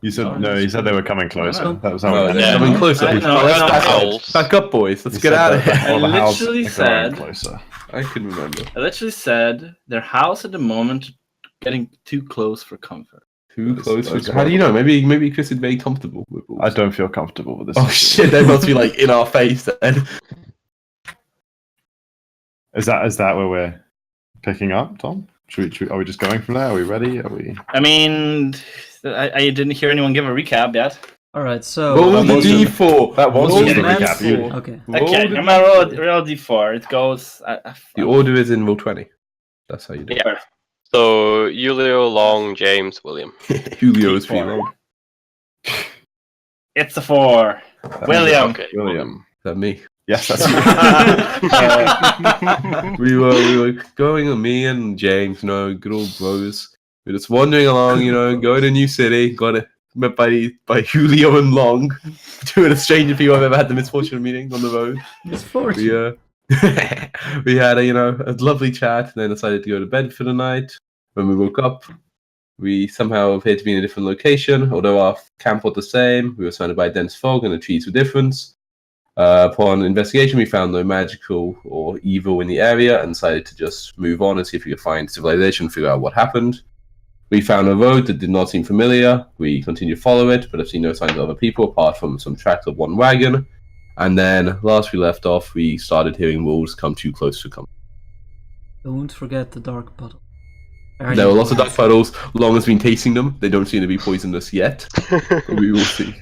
You said no. You said they were coming closer. That was Oh, they're coming closer. Back up, boys. Let's get out of here. I literally said closer. I can remember. I literally said their house at the moment getting too close for comfort. Too close. How do you know? Maybe Chris is very comfortable with wolves. I don't feel comfortable with this. Oh shit! They must be like in our face then. Is that where we're picking up, Tom? Are we just going from there? Are we ready? Are we? I mean, I didn't hear anyone give a recap yet. All right, so roll the d4. That was Roll just a the recap. d4. Okay. Okay, I'm gonna roll d4. It goes. The order is in roll 20. That's how you do it. Yeah. So Julio, Long, James, William. Julio is for wrong. It's a 4. William. Okay. William. Is that me? Yes, that's we were going, me and James, good old bros. We were just wandering along, going to a new city, got met by Julio and Long, two of the strangest people I've ever had the misfortune of meeting on the road. Misfortune. We had a lovely chat, and then decided to go to bed for the night. When we woke up, we somehow appeared to be in a different location, although our camp was the same. We were surrounded by dense fog, and the trees were different. Upon investigation, we found no magical or evil in the area and decided to just move on and see if we could find civilization, figure out what happened. We found a road that did not seem familiar. We continued to follow it, but have seen no signs of other people apart from some tracks of one wagon. And then, last we left off, we started hearing wolves come too close to come. Don't forget the dark puddle. There were lots of dark puddles. Long has been tasting them. They don't seem to be poisonous yet. But we will see.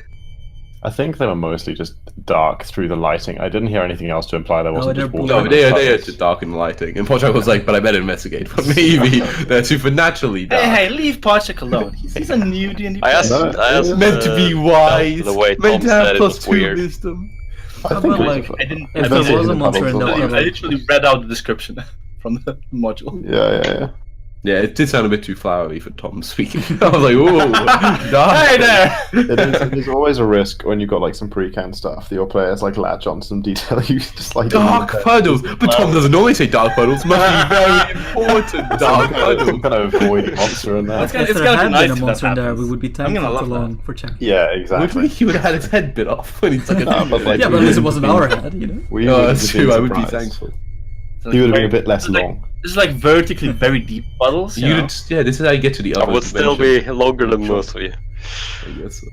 I think they were mostly just dark through the lighting. I didn't hear anything else to imply there wasn't just water. No, they are just dark in the lighting. And Pochak was like, but I better investigate. But maybe they're supernaturally dark. Hey, leave Pochak alone. He's a new D&D I asked meant to be wise. The way meant Tom to have said it plus was 2 weird. wisdom. I think if there was a monster in the I puddle. literally read out the description from the module. Yeah. Yeah, it did sound a bit too flowery for Tom speaking. I was like, ooh, dark. Hey there! There's always a risk when you've got like some pre-canned stuff that your players like latch on some detail you just like dark puddles, but Tom doesn't always say dark puddles. Must be very important. Dark puddles. Some kind of void monster in there. It's If gotta there be had nice been a if that monster in there, happens. we would be I'm thankful gonna to love Long for checking. Yeah, Would exactly. we? He would have had his head bit off when he's like, but like, Yeah, but at least it wasn't our head, We No, would that's have been true. I would be surprised. thankful. He would have been a bit less long. This is like vertically very deep puddles. You know? Yeah, this is how you get to the I other would still dimension. be longer than most of you. I guess so.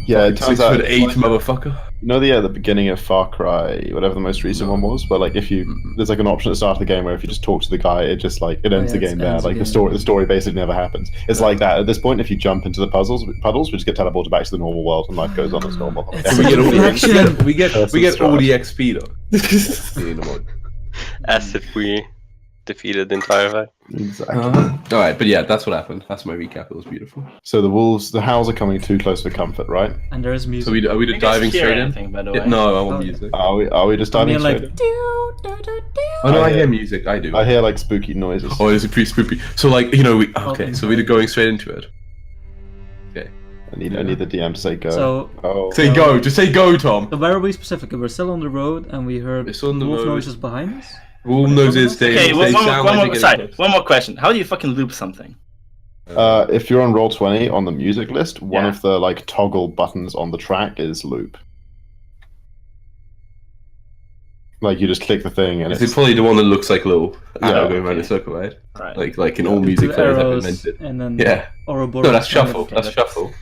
Yeah, it turns out. 6'8", motherfucker. You know the beginning of Far Cry, whatever the most recent one was, where like if you there's like an option at the start of the game where if you just talk to the guy, it just like it ends the game there. Like the story basically never happens. It's like that at this point. If you jump into the puddles, we just get teleported back to the normal world and life goes on as normal. And we get all the XP. We get all the XP though. As if we defeated the entire fight. Exactly. Alright, but yeah, that's what happened. That's my recap. It was beautiful. So the howls are coming too close for comfort, right? And there's music. So are we just diving straight in? Anything, by the way. Yeah, no, I want music. Are we just diving straight in? Oh no, I hear music. I do. I hear like spooky noises. Oh, it's pretty spooky. So like so we're going straight into it. Okay. I need the DM to say go. So Say go. Just say go, Tom. where are we specifically? We're still on the road and we heard It's on the wolf road. noises behind us. Wolf noises. Okay, one sound more more question. How do you fucking loop something? If you're on Roll20 on the music list, one Yeah. of the like toggle buttons on the track is loop. Like you just click the thing and It's probably the one that looks like a little arrow going around okay. in a circle, right? Right. Like in all Two music players have arrows, invented. and then Yeah. Ouroboros. No, that's shuffle. Okay, That's that's- shuffle.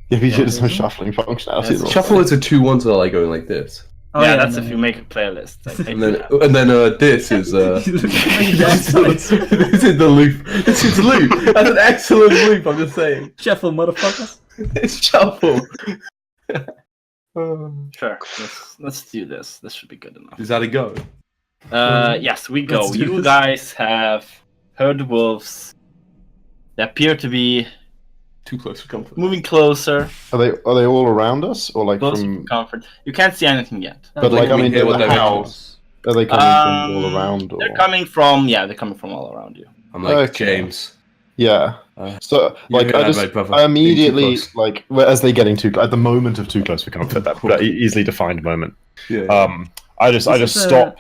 yeah, we should some shuffling functionality. Yes, in Shuffle is the 2 ones that are like going like this. Oh, yeah, that's no, if you make a playlist. Like, And then this is this is the loop. This is loop. That's an excellent loop. I'm just saying. Shuffle, motherfuckers. It's shuffle. Sure. Let's do this. This should be good enough. Is that a go? Yes, we go. Let's do You this. guys have heard the wolves. They appear to be Too close for comfort. moving closer, Are they all around us or like closer from? to comfort. You can't see anything yet. But like I we mean, hear what the direction. howls. Are they coming from all around? Or? They're coming from all around you. I'm like Okay. James. Yeah. So You like heard I that, just right, brother? I immediately Being too close. like as they getting too at the moment of too close for comfort that easily defined moment. Yeah. I just This is, stop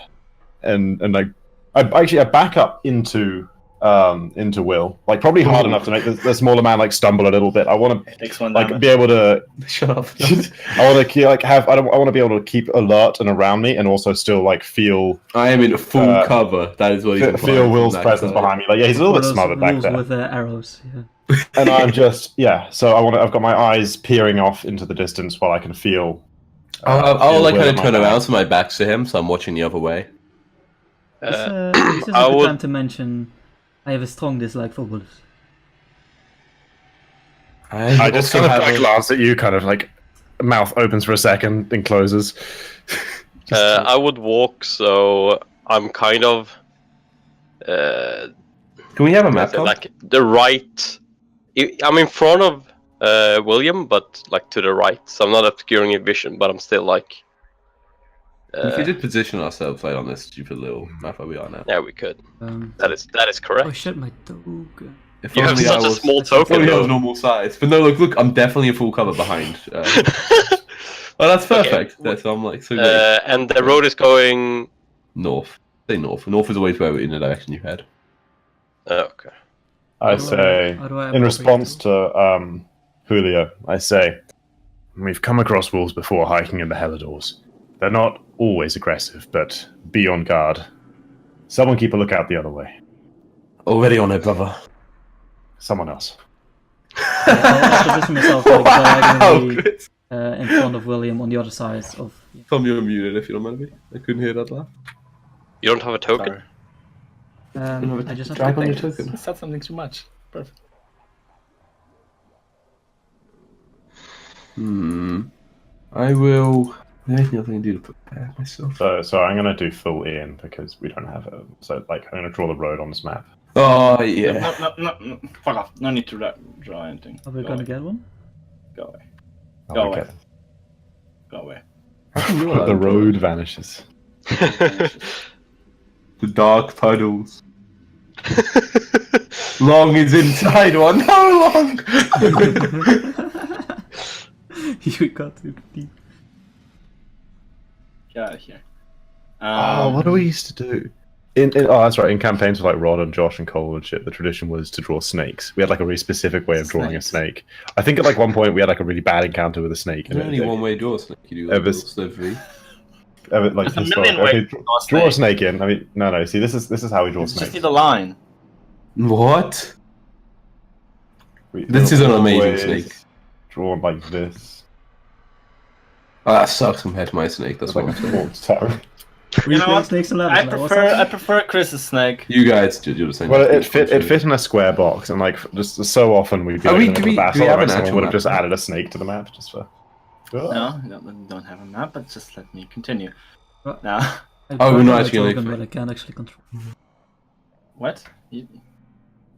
and like I back up into into Will. Like probably hard enough to make the smaller man like stumble a little bit. I want to Takes 1 like damage. be able to. Shut up. I want to keep like have. I want to be able to keep alert and around me, and also still like feel I am in full cover. That is what he's feel Will's presence behind me. Like yeah, he's a little bit smothered back Wolves there. with arrows. Yeah. And I'm just so I want to. I've got my eyes peering off into the distance while I can feel. I'll like Will kind at of my turn back. around so my back's to him, so I'm watching the other way. This is I a good would- time to mention I have a strong dislike for wolves. I just also kind of have a- glance at you, kind of like mouth opens for a second, then closes. I would walk, so I'm kind of Can we have a map? Tom? like the right. I'm in front of William, but like to the right, so I'm not obscuring your vision, but I'm still like. If we did position ourselves like on this stupid little map where we are now. Yeah, we could. Um, That is correct. oh shit, my dog. If You have only such I a was- small if token, only I was though. normal size. But no, look, I'm definitely in full cover behind. Well, that's perfect. Okay. So I'm like so great. And the road is going. North. Say north. North is always where in the direction you head. Okay. I How do say, how do I in response appropriate to Julio, I say, we've come across wolves before hiking in the Helidors. They're not always aggressive, but be on guard. Someone keep a lookout the other way. Already on it, brother. Someone else. I'll position myself like diagonally Chris. in front of William on the other side of. Tom, you're muted if you don't mind me. I couldn't hear that laugh. You don't have a token. Sorry. I just have Drag to on your think. token. I said something too much. Perfect. I will. There's nothing I can do to prepare myself. So I'm gonna do full Ian because we don't have a. So like I'm gonna draw the road on this map. Oh yeah. No. Fuck off. No need to draw anything. Are we Go gonna away. get one? Go away. Oh, Go okay. away. Go away. The road vanishes. The dark puddles. Long is inside one. No, Long. You got too deep. Get out of here. What do we used to do? Oh, that's right. In campaigns with like Rod and Josh and Cole and shit, the tradition was to draw snakes. We had like a really specific way of drawing a snake. I think at like one point we had like a really bad encounter with a snake. There's only one way to draw a snake. You do like a little slivery. Like There's a million ways to draw a snake in. I mean, no. See, this is how we draw You just snakes. need a line. This We is an amazing always snake. Draw like this. Oh, that sucks compared to my snake. That's It's like what a I'm saying. forked tongue. You know what? Snakes and I ladders. now, what's prefer that? Chris's snake. You guys do the same. Well, it fit in a square box, and like just so often we'd be Oh, like, do in we a battle, have and an someone actual would have map? just added a snake to the map just for. No, we don't have a map, but just let me continue. What? Now, I've Oh, we're got not my actually gonna token, make but I can't actually control. what?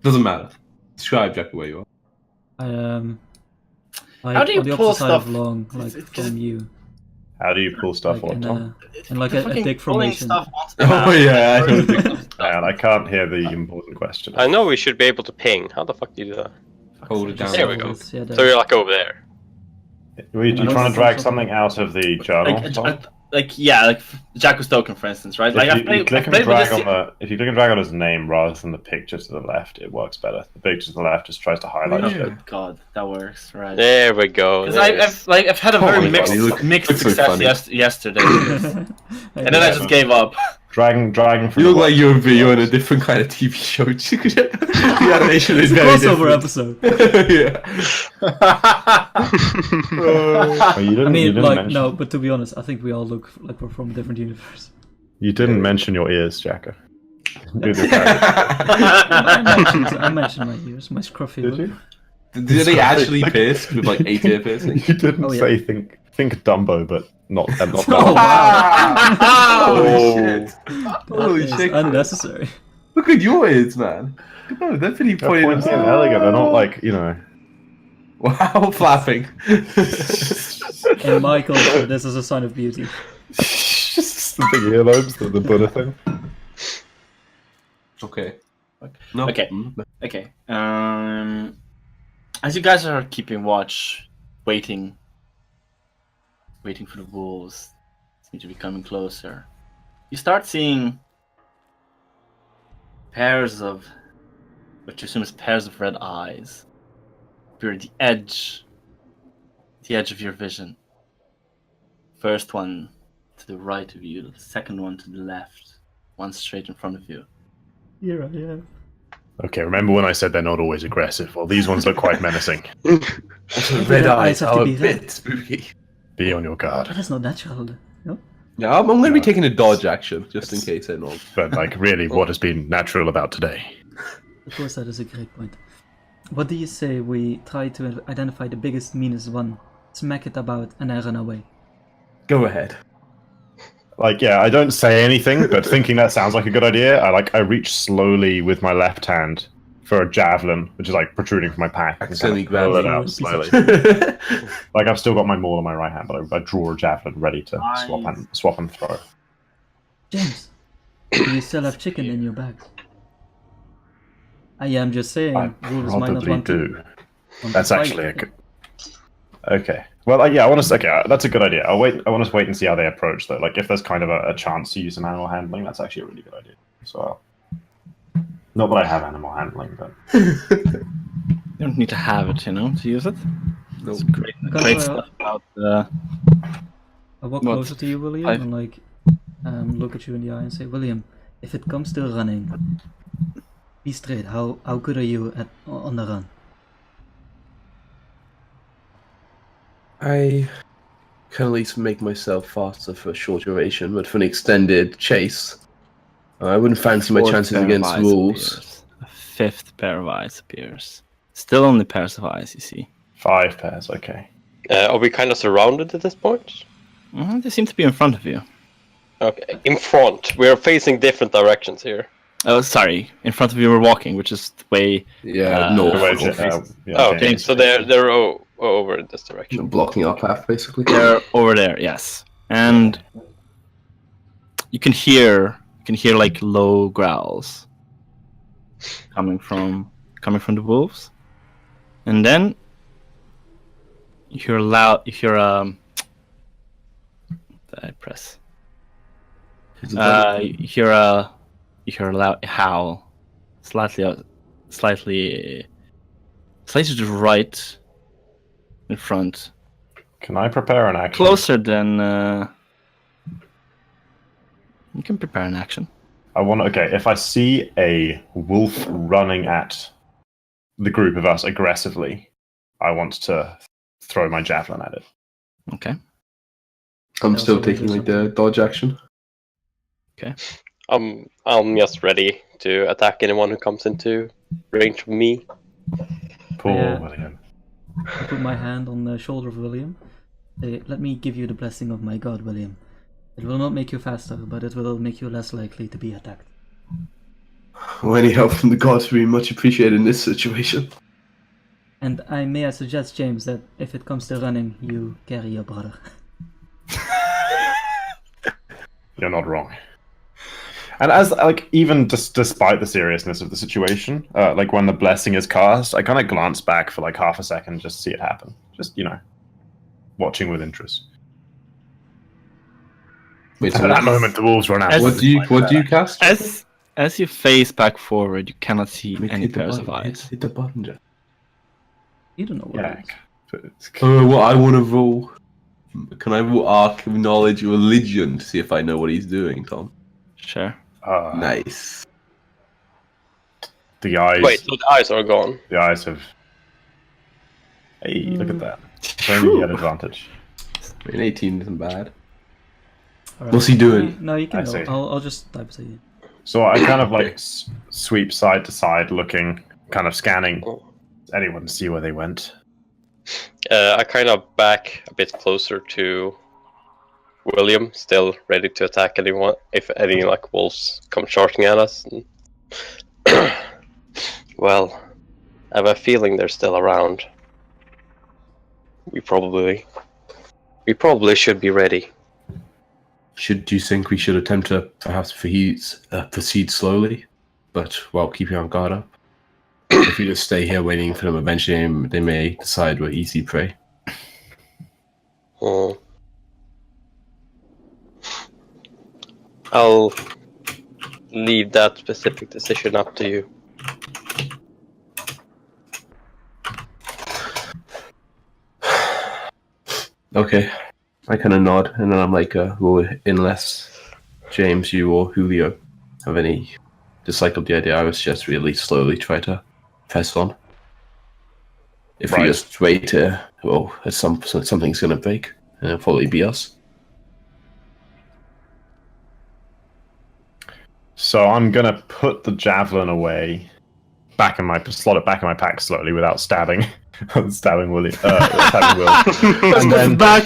Doesn't matter. Describe exactly where you are. How do you on the pull opposite side of stuff? Long, like It's- from you, How do you pull stuff like on in top? in like a Fucking dick pulling formation. stuff onto the map. Oh yeah, I don't think Man, I can't hear the important question. I know we should be able to ping. How the fuck do you do that? hold it down. There we go. Yeah, So you're like over there. Are you trying to drag something out of the journal? Tom? like Jacko's token, for instance, right? Like If you click and with drag this. on the, if you click and drag on his name rather than the picture to the left, it works better. The picture to the left just tries to highlight Oh shit. God, that works, right? There we go. Because There's- I've had a Oh very my God, you look so success funny. yesterday, with this. And then I just gave up. Dragging from You look the like left. you're in a different kind of TV show. The animation is very Crossover different. episode. Yeah. Oh, you didn't, I mean, you didn't like mention, no, but to be honest, I think we all look like we're from a different universe. You didn't mention your ears, Jacko. Do this. I mentioned my ears, my scruffy Did look. you? Did they actually pierce with like 8 ear piercings? You didn't Oh, yeah. say think Dumbo, but not Oh Dumbo. wow! Holy shit! Holy That is shit! unnecessary. Look at your ears, man. No, they're pretty They're pointy. pointy and elegant. They're not like, you know. Wow, flapping. In my culture, this is a sign of beauty. Just the big earlobes, the Buddha thing. Okay. No. Okay. Mm. Okay. As you guys are keeping watch, waiting for the wolves seem to be coming closer, you start seeing pairs of what you assume is pairs of red eyes, appear at the edge of your vision. First one to the right of you, the second one to the left, one straight in front of you. Here I am. Okay, remember when I said they're not always aggressive? Well, these ones look quite menacing. Also, Maybe red their eyes eyes have to are a be red. bit spooky. Be on your guard. But that's not natural, no? Yeah, I'm going to be No. taking a dodge action, just in case they're not. But, like, really, what has been natural about today? Of course, that is a great point. What do you say we try to identify the biggest, meanest one, smack it about, and then run away? Go ahead. Like, yeah, I don't say anything, but thinking that sounds like a good idea, I reach slowly with my left hand for a javelin, which is like protruding from my pack. And Accidentally kind of pull it grab out you. slowly. Like I've still got my maul in my right hand, but I draw a javelin ready to swap and throw. James, do you still have chicken in your bag? I am just saying, I rules might not probably want to. do. Want That's to fight. actually a good. Okay. Well, yeah, I want to. Okay, that's a good idea. I want to wait and see how they approach though. Like, if there's kind of a chance to use some animal handling, that's actually a really good idea. So, not that I have animal handling, but You don't need to have it, to use it. Nope. It's great, Because, great stuff about I walk What? closer to you, William, I've- and like look at you in the eye and say, William, if it comes to running, be straight. How good are you on the run? I can at least make myself faster for a short duration, but for an extended chase, I wouldn't fancy my Fourth chances pair of against eyes wolves. appears. A fifth pair of eyes appears. Still only pairs of eyes, you see. 5 pairs. Okay. Are we kind of surrounded at this point? They seem to be in front of you. Okay, in front. We are facing different directions here. Oh, sorry. In front of you we're walking, which is the way... Yeah, No. north. Wait, north. yeah, Oh, okay. okay. So they're over in this direction. Blocking our path, basically. They're over there, yes. And you can hear like low growls coming from the wolves. And then you hear I press. You hear a loud howl, slightly to the right, in front, Can I prepare an action? closer than. You can prepare an action. I want. Okay, if I see a wolf running at the group of us aggressively, I want to throw my javelin at it. Okay. I'm Yeah, still so taking we like do the dodge action. I'm just ready to attack anyone who comes into range of me. Poor Yeah. William. I put my hand on the shoulder of William. Say, let me give you the blessing of my God, William. It will not make you faster, but it will make you less likely to be attacked. Well, any help from the gods would be much appreciated in this situation. And may I suggest, James, that if it comes to running, you carry your brother. You're not wrong. And as even despite the seriousness of the situation, like when the blessing is cast, I kind of glance back for like half a second just to see it happen. Just watching with interest. Wait, At that moment, the wolves run out. What do you cast? As you face back forward, you cannot see any Hit the pairs of button, eyes. Hit the button, Jack. You don't know what Yeah. it is. Well, I want to roll. Can I roll Arc of Knowledge Religion to see if I know what he's doing, Tom? Sure. Nice. The eyes. Wait, so the eyes are gone. The eyes have. Hey, look at that. Only get advantage. I mean, 18 isn't bad. Alright. What's he doing? No, you can I go. see. I'll just type it in. So I kind of like sweep side to side, looking, kind of scanning. Does anyone see where they went? I kind of back a bit closer to William, still ready to attack anyone if any like wolves come charging at us. And well, I have a feeling they're still around. We probably should be ready. Do you think we should attempt to perhaps proceed slowly, but while keeping our guard up? If we just stay here waiting for them, eventually they may decide we're easy prey. I'll leave that specific decision up to you. Okay. I kind of nod, and then I'm like, well, unless James, you or Julio have any dislike of the idea, I would just really slowly try to press on. If we just wait, well, something's going to break, and it'll probably be us. So I'm gonna put the javelin away, slot it back in my pack slowly without stabbing, stabbing Willie. Stabbing Will. Let's go back.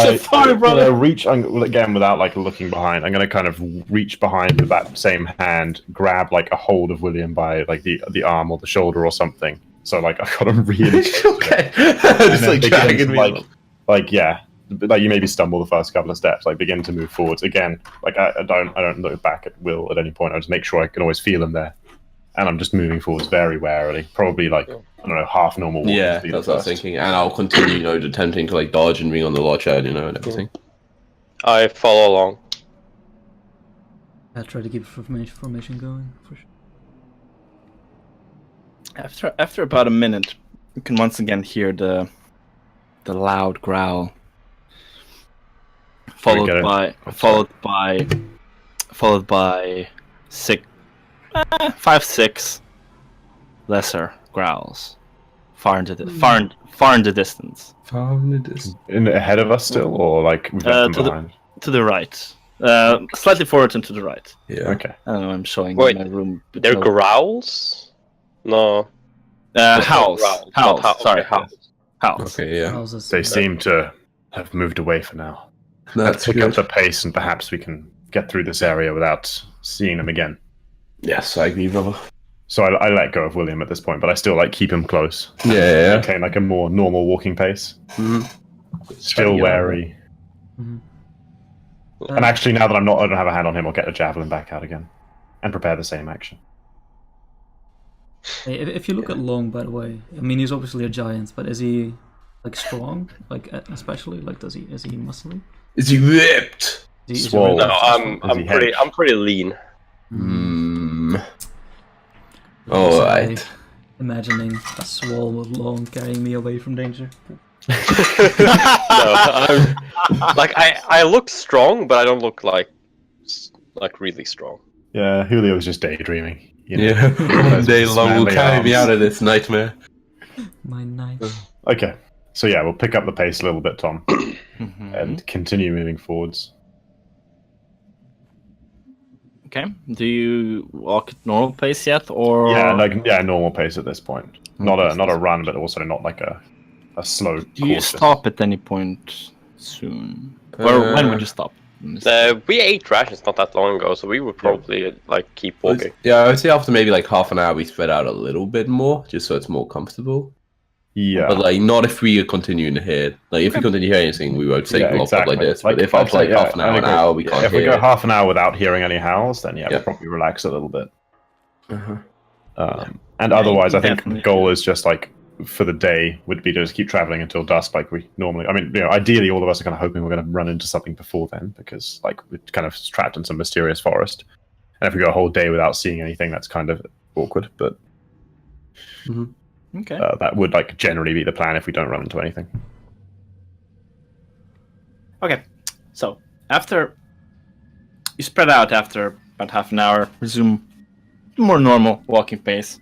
Shit! Sorry, brother. Reach again without like looking behind. I'm gonna kind of reach behind with that same hand, grab like a hold of William by like the arm or the shoulder or something. So like I've got him really okay. Just like dragging me. Like you maybe stumble the first couple of steps, like begin to move forwards again. Like I don't look back at Will at any point. I just make sure I can always feel him there, and I'm just moving forwards very warily, probably like I don't know, half normal. Yeah, that's what I was thinking, and I'll continue, attempting to like dodge and ring on the large head, and everything. I follow along. I try to keep formation going for sure. After about a minute, you can once again hear the loud growl. Followed by 5-6 lesser growls, far into the distance. Far in the distance. Ahead of us still, or like we've left them behind? To the right, slightly forward and to the right. Yeah. Okay. I don't know. I'm showing Wait, my room. They're growls? No. Howls. Howls. Sorry, Okay, howls. howls. Okay, yeah. Houses. They seem to have moved away for now. Let's pick up the pace, and perhaps we can get through this area without seeing them again. Yes, I agree, brother. So I let go of William at this point, but I still like keep him close. Yeah. Maintain like a more normal walking pace. Mm-hmm. Still wary. Mhm. And actually, now that I don't have a hand on him, I'll get the javelin back out again, and prepare the same action. Hey, if you look at Long, by the way, I mean he's obviously a giant, but is he like strong? Like especially like is he muscly? Is he ripped? Is he Swole. really No, muscly? I'm pretty lean. All right. Imagining a swole with Long carrying me away from danger. No, I look strong, but I don't look like really strong. Yeah, Julio's just daydreaming. Yeah, one day Long will carry me out of this nightmare. My night. Okay, so yeah, we'll pick up the pace a little bit, Tom, and continue moving forwards. Okay. Do you walk at normal pace yet, or normal pace at this point. Not a run, but also not like a slow. Do you stop at any point soon? Or when would you stop? We ate rations not that long ago, so we would probably like keep walking. Yeah, I would say after maybe like half an hour, we spread out a little bit more, just so it's more comfortable. Yeah, but like not if we continue in here. Like if we continue hearing anything, we won't say lock up like this. Like, but if after like half an hour, we can't if we go half an hour without hearing any howls, then we'll probably relax a little bit. And otherwise, I think the goal is just like for the day would be to just keep traveling until dusk, like we normally. I mean, ideally, all of us are kind of hoping we're going to run into something before then, because like we're kind of trapped in some mysterious forest. And if we go a whole day without seeing anything, that's kind of awkward. But okay, that would like generally be the plan if we don't run into anything. Okay, so after you spread out after about half an hour, resume more normal walking pace.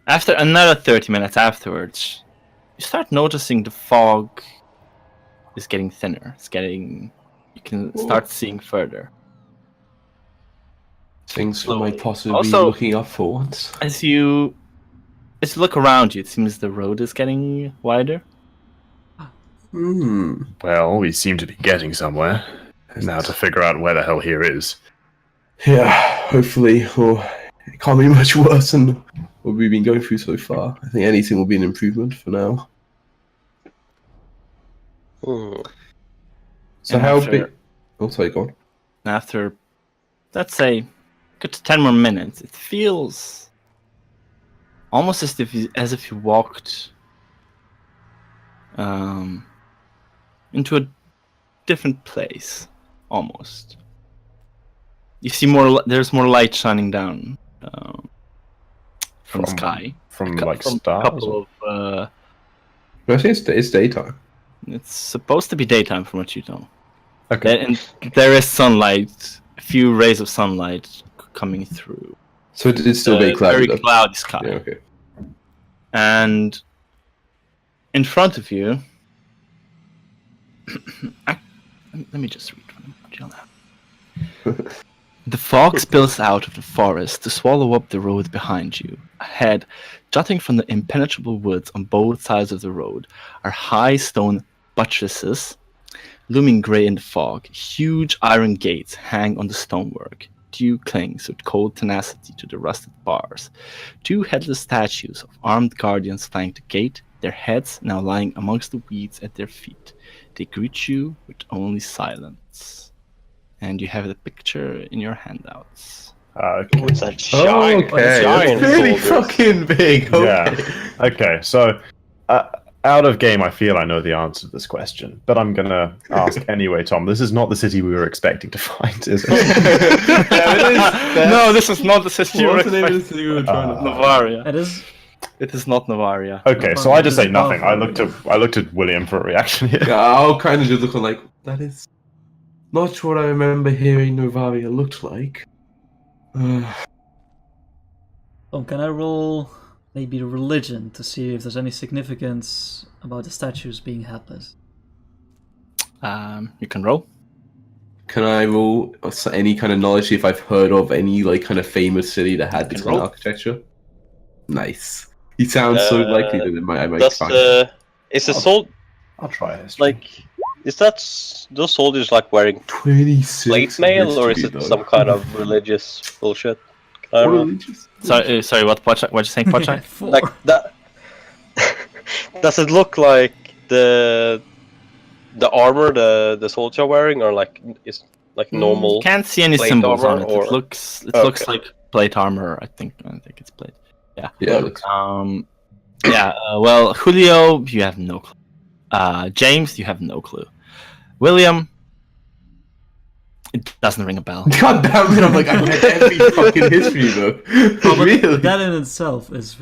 After another 30 minutes afterwards, you start noticing the fog is getting thinner. You can start seeing further. Things we might possibly Also, be looking up for once. As you look around you, it seems the road is getting wider. Well, we seem to be getting somewhere. Now to figure out where the hell here is. Yeah, hopefully, or it can't be much worse than what we've been going through so far. I think anything will be an improvement for now. So And how after- big? Oh, sorry, go on. After, let's say, good to 10 more minutes, it feels almost as if you walked into a different place, almost. You see there's more light shining down from the sky. From A like from stars? a couple of I say it's daytime. It's supposed to be daytime from what you know. Okay. And there is sunlight, a few rays of sunlight coming through. So it's still very cloudy. Very cloudy sky. Yeah, okay. And in front of you, let me just read one. Chill out. The fog spills out of the forest to swallow up the road behind you. Ahead, jutting from the impenetrable woods on both sides of the road, are high stone buttresses, looming grey in the fog. Huge iron gates hang on the stonework. Dew clings with cold tenacity to the rusted bars. 2 headless statues of armed guardians flank the gate, their heads now lying amongst the weeds at their feet. They greet you with only silence. And you have the picture in your handouts. Okay. It's a giant, okay. giant It's really soldiers. fucking big. Okay. Yeah. Okay. So, out of game, I feel I know the answer to this question, but I'm gonna ask anyway, Tom. This is not the city we were expecting to find, is it? No, this is not the city. What's the name of the city we were trying to Navaria. It is. It is not Navaria. Okay, so I just say nothing. I looked at William for a reaction here. Yeah, I'll kind of just look like, that is not what I remember hearing Novaria looked like. Oh, can I roll maybe religion to see if there's any significance about the statues being headless? You can roll. Can I roll any kind of knowledge, see if I've heard of any like kind of famous city that had this kind of architecture? Nice. He sounds so likely that I might Does find is the sold I'll try history. like is that those soldiers like wearing 26 plate mail or is it some kind of religious bullshit? I don't know. religious? Sorry, what you saying, Pochai? 4. Like that. Does it look like the armor the soldiers are wearing, or like is like normal? Can't see any plate symbols on armor, it. or- It looks Okay. like plate armor. I think it's plate. Yeah, it looks. Well, Julio, you have no clue. James, you have no clue. William, it doesn't ring a bell. God damn it! I'm like, I read every fucking history book. Oh, but Really? that in itself is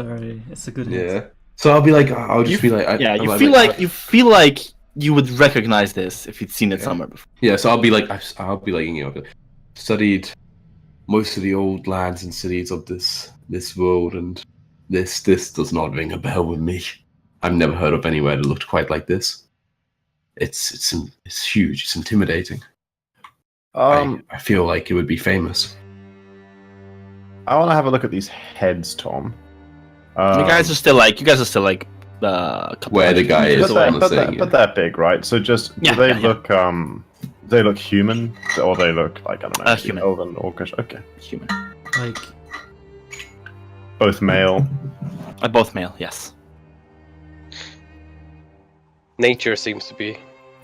it's a good hint. Yeah. So I'll be like, I'll just be like, You feel like you would recognize this if you'd seen it somewhere before. Yeah, so I'll be like, studied most of the old lands and cities of this world, and this does not ring a bell with me. I've never heard of anywhere that looked quite like this. It's huge. It's intimidating. I feel like it would be famous. I want to have a look at these heads, Tom. You guys are still like a couple Where the guy is, but they're big, right? So just Yeah, do they yeah, look they look human, or they look like, I don't know, Human. elven, orcish? Okay, human. Like, both male. Both male, yes. Nature seems to be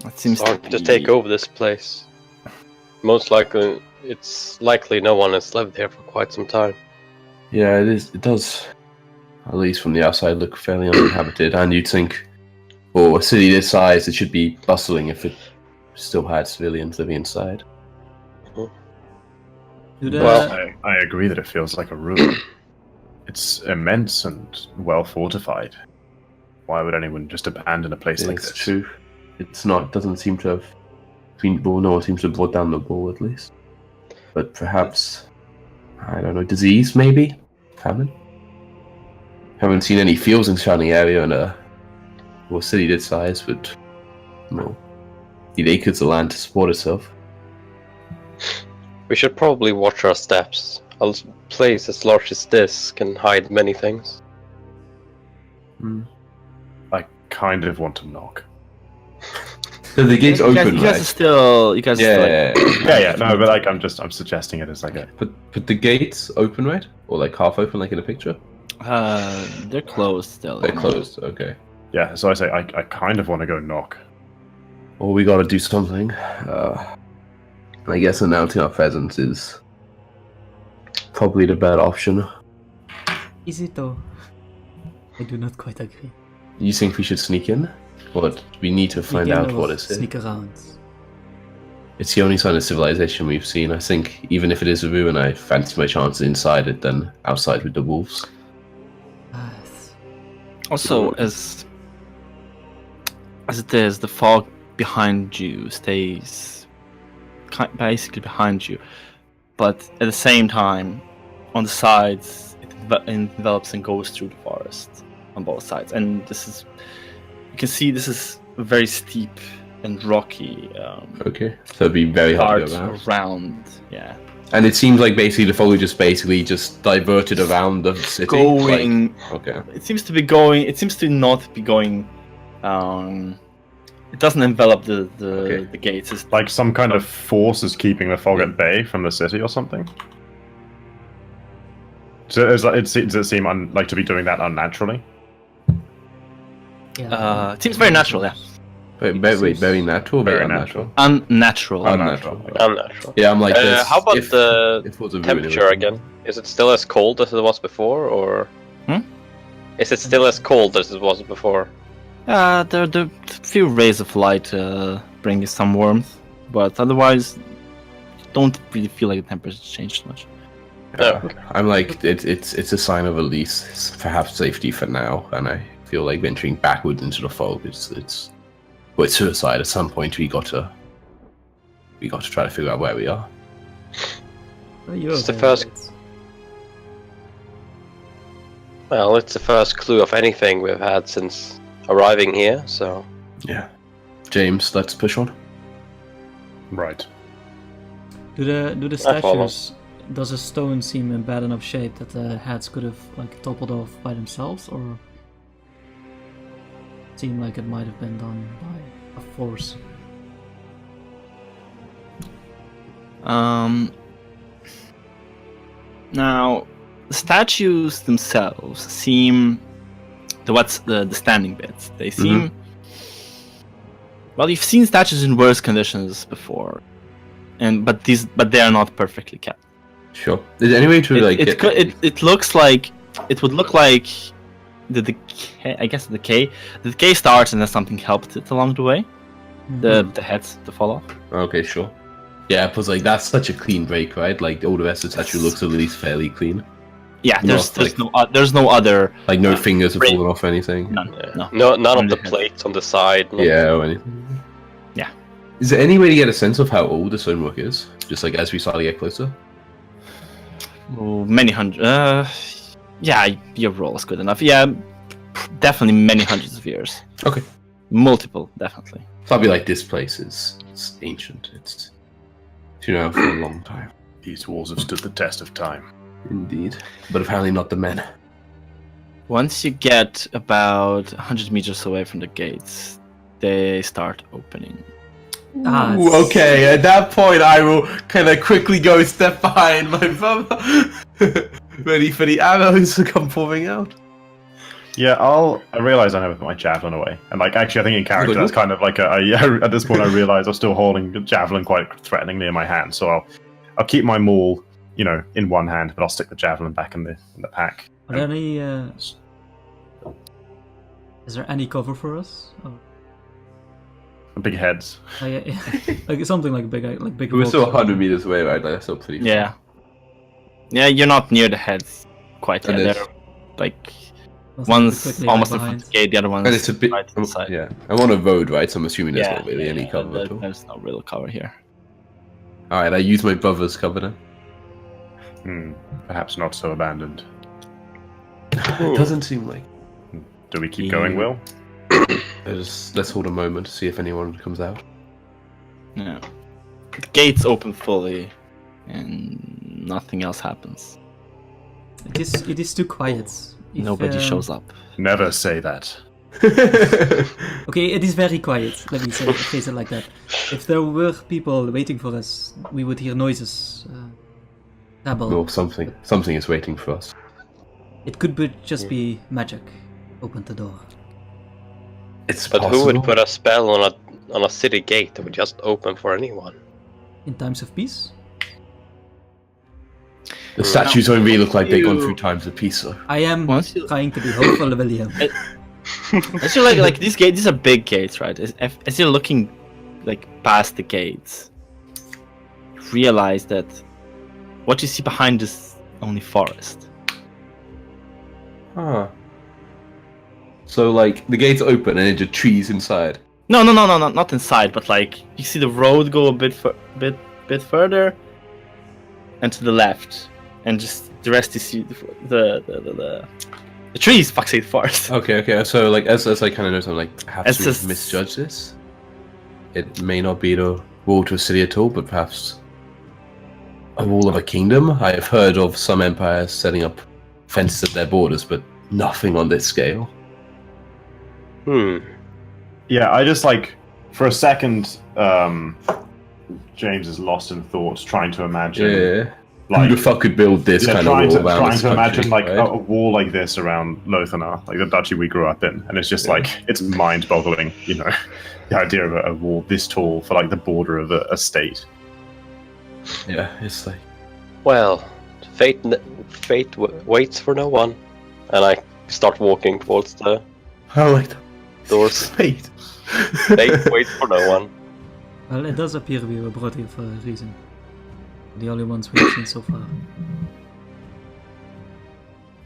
It seems starting to take over this place. Most likely, it's likely no one has lived here for quite some time. Yeah, it is. It does, at least from the outside, look fairly uninhabited. And you'd think, for a city this size, it should be bustling if it still had civilians living inside. do the, Well, I agree that it feels like a ruin. It's immense and well fortified. Why would anyone just abandon a place like It's this? true. It's not. Doesn't seem to have been. Well, no one seems to have brought down the wall, at least. But perhaps, I don't know, disease maybe, famine. Haven't seen any fields in surrounding area in a city this size with, need acres of land to support itself. We should probably watch our steps. A place as large as this can hide many things. I kind of want to knock. So the gate's open, you guys right? are still. You guys are still. Yeah, no, but like I'm suggesting it as like a. But the gate's open, right? Or like half open, like in a picture? They're closed still. They're closed. Okay. Yeah, so I say I kind of want to go knock. Well, we gotta do something. I guess announcing our presence is probably the better option. is it though? I do not quite agree. You think we should sneak in? But we need to find Begin out with what is here. sneak around. It's the only sign of civilization we've seen. I think even if it is a ruin, I fancy my chances inside it than outside with the wolves. Also, as as it is, the fog behind you stays basically behind you, but at the same time, on the sides, it envelops and goes through the forest on both sides. And this is, you can see, this is very steep and rocky. Okay, so it'd be very hard to go part around. Yeah. And it seems like basically the fog just diverted around the city. Going. Okay. It seems to be going. It seems to not be going. It doesn't envelop the gates. It's Like some kind of force is keeping the fog at bay from the city or something. So does it seem like to be doing that unnaturally? Yeah. It seems very natural. Yeah. Wait, very natural, Very unnatural. Unnatural. Unnatural. Unnatural. Yeah, I'm like this. How about the if it was a temperature again? Is it still as cold as it was before, or is it still as cold as it was before? There are a few rays of light bring you some warmth, but otherwise, don't really feel like the temperature's changed much. No. I'm like it's a sign of release. It's perhaps safety for now, and I feel like venturing backwards into the fog. It's suicide. At some point, we got to try to figure out where we are. It's the first. Well, it's the first clue of anything we've had since arriving here. So Yeah, James, let's push on. Right. Do the I follow. statues? Does a stone seem in bad enough shape that the heads could have like toppled off by themselves, or seem like it might have been done by a force? Now, the statues themselves seem the standing bits. They seem well. You've seen statues in worse conditions before, but they are not perfectly kept. Sure. Is there any way to It looks like it would look like the decay. I guess the decay starts and then something helped it along the way. The heads to fall off. Okay, sure. Yeah, because like that's such a clean break, right? Like all the rest of the statue looks at least fairly clean. Yeah, there's Not no other like no fingers have break. fallen off or anything. None. yeah. No. None of On the the head. plates on the side. Yeah, or anything. Yeah. Is there any way to get a sense of how old the stonework is? Just like as we start to get closer? Oh, many hundred. Yeah, your roll is good enough. Yeah, definitely many hundreds of years. Okay. Multiple, definitely. So I'll be like, this place is ancient. It's been around for a long time. These walls have stood the test of time. Indeed. But apparently not the men. Once you get about 100 meters away from the gates, they start opening. Ooh, okay, at that point I will kind of quickly go step behind my brother, ready for the arrows to come pouring out. Yeah, I realize I never put my javelin away, and like actually, I think in character that's kind of like at this point I realize I'm still holding the javelin quite threateningly in my hand, so I'll keep my maul, in one hand, but I'll stick the javelin back in the pack. Are there any? Is there any cover for us? Oh. Big heads. Oh, yeah. Like something like big. We're still rocks. 100 meters away, right? Like, that's still pretty far. Yeah, you're not near the heads quite yet. And They're like Nothing one's quickly almost in behind. front of the gate, the other one's And it's a bit. right to the side. Yeah, I'm on a road, right? So I'm assuming there's not really any cover at all. There's no real cover here. Alright, I use my brother's cover then. Perhaps not so abandoned. It doesn't seem like. Do we keep going, Will? Let's hold a moment to see if anyone comes out. Yeah. The gates open fully, and nothing else happens. It is too quiet. If, Nobody shows up. Never say that. Okay, it is very quiet. Let me phrase it like that. If there were people waiting for us, we would hear noises. Babble. No, something is waiting for us. It could just be magic. Open the door. It's But possible. who would put a spell on a city gate that would just open for anyone? In times of peace? The statues don't really look like they've gone You- through times of peace, though. I am Once you- trying to be hopeful, William. As you're like these gates, these are big gates, right? As you're looking like past the gates, you realize that what you see behind is only forest. Huh. So, like, the gates open and it's just trees inside. No, not inside, but like you see the road go a bit further, and to the left, and just the rest you see the trees. Fuck's sake, forest. Okay. So like as I kind of notice, I'm like, perhaps It's we just- misjudge this. It may not be the wall to a city at all, but perhaps a wall of a kingdom. I have heard of some empires setting up fences at their borders, but nothing on this scale. Yeah, I just like for a second, James is lost in thought, trying to imagine. Yeah. Like, who the fuck could build this kind of trying wall to, around trying this to imagine country, like right? a wall like this around Lothar, like the duchy we grew up in, and it's just like it's mind-boggling, you know, the idea of a wall this tall for like the border of a state. Yeah, it's like Well, fate waits for no one, and I start walking towards the I like that. doors. Fate. Fate waits for no one. Well, it does appear we were brought here for a reason. The only ones we've seen so far.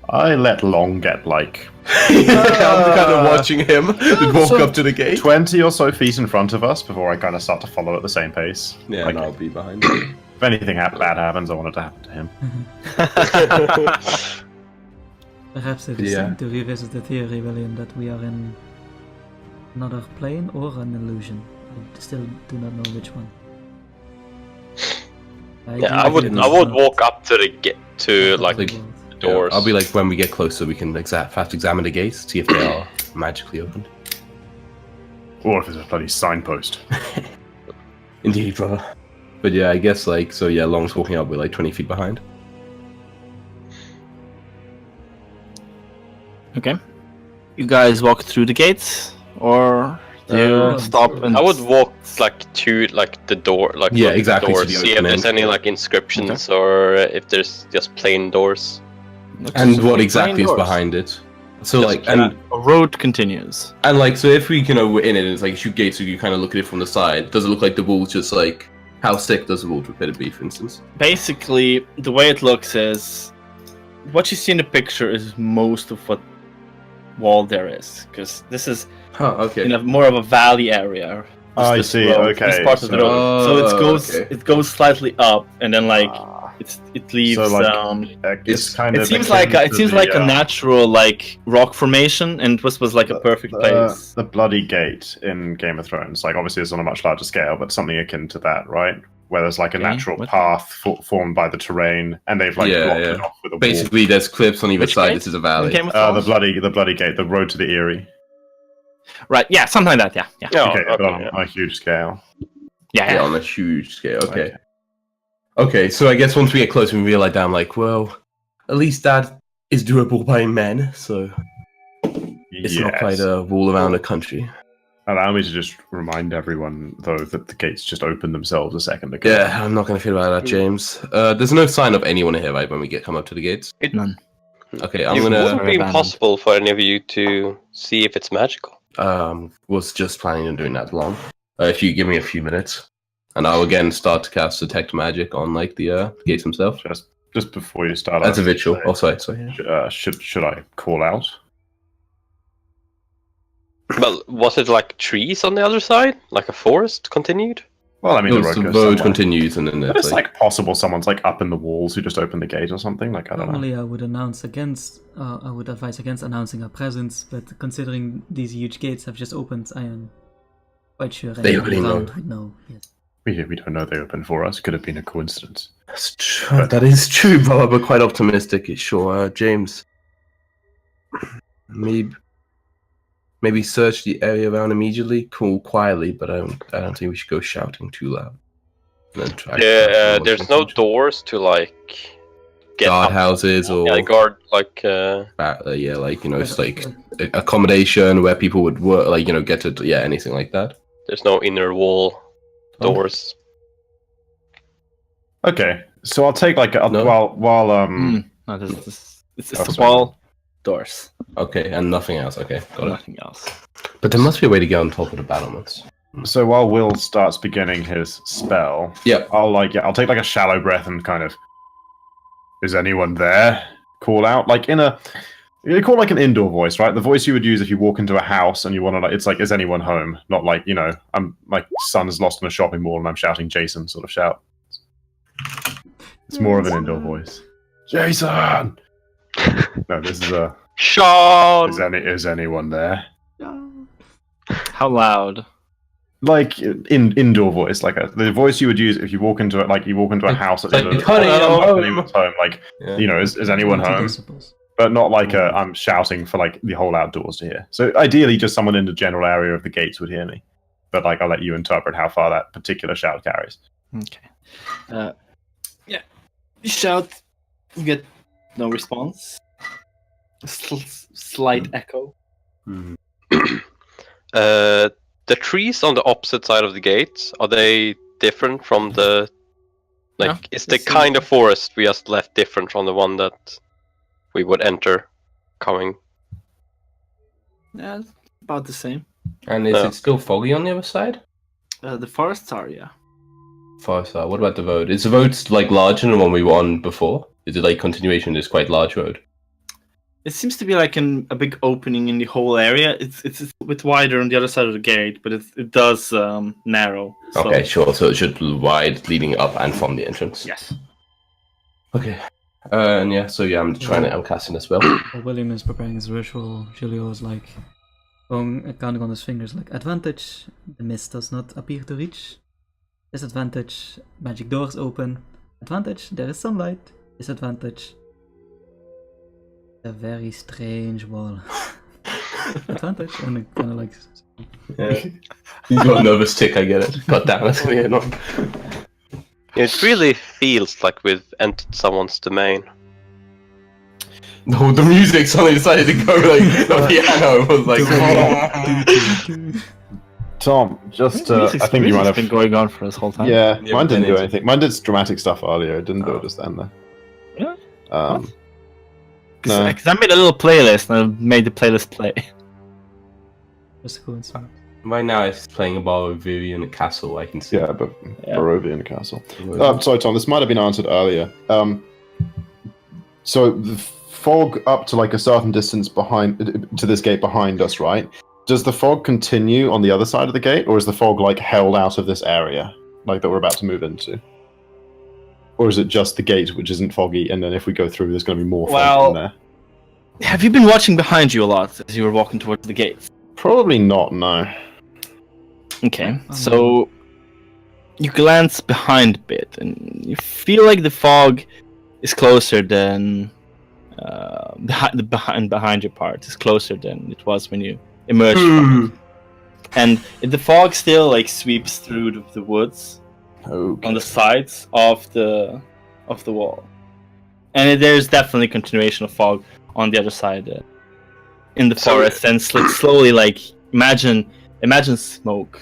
I let Long get like I'm kind of watching him walk up to the gate. 20 or so feet in front of us before I kind of start to follow at the same pace. Yeah, Like, and I'll be behind you. if anything bad happens, I want it to happen to him. Perhaps it is time to revisit the theory, William, that we are in another plane or an illusion. I still do not know which one. Yeah, I would walk up to the like Like, the doors. I'll be like, when we get closer, we can fast examine the gates, see if they are magically opened. Or if it's a bloody signpost. Indeed, brother. But yeah, I guess like, so yeah, Long's walking up, we're like 20 feet behind. Okay. You guys walk through the gates, or do you stop and? I would walk like to like the door, like Yeah, look at the exactly, to doors, the see if opening. there's any like inscriptions or if there's just plain doors. And what exactly is behind it. So Just like, and A road continues. like, so if we, we're in it, and it's like, shoot gates, so you kind of look at it from the side, does it look like the wall's just like, how thick does the wall appear to be, for instance? Basically, the way it looks is what you see in the picture is most of what wall there is, because this is Oh, okay. in a more of a valley area. I This see, road, okay, This part of the so- road. So okay. it goes slightly up, and then like it leaves. So, like, It's- it's kind it of seems akin like to it seems the, like a natural like rock formation, and this was like a perfect place. The bloody gate in Game of Thrones. Like, obviously, it's on a much larger scale, but something akin to that, right? Where there's like a Okay, natural what- path formed by the terrain, and they've like Yeah, blocked yeah. it off with a wall. Basically, there's cliffs on either Which side, gate? this is a valley. Game of The Thrones? bloody gate, the road to the Eyrie. Right? Yeah, something like that. Yeah. Yeah, okay, but on yeah. a huge scale. Yeah, on a huge scale, okay. Okay, so I guess once we get closer, we realize down like, well, at least that is doable by men, so it's not Yes. quite a wall around a country. Allow me to just remind everyone, though, that the gates just opened themselves a second ago. Yeah, I'm not gonna feel about that, James. There's no sign of anyone here, right, when we come up to the gates? None. Okay, I'm It gonna wouldn't be abandoned. impossible for any of you to see if it's magical. was just planning on doing that long. If you give me a few minutes, and I'll again start to cast detect magic on like the gates themselves. Just before you start, That's a I should ritual. say, Oh, sorry. should I call out? Well, was it like trees on the other side, like a forest continued? Well, I mean, No, the road, the goes road somewhere. continues, and then But it's it's like possible someone's like up in the walls who just opened the gate or something. Like, I don't know. Normally, I would I would advise against announcing our presence, but considering these huge gates have just opened, I am quite sure They anyone already know. around would know. Yes. We don't know they opened for us. Could have been a coincidence. That's true. That is true, brother, but quite optimistic. Sure, James. Maybe search the area around immediately, call quietly, but I don't think we should go shouting too loud. And then try to There's no doors to like get guard up. houses or Yeah, guard like it's like accommodation where people would work, like get to anything like that. there's no inner wall doors. Okay, so I'll take like No. while No, it's Oh, the sorry. wall doors. Okay, and nothing else. Okay, got it. Nothing else. But there must be a way to get on top of the battlements. so while Will starts beginning his spell, Yeah. I'll take like a shallow breath and kind of, is anyone there? Call out like in a You call it like an indoor voice, right? The voice you would use if you walk into a house and you want to like, it's like, is anyone home? Not like, you know, I'm my son's lost in a shopping mall and I'm shouting Jason sort of shout. It's more of an indoor voice. Jason. No, this is a. Sean. Is anyone there? How loud? Like indoor voice, like the voice you would use if you walk into it, like you walk into a house at the end of honey, I'm anyone's home, like you know, is anyone 20 home? decibels. But not like I'm shouting for like the whole outdoors to hear. So ideally, just someone in the general area of the gates would hear me. But like, I'll let you interpret how far that particular shout carries. Okay. Yeah. You shout. You get no response. A slight echo. The trees on the opposite side of the gate, are they different from the... Like, No, is the it's kind of forest we just left different from the one that we would enter coming? Yeah, it's about the same. And is it still foggy on the other side? The forests are, yeah. Forest side. What about the road? Is the road like larger than the one we were on before? Is it like continuation? This quite large road. It seems to be like a big opening in the whole area. It's a bit wider on the other side of the gate, but it does narrow. So... Okay, sure. So it should be wide leading up and from the entrance. Yes. Okay. And yeah, so yeah, I'm trying to casting a spell. While William is preparing his ritual, Julio is like counting on his fingers, like advantage, the mist does not appear to reach. Disadvantage, magic doors open. Advantage, there is sunlight. Disadvantage, a very strange wall. Advantage, and it kind of like. Yeah. You got a nervous tick, I get it. God damn, that's really annoying. It really feels like we've entered someone's domain. No, the music suddenly decided to go like the piano was like. Tom, just I think you might have been going on for this whole time. Yeah, Yeah, mine didn't do it's- anything. Mine did dramatic stuff earlier. It didn't do it just then though. Yeah? Um, no. Because I made a little playlist and I made the playlist play. Just a coincidence. Right now, it's playing a Barovian castle. I can see. Yeah, but Yeah. Barovian Castle. Sorry, Tom. This might have been answered earlier. So the fog up to like a certain distance behind to this gate behind us, right? Does the fog continue on the other side of the gate, or is the fog like held out of this area, like that we're about to move into? Or is it just the gate which isn't foggy, and then if we go through, there's going to be more fog in there? Have you been watching behind you a lot as you were walking towards the gates? Probably not. No. Okay, so you glance behind a bit, and you feel like the fog is closer than behind your part is closer than it was when you emerged from it. And the fog still like sweeps through the woods Okay. on the sides of the wall, and there's definitely continuation of fog on the other side in the So- forest, and slowly like imagine smoke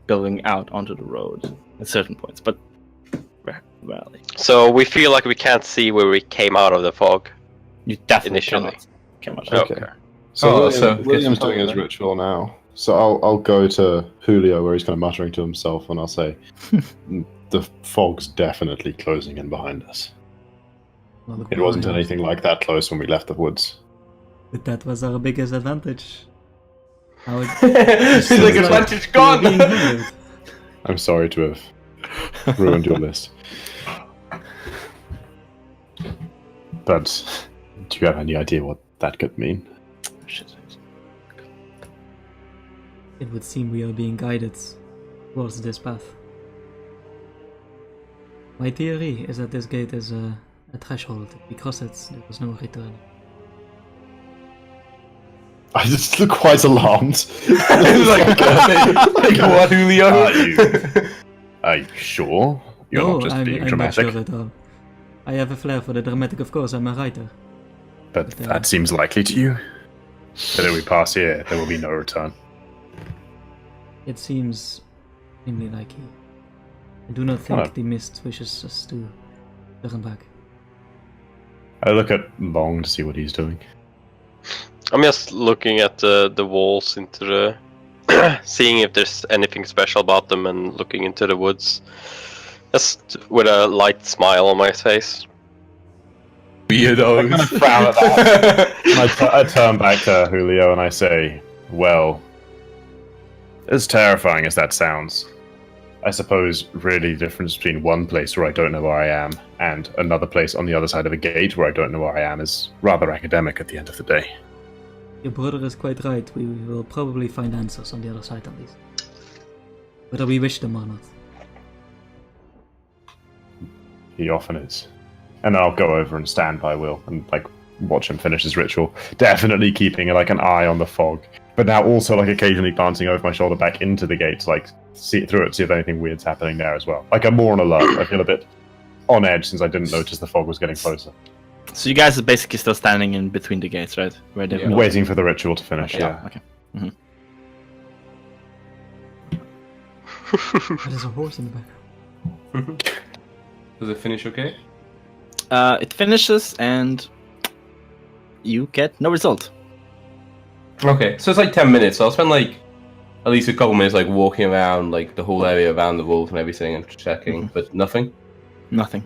building out onto the road at certain points, but rarely. So we feel like we can't see where we came out of the fog. You definitely Initially. cannot. Okay. So, Oh, William, so William's guess- doing his ritual now. So I'll go to Julio where he's kind of muttering to himself, and I'll say, "The fog's definitely closing in behind us. Well, look It wasn't behind us. anything like that close when we left the woods." But that was our biggest advantage. How it, It's like advantage we were being gone. hindered. I'm sorry to have ruined your list. But do you have any idea what that could mean? It would seem we are being guided towards this path. My theory is that this gate is a threshold. If we cross it, there was no return. I just look quite alarmed. like what, Julio? Are you sure? You're not just being I'm dramatic. not sure at all. I have a flair for the dramatic, of course. I'm a writer. But that seems likely to you. That if we pass here, there will be no return. It seems extremely likely. I do not think the mist wishes us to turn back. I look at Long to see what he's doing. I'm just looking at the walls into the... seeing if there's anything special about them and looking into the woods. Just with a light smile on my face. Weirdos. I kind of frown at that. And I turn back to Julio and I say, well, as terrifying as that sounds, I suppose really the difference between one place where I don't know where I am and another place on the other side of a gate where I don't know where I am is rather academic at the end of the day. Your brother is quite right. We will probably find answers on the other side at least. Whether we wish them or not. He often is. And I'll go over and stand by Will and like watch him finish his ritual. Definitely keeping like an eye on the fog. But now also like occasionally glancing over my shoulder back into the gates, like see it through it, see if anything weird's happening there as well. Like I'm more on alert. I feel a bit on edge since I didn't notice the fog was getting closer. So you guys are basically still standing in between the gates, right? Where they were Waiting for the ritual to finish, Okay, yeah. Okay. There's a horse in the back. Does it finish okay? It finishes and you get no result. Okay, so it's like 10 minutes. So I'll spend like at least a couple minutes like walking around like the whole area around the wolf and everything and checking, but nothing. Nothing.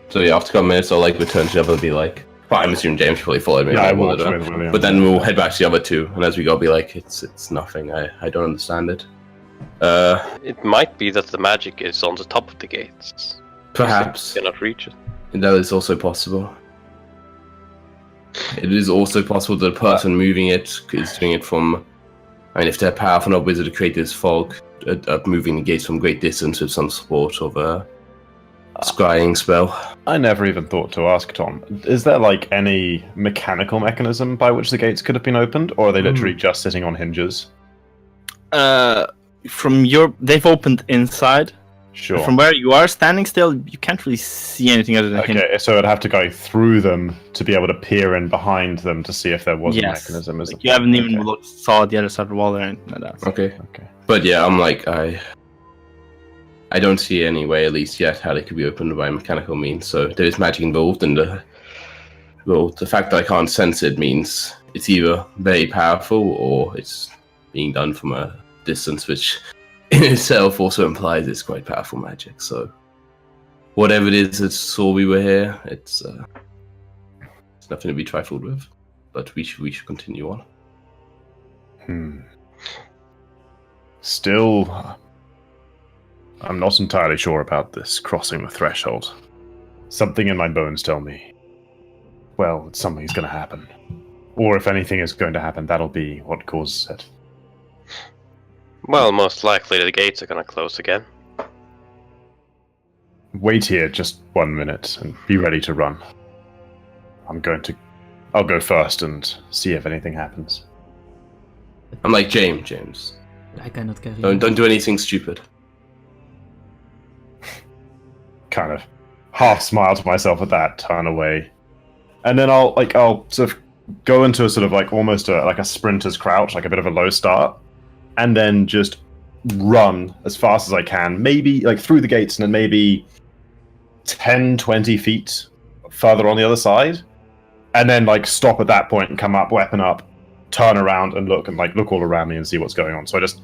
So yeah, after a couple minutes I'll like return to the other and be like, well, I'm assuming James probably followed me. Yeah, I like, walked whatever. with William. But then we'll head back to the other two, and as we go, be like, it's nothing. I don't understand it. It might be that the magic is on the top of the gates. Perhaps You cannot reach it. that is also possible. It is also possible that the person moving it is doing it from. I mean, if they're powerful enough wizard to create this fog, moving the gates from great distance with some sort of a scrying spell. I never even thought to ask Tom. Is there like any mechanical mechanism by which the gates could have been opened, or are they literally just sitting on hinges? They've opened inside. Sure. From where you are standing still, you can't really see anything other than him. Okay, so I'd have to go through them to be able to peer in behind them to see if there was a Yes. mechanism. Like, you haven't even Okay. saw the other side of the wall or anything like that. Okay, Okay. but yeah, I'm like I don't see any way, at least yet, how they could be opened by mechanical means. So there is magic involved, and the fact that I can't sense it means it's either very powerful or it's being done from a distance, which in itself also implies it's quite powerful magic. So whatever it is that saw we were here, it's nothing to be trifled with. But we should continue on. Still, I'm not entirely sure about this crossing the threshold. Something in my bones tell me, well, something's going to happen. Or if anything is going to happen, that'll be what causes it. Well, most likely the gates are gonna close again. Wait here just 1 minute and be ready to run. I'll go first and see if anything happens. I'm like James. I cannot carry Don't do anything stupid. Kind of half smile to myself at that, turn away. And then I'll sort of go into a sort of like almost like a sprinter's crouch, like a bit of a low start. And then just run as fast as I can, maybe like through the gates and then maybe 10, 20 feet further on the other side. And then like stop at that point and come up, weapon up, turn around and look all around me and see what's going on. So I just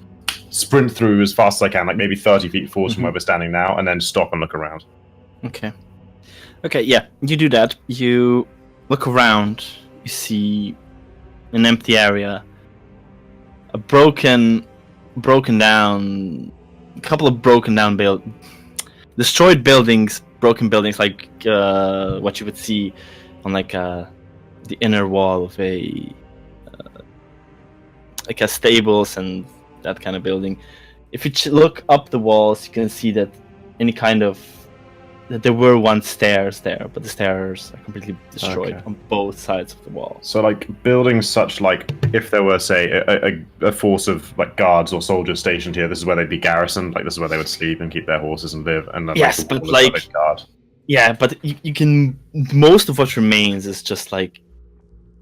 sprint through as fast as I can, like maybe 30 feet forward from where we're standing now, and then stop and look around. Okay, yeah, you do that. You look around, you see an empty area. A couple of destroyed buildings, broken buildings, like what you would see on like the inner wall of a stables and that kind of building. If you look up the walls, you can see that that there were once stairs there, but the stairs are completely destroyed on both sides of the wall. So, like, buildings such like, if there were, say, a force of, like, guards or soldiers stationed here, this is where they'd be garrisoned, like, this is where they would sleep and keep their horses and live, and then, yes, like, but, like, guard. Yeah, but you can, most of what remains is just, like,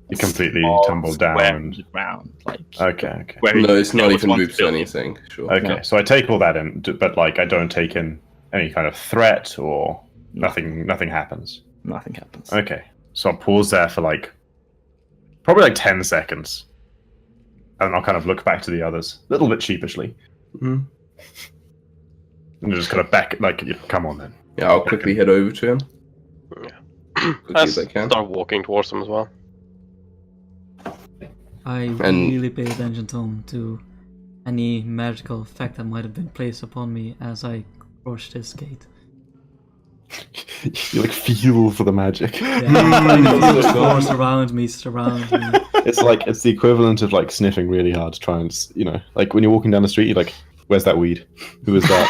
You completely tumbled down and... the ground, like... Okay. No, it's not even roofs or anything, sure. Okay, No. so I take all that in, but, like, I don't take in any kind of threat or nothing happens. Nothing happens. Okay, so I'll pause there for like probably like 10 seconds, and I'll kind of look back to the others a little bit sheepishly, and just kind of back like, come on then. Yeah, I'll quickly head over to him. I as I can. start walking towards them as well. I And- really pay attention, Tom, to any magical effect that might have been placed upon me as I approached this gate. You like feel for the magic. Yeah, I feel the force around me, surround me. It's the equivalent of like sniffing really hard to try and like when you're walking down the street, you're like, "Where's that weed? Who is that?"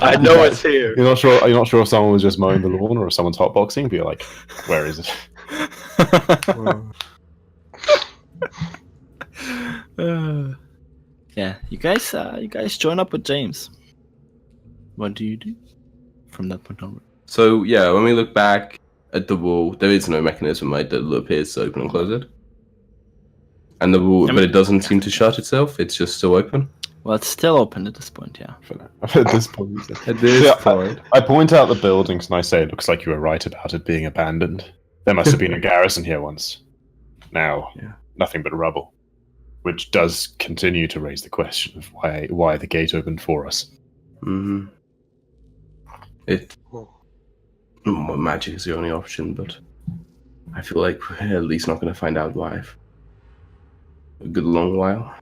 I know it's here. You're not sure. You're not sure if someone was just mowing the lawn or if someone's hotboxing. But you're like, "Where is it?" Yeah, you guys join up with James. What do you do from that point onward? So yeah, when we look back at the wall, there is no mechanism right that appears to open and close it. And the wall, but it doesn't seem to shut itself. It's just still open. Well, it's still open at this point, yeah. At this point, At this Yeah, point, I point out the buildings and I say, "It looks like you were right about it being abandoned. There must have been a garrison here once. Now, Yeah. nothing but rubble." Which does continue to raise the question of why the gate opened for us. mm-hmm. Magic is the only option, but I feel like we're at least not going to find out why. A good long while.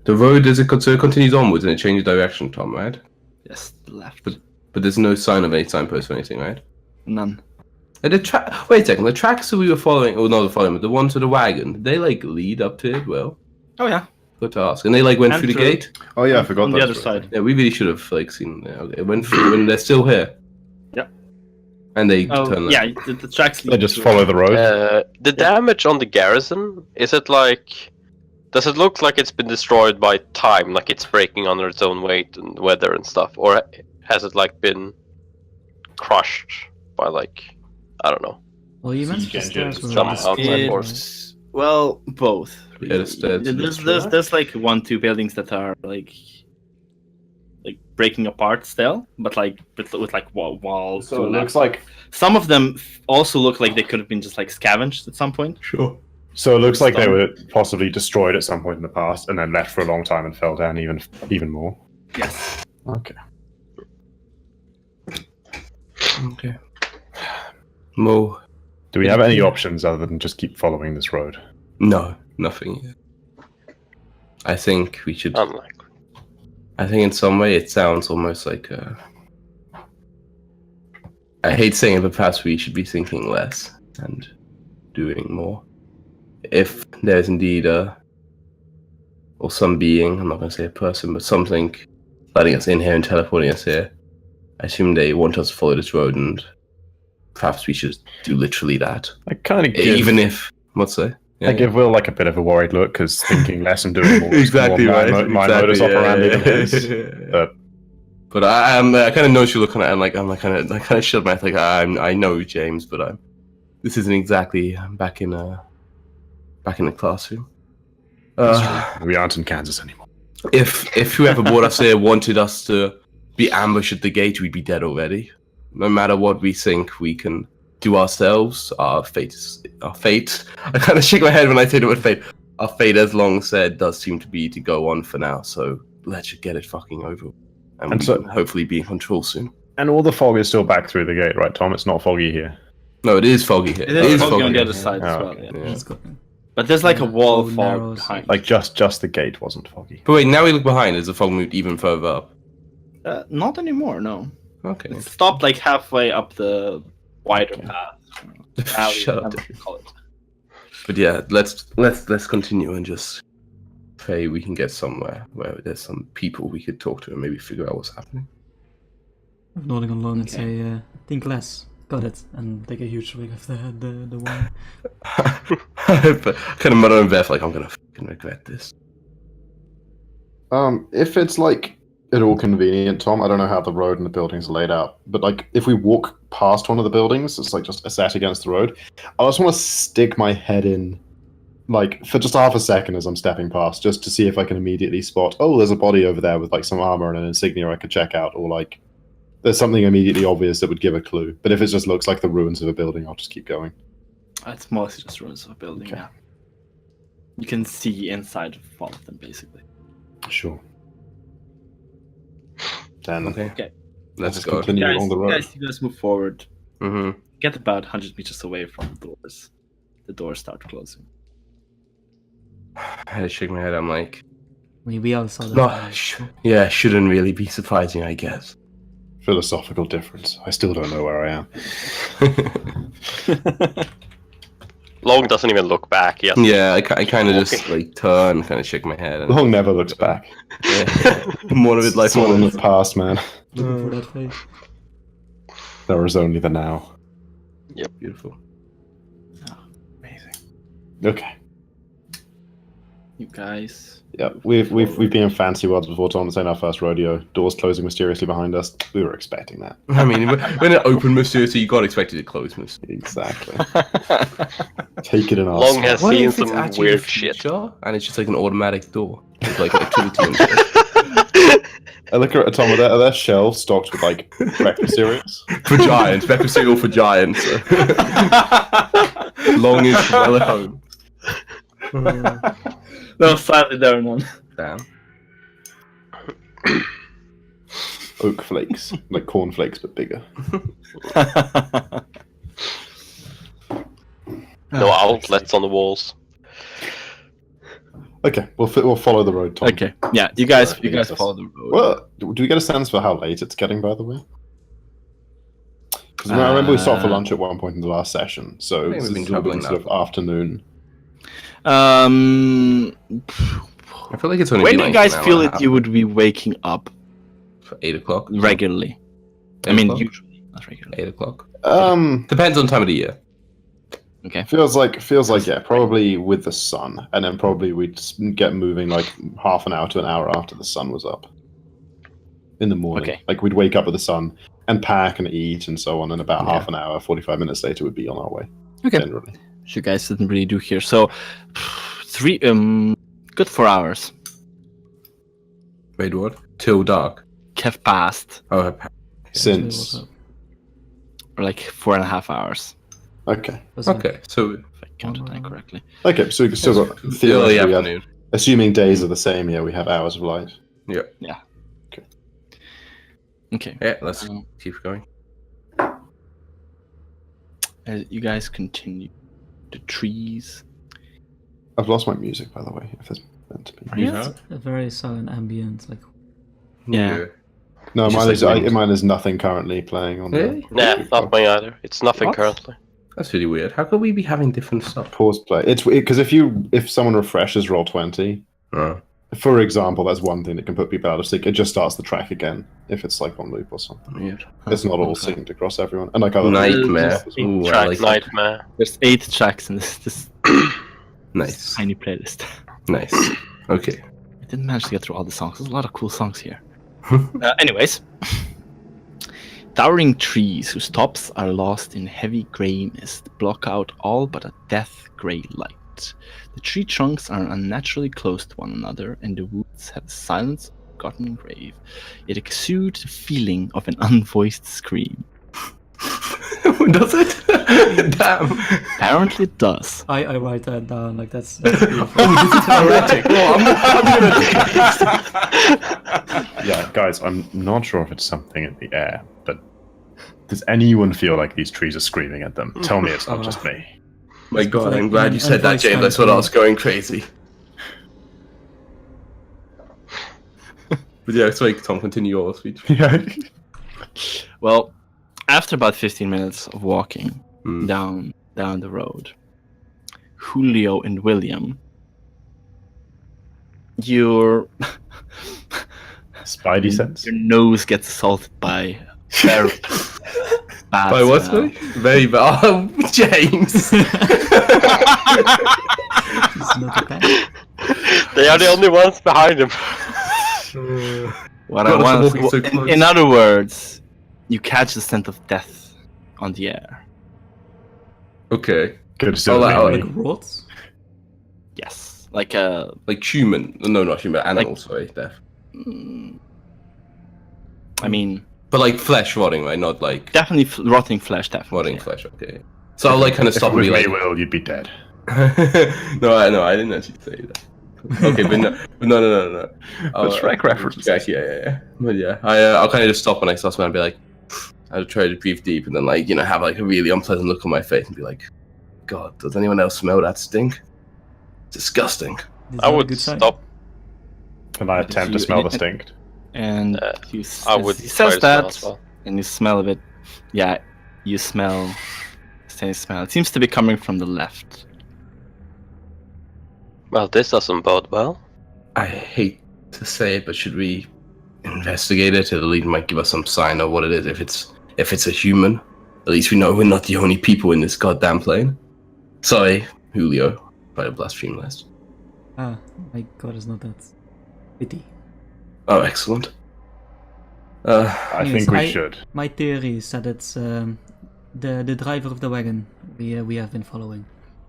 The road it continues onwards and it changes direction, Tom, right? Yes, left. But there's no sign of any signpost or anything, right? None. And wait a second, the tracks that we were following, or not following, but the one to the wagon, did they like lead up to it? Well, Oh yeah. good to ask. And they like went And through the through. gate? Oh yeah, I forgot On the that other story. side. Yeah, we really should have like seen. Yeah, okay, it went through and they're still here. Yeah. And they Oh turn yeah, left. the tracks They lead just to- follow the road. The damage on the garrison, is it like... Does it look like it's been destroyed by time, like it's breaking under its own weight and weather and stuff? Or has it like been crushed by like... I don't know. Well, you mentioned the Siege stairs engines, were some destroyed, outside right? force. Well, both. Yeah, the stairs There's like 1-2 buildings that are like breaking apart still, but like with like walls. So it to looks left. like Some of them also look like they could have been just like scavenged at some point. Sure. they were possibly destroyed at some point in the past and then left for a long time and fell down even more. Yes. Okay. Okay. Mo. Do we have any options other than just keep following this road? No, nothing yet. I think we should. Unlikely. I think in some way it sounds almost like. I hate saying it, but perhaps we should be thinking less and doing more. If there's indeed or some being, I'm not going to say a person, but something letting us in here and teleporting us here, I assume they want us to follow this road, and perhaps we should do literally that. I kind of Even if, what's that? I give Will like a bit of a worried look because thinking less and doing more is exactly more right. my modus operandi than his. But I kind of know you're looking at, and like I kind of shut my mouth, like I know James, but this isn't exactly back in the classroom. we aren't in Kansas anymore. If whoever brought us here wanted us to be ambushed at the gate, we'd be dead already. No matter what we think we can do ourselves, our fate. I kind of shake my head when I say the word fate. Our fate, as long said, does seem to be to go on for now. So let's just get it fucking over, and we so- can hopefully be in control soon. And all the fog is still back through the gate, right, Tom? It's not foggy here. No, it is foggy here. It is foggy on foggy the other here. side as Oh, well. okay. Yeah. Yeah. Let's go. But there's like a wall So of narrow, fog behind. Like just the gate wasn't foggy. But wait, now we look behind. Is the fog moved even further up? Not anymore. No. Okay. It stopped like halfway up the wider path. Alley, Shut up. whatever you call it. But yeah, let's continue and just pray we can get somewhere where there's some people we could talk to and maybe figure out what's happening. I'm nodding along and Okay. say, think less. Got it. And take a huge swig of the wine. But kind of mutter and Beth like I'm gonna fucking regret this. If it's like at all convenient, Tom, I don't know how the road and the buildings are laid out, but like if we walk past one of the buildings, it's like just set against the road. I just want to stick my head in, like for just half a second as I'm stepping past, just to see if I can immediately spot. Oh, there's a body over there with like some armor and an insignia I could check out, or like there's something immediately obvious that would give a clue. But if it just looks like the ruins of a building, I'll just keep going. It's mostly just ruins of a building. Okay. Yeah. You can see inside of all of them basically. Sure. Then Okay. Let's just go. continue along the road. You guys move forward. Mm-hmm. Get about 100 meters away from the doors. The doors start closing. I shake my head. I'm like, We all saw that. no, shouldn't really be surprising, I guess. Philosophical difference. I still don't know where I am. Long doesn't even look back yet. Yeah, I kind of just like turn, kind of shake my head. And, Long never looks back. yeah. More of it like It's all in the past, man. Looking for that face. There is only the now. Beautiful. Amazing. Okay. You guys. Yeah, we've been in fancy worlds before, Tom. This ain't our first rodeo. Doors closing mysteriously behind us. We were expecting that. I mean, when it opened mysteriously, you got expected to close mysteriously. Exactly. Take it in our Long has What seen if it's some actually weird the shit. future, and it's just like an automatic door with like electricity and shit? I look at Tom. Are there shelves stocked with like breakfast cereals? For giants, breakfast cereal for giants. Long is well at home. No, sadly there are none. Damn. Oak flakes, like corn flakes, but bigger. No outlets on the walls. Okay, we'll follow the road, Tom. Okay. Yeah, you guys Yes. follow the road. Well, do we get a sense for how late it's getting, by the way? Because I remember we stopped for lunch at one point in the last session, so think this we've been is sort traveling of afternoon. I feel like it's only When been do you like guys an hour feel and a that half. you would be waking up For 8 o'clock? regularly? 8 I mean, o'clock? usually, not regularly. 8 o'clock. Um, Depends on time of the year. Okay. feels like yeah, probably with the sun, and then probably we'd get moving like half an hour to an hour after the sun was up. In the morning, Okay. like we'd wake up with the sun and pack and eat and so on, and about Yeah. half an hour, 45 minutes later, we'd be on our way. Okay. Generally. Which you guys didn't really do here. So, good 4 hours Wait, what? Till dark. have passed, Oh, Since or like 4.5 hours, okay, okay. So if I counted that correctly. okay, so we've still got early theoretically, we have, afternoon. assuming days are the same. Yeah, we have hours of light. Okay. Yeah, let's Um, keep going. As you guys continue, the trees. I've lost my music, by the way. If there's meant to be. You It's have? a very silent ambient, like Yeah. No, Just mine like is. wind. Mine is nothing currently playing on Really? Nah, not mine either. It's nothing What? currently. That's really weird. How could we be having different stuff? Pause play. It's because if someone refreshes Roll20, Oh. for example, that's one thing that can put people out of sync. It just starts the track again if it's like on loop or something. Weird. It's not all Okay. synced across everyone. And like other Nightmare. things as well. Ooh, I Track like that. nightmare. There's 8 tracks in this Nice. tiny playlist. Nice. Okay. I didn't manage to get through all the songs. There's a lot of cool songs here. Anyways, towering trees whose tops are lost in heavy grey mist block out all but a death grey light. The tree trunks are unnaturally close to one another, and the woods have the silence of a forgotten grave. It exudes the feeling of an unvoiced scream. Does it? Damn. Apparently, it does. I write that down. Like that's beautiful. Oh, this is heretic. Oh, I'm gonna Yeah, guys, I'm not sure if it's something in the air, but does anyone feel like these trees are screaming at them? Tell me it's not just me. My God, like I'm glad you said that, advice James. kind I of thought I thing. was going crazy. But yeah, so like, Tom, continue your speech. Yeah. Well, after about 15 minutes of walking Hmm. down the road, Julio and William, your Spidey sense. your nose gets assaulted by very bad By what? smell. Sorry? Very bad. Oh, James. It's not a pen. They are the only ones behind him. What God, I want, it's walking so close. in other words, you catch the scent of death on the air. Okay. Good. Oh, like- Mainly. Like rots? Yes, like a Like human. No, not human. Animal, sorry. Death. I mean, But like flesh rotting, right? Not like definitely rotting flesh. Definitely. rotting flesh. Okay. So I'll like kind of If stop it and was be me, like, Will, you'd be dead. no, I didn't actually say that. Okay, but no. That's Shrek references. Yeah. But yeah, I'll kind of just stop when I start and be like, I'll try to breathe deep and then like have like a really unpleasant look on my face and be like, God, does anyone else smell that stink? Disgusting. This is I not a would good sign. stop. Can I attempt to smell the stink? And I would he try says to smell that, as well. and you smell a bit. Yeah, you smell. Same smell. It seems to be coming from the left. Well, this doesn't bode well. I hate to say it, but should we investigate it? At least might give us some sign of what it is. If it's a human, at least we know we're not the only people in this goddamn plane. Sorry, Julio. Try to blaspheme last. Ah, my god, it's not that pity. Oh, excellent. I think we should. My theory is that it's the driver of the wagon we have been following.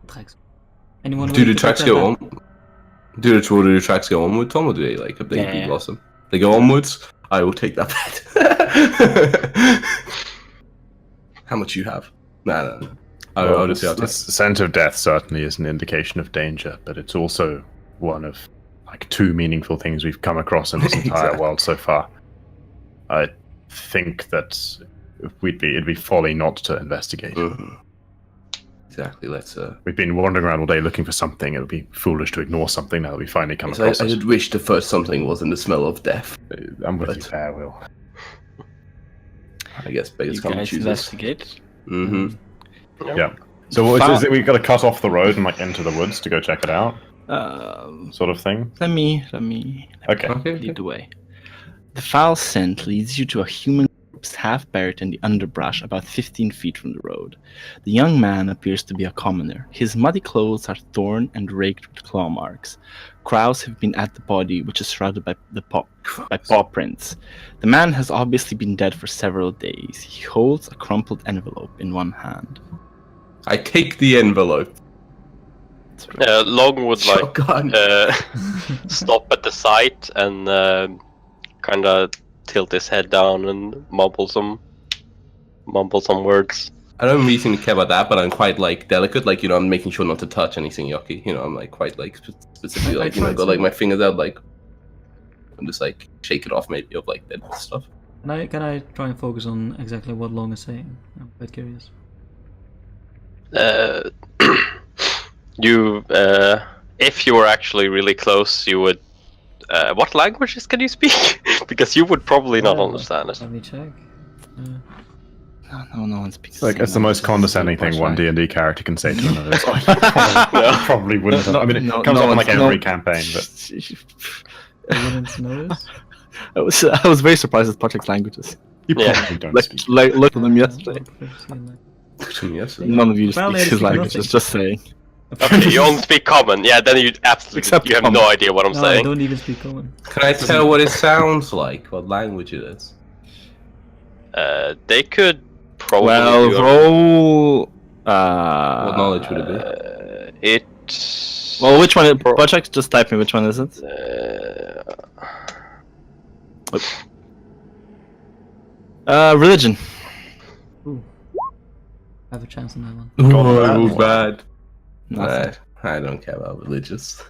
Tracks. Anyone Do the willing to tracks take that go bet? on? Do the tracks go onward, Tom, or do they like have they Yeah. lost them? They go onwards. I will take that bet. How much you have? No. I'll just the scent of death certainly is an indication of danger, but it's also one of like two meaningful things we've come across in this entire Exactly. world so far. I think that it'd be folly not to investigate. Mhm. Exactly. Let's. We've been wandering around all day looking for something. It would be foolish to ignore something now that we finally come Yes, across I it. did wish the first something wasn't the smell of death. I'm with you but- there, Will. I guess beggars You can't be guys choosers. investigate. Mm-hmm. Yeah. So what is it? We've got to cut off the road and like into the woods to go check it out, sort of thing. Let me Okay. lead the way. The foul scent leads you to a human corpse half buried in the underbrush about 15 feet from the road. The young man appears to be a commoner. His muddy clothes are torn and raked with claw marks. Crows have been at the body, which is shrouded by paw prints. The man has obviously been dead for several days. He holds a crumpled envelope in one hand. I take the envelope. Long would like Shotgun. stop at the site and kind of tilt his head down and mumble some words. I don't really seem to care about that, but I'm quite like delicate. Like I'm making sure not to touch anything yucky. I'm like quite like specifically like got like my fingers out like and just like shake it off maybe of like dead stuff. Can I try and focus on exactly what Long is saying? I'm quite curious. You, if you were actually really close, you would. What languages can you speak? Because you would probably not understand it. Let me check. No one speaks. Like it's the most condescending thing one D&D character can say to another. It's like, probably wouldn't. No, I mean, it no, comes no up in like one's- every no- campaign, but I wouldn't know this. I was very surprised at Project languages. you Yeah. probably don't speak. Looked at them yesterday. Yes. None of you Apparently I speak his speak languages. nothing. Just saying. Okay, you only speak common. Yeah, then you absolutely Except you have common. no idea what I'm No, I saying. don't even speak common. Can I tell what it sounds like? What language it is? They could probably. Well, do a- roll. What knowledge would it be? It. Well, which one? Project. Just type me. Which one is it? Religion. Ooh. I have a chance on that one. Oh, bad. Nothing. I don't care about religious.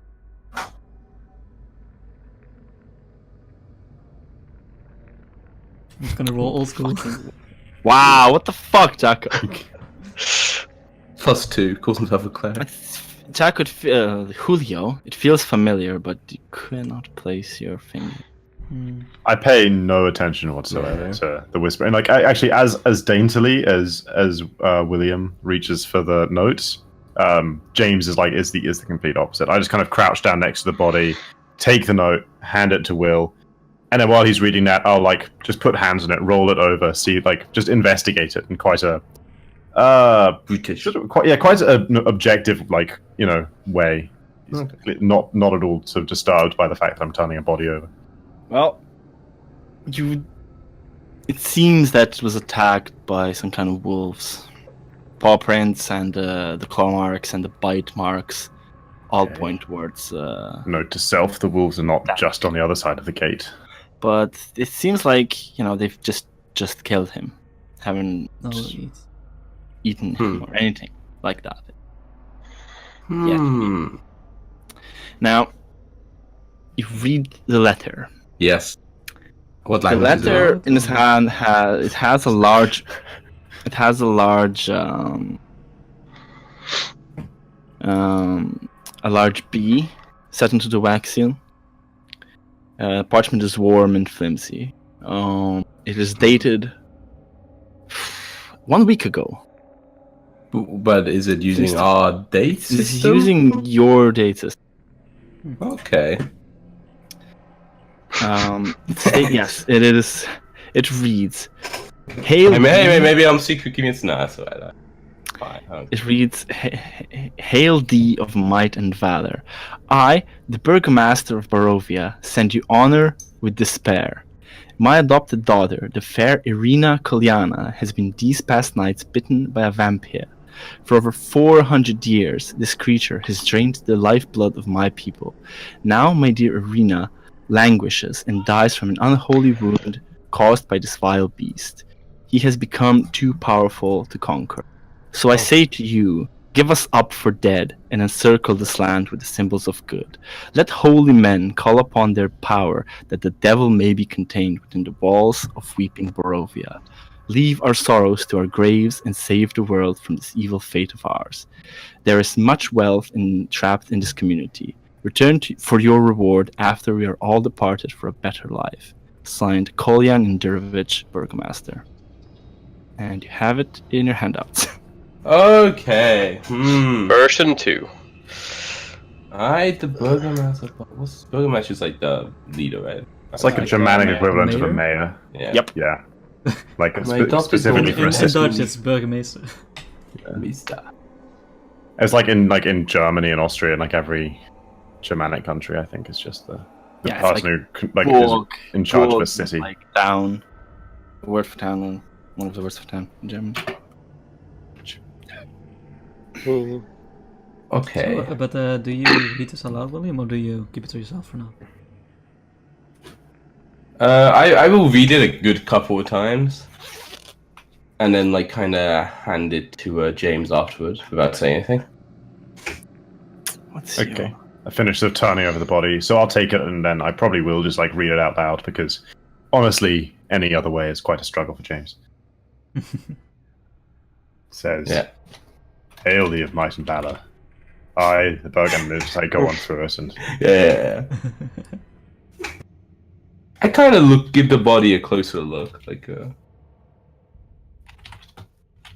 I'm just gonna roll old school. Wow. What the fuck, Jack? +2, calls himself a cleric. Jack would Julio. It feels familiar, but you cannot place your finger. I pay no attention whatsoever Yeah. to the whisper, and like actually, as daintily as William reaches for the notes, James is the complete opposite. I just kind of crouch down next to the body, take the note, hand it to Will, and then while he's reading that, I'll like just put hands on it, roll it over, see like just investigate it in quite a Brutish. quite an objective way. He's Okay. not at all sort of disturbed by the fact that I'm turning a body over. Well, it seems that it was attacked by some kind of wolves. Paw prints and the claw marks and the bite marks all Okay. point towards. Note to self: the wolves are not just on the other side of the gate. But it seems like they've just killed him, haven't No, eaten him or anything like that. Hmm. Now, You read the letter. Yes. What The language is it? letter in his hand has a large a large bee set into the wax seal. Parchment is warm and flimsy. It is dated 1 week ago. But is it using our date It is system? using your date system. Okay. Yes, it is. It reads, "Hail." Maybe I'm secret keeping it. Nah, that's alright. Fine. It reads, "Hail thee of might and valor. I, the Burgomaster of Barovia, send you honor with despair. My adopted daughter, the fair Irina Kolyana, has been these past nights bitten by a vampire. For over 400 years, this creature has drained the lifeblood of my people. Now my dear Irina languishes and dies from an unholy wound caused by this vile beast. He has become too powerful to conquer. So I say to you, give us up for dead and encircle this land with the symbols of good. Let holy men call upon their power that the devil may be contained within the walls of weeping Barovia. Leave our sorrows to our graves and save the world from this evil fate of ours. There is much wealth entrapped in this community. Return for your reward after we are all departed for a better life. Signed, Kolyan Indirovich, Burgomaster." And you have it in your handouts. Okay. Version 2. The Burgomaster. What's Burgomaster? Is like the leader, right? It's like a Germanic equivalent of a mayor. Yeah. Yep. Yeah. Like My adopted specifically daughter for a In system. Dutch, it's Burgemeester. Mister. It's like in Germany and Austria and like every Germanic country, I think it's just the Yeah, it's person who like Burg, is in charge of a Burg, city. like town. A word for town, one of the words for town in German. Okay. So, but do you read this aloud, William, or do you keep it to yourself for now? I will read it a good couple of times, and then like kind of hand it to James afterwards without saying anything. What's Okay. I finished the turning over the body, so I'll take it and then I probably will just like read it out loud because honestly, any other way is quite a struggle for James. Says, Yeah. "Hail thee of might and valor. I, the Burgundians, I go on through it and Yeah. I kind of give the body a closer look, like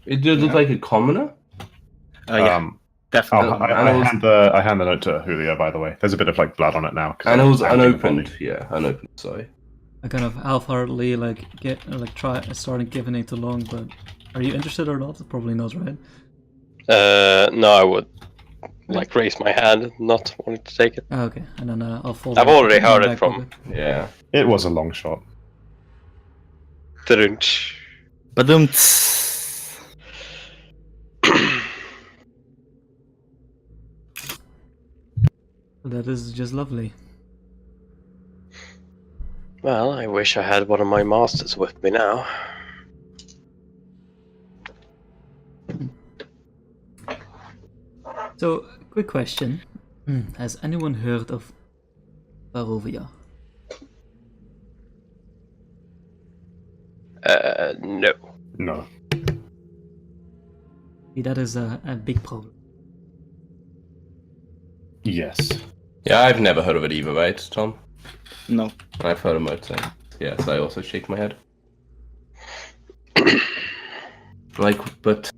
it does look like a commoner. Definitely. I hand the note to Julio, by the way. There's a bit of like blood on it now. And it was unopened. Yeah, unopened. Sorry. I kind of half-heartedly starting giving it too long, but are you interested or not? Probably not, right? No, I would like raise my hand, not wanting to take it. Oh, okay, and then I'll fold. I've already heard it from. Yeah. It was a long shot. Didn't. That is just lovely. Well, I wish I had one of my masters with me now. So, quick question: has anyone heard of Barovia? No. No. That is a big problem. Yes. Yeah, I've never heard of it either, right, Tom? No. I've heard of it. Yes, I also shake my head. But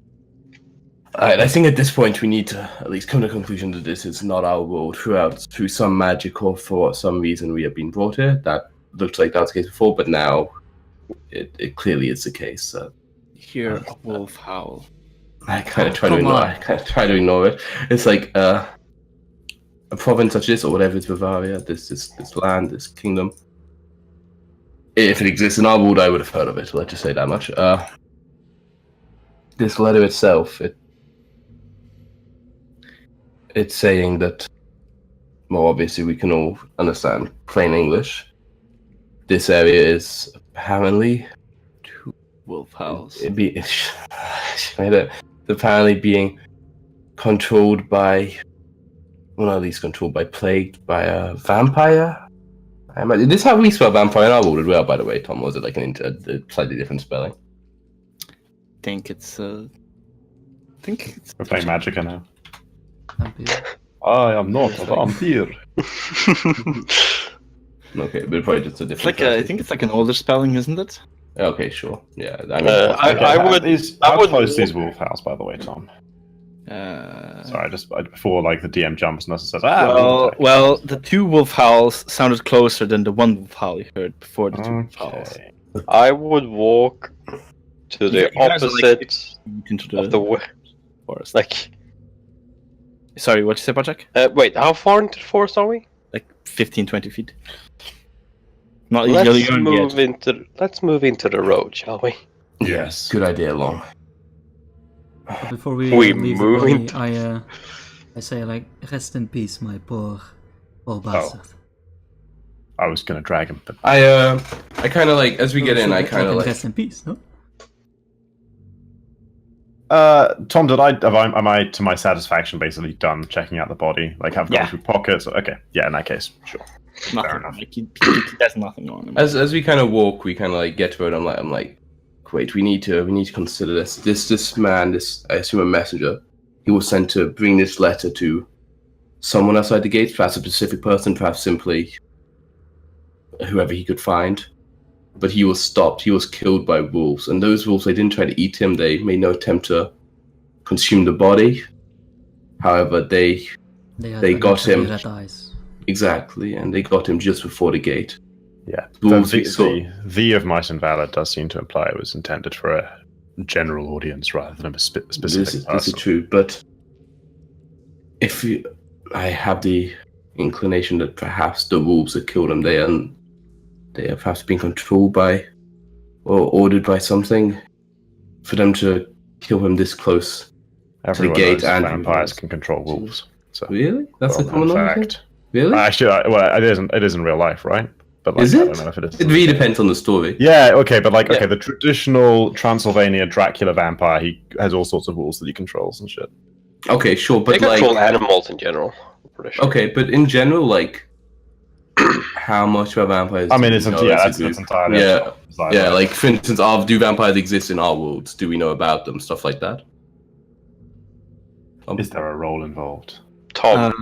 I think at this point we need to at least come to the conclusion that this is not our world. Through some magic or for some reason we have been brought here. That looked like that was the case before, but now it clearly is the case. Hear a wolf howl. I kind of try to ignore it. It's like a province such as this, or whatever it's Bavaria, this land, this kingdom. If it exists in our world, I would have heard of it. Let's just say that much. This letter itself, it's saying that, well, obviously we can all understand plain English. This area is apparently Wolf howls. Apparently being controlled by, well, not at least controlled by, plagued by a vampire. Is this how we spell vampire in our world as well, by the way, Tom? Or was it like a slightly different spelling? I think it's. We're playing Magicka now. Vampire. I am not a vampire. Okay, but probably just a It's different. like I think it's like an older spelling, isn't it? Okay, sure. Yeah, I mean, I would. How would close walk- these wolf house, by the way, Tom? Sorry, before like the DM jumps and says, well, the 2 wolf howls sounded closer than the 1 wolf howl you heard before the 2 wolf howls. Okay. I would walk to the You guys are, like, opposite Into of the forest. like. Sorry, what you say, Project? Wait, how far into the forest are we? Like 15, 20 feet. Not Let's you're on the edge. Let's move into the road, shall we? Yes. good idea, Long. But before we We leave the moving body, I say like, rest in peace, my poor bastard. I was gonna drag him, but I kind of like as we get So in, I let kind of him like. rest in peace, no? Tom, am I to my satisfaction basically done checking out the body? Like, have gone through pockets? Okay, yeah, in that case, sure. Nothing. enough. Like, there's nothing on him. As we kind of walk, we kind of like get to it. I'm like, wait, we need to consider this. This man, I assume a messenger. He was sent to bring this letter to someone outside the gates, perhaps a specific person, perhaps simply whoever he could find. But he was stopped. He was killed by wolves, and those wolves, they didn't try to eat him. They made no attempt to consume the body. However, they got him. Red eyes. Exactly, and they got him just before the gate. Yeah, Wolves the of Might and Valor does seem to imply it was intended for a general audience rather than a specific This is person. true, but I have the inclination that perhaps the wolves that killed him, they have perhaps been controlled by or ordered by something for them to kill him this close Everyone to the gate knows and vampires can control wolves. So, Really? That's a well, common in knowledge? fact. Really? Actually, it is in real life, right? But like, Is I it? don't know if it is. It really depends on the story. Yeah, okay, but like, Yeah. okay, the traditional Transylvania Dracula vampire, he has all sorts of wolves that he controls and shit. Okay, sure, They but like, control animals in general. I'm pretty sure. okay, but in general, like, how much of a vampires? I mean, do it's we know yeah, as a that's group? entirely Yeah. Like, Yeah, like for instance, do vampires exist in our worlds? Do we know about them? Stuff like that. is there a role involved? Tom,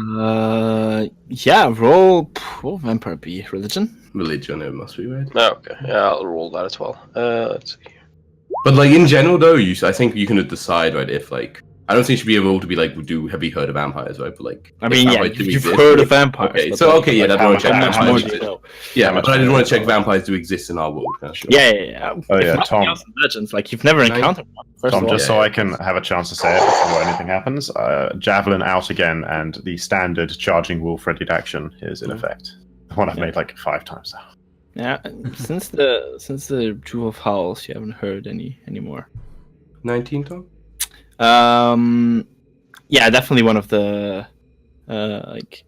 Yeah, roll vampire be religion. Religion, it must be, right? okay, yeah, I'll roll that as well. Let's see. But like in general, though, I think you can decide, right? If like, I don't think you should be able to be like, have you heard of vampires, right? But like, I if mean, yeah, vampires do you've exist- heard of vampires. Okay, but, so like, okay, yeah, like, that's what I want to check. how much Vampires more do do you exist. know? Yeah, How much but I did more want do to you check know? vampires do exist in our world. Sure. Yeah. Oh, If yeah, nothing Tom. else in Legends, like you've never encountered one. First Tom, of all, just so I can have a chance to say it before anything happens, Javelin out again, and the standard charging wolf readied action is in effect. The one I've made like 5 times now. yeah. Since the Jewel of Howls, you haven't heard any anymore. 19, Tom. Yeah, definitely one of the like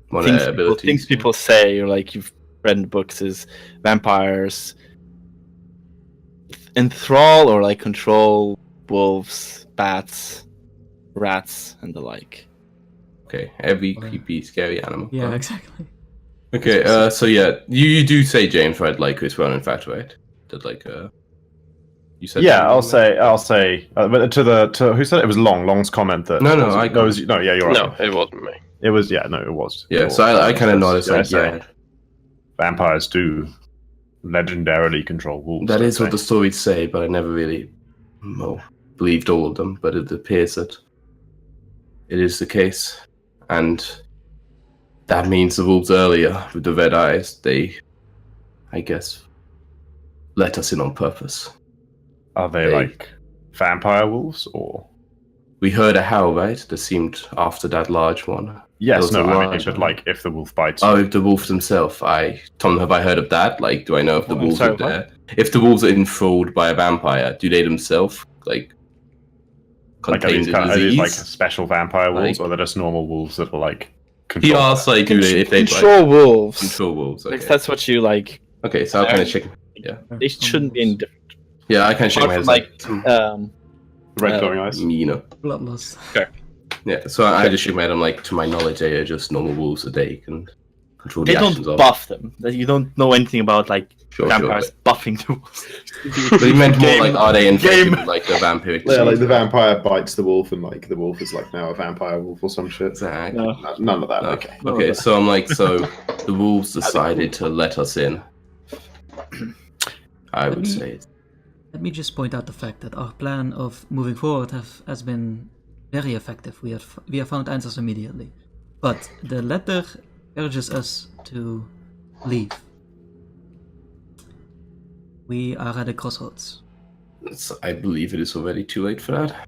One things abilities. things people say, or like you've read in the books, is vampires enthrall or like control wolves, bats, rats, and the like. Okay, every creepy, scary animal. Yeah, Right. exactly. Okay, so yeah, you do say James, right? Like as well, in fact, right? That like you said. Yeah, something I'll say. But to who said it? It was Long's comment that. No, was, I no, was, no, yeah, you're right. No, it wasn't me. It was, yeah, no, it was. Yeah, so I kind of noticed, like, say, yeah, vampires do legendarily control wolves. that don't is what they? the stories say, but I never really believed all of them. But it appears that it is the case, and that means the wolves earlier with the red eyes, they, I guess, let us in on purpose. Are they like vampire wolves or? We heard a howl, right? That seemed after that large one. Yes, Those no, are I mean, large, but like if the wolf bites. Oh, you. if the wolf themselves, Tom, have I heard of that? Like, do I know if the I'm wolves sorry, are there? If the wolves are enthralled by a vampire, do they themselves like Like are contain these, the kind of, are these like disease? special vampire wolves, Like- or they're just normal wolves that are like? He controlled? asked, like, do they if they control wolves. control wolves? Like Okay, that's what you like. okay, so I'll kind of check. They shouldn't be any different. Yeah, I kind of shake my Apart head. from, Like, Red glowing eyes. you know, Bloodlust. yeah. So I just shake my head. I'm like, to my knowledge, they are just normal wolves that they can control They the don't actions of. buff them. You don't know anything about like Sure, vampires buffing the wolves. But he meant more like, are they infected game. with like the vampiric Yeah, like disease, the right? vampire bites the wolf, and like the wolf is like now a vampire wolf or some shit. Exactly. No. None of that. No. Okay. Okay, so I'm like, so the wolves decided to let us in. I would say. Let me just point out the fact that our plan of moving forward has been very effective. We have found answers immediately. But the letter urges us to leave. We are at a crossroads. I believe it is already too late for that.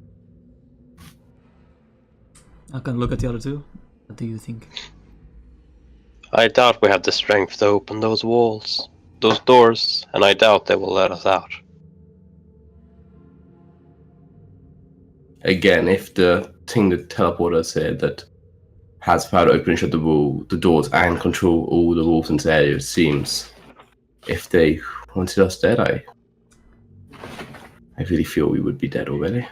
I can look at the other two. What do you think? I doubt we have the strength to open those walls, those doors, and I doubt they will let us out. Again, if the thing that teleporter said that has power to open and shut the doors and control all the wolves in the area, it seems if they wanted us dead, I really feel we would be dead already.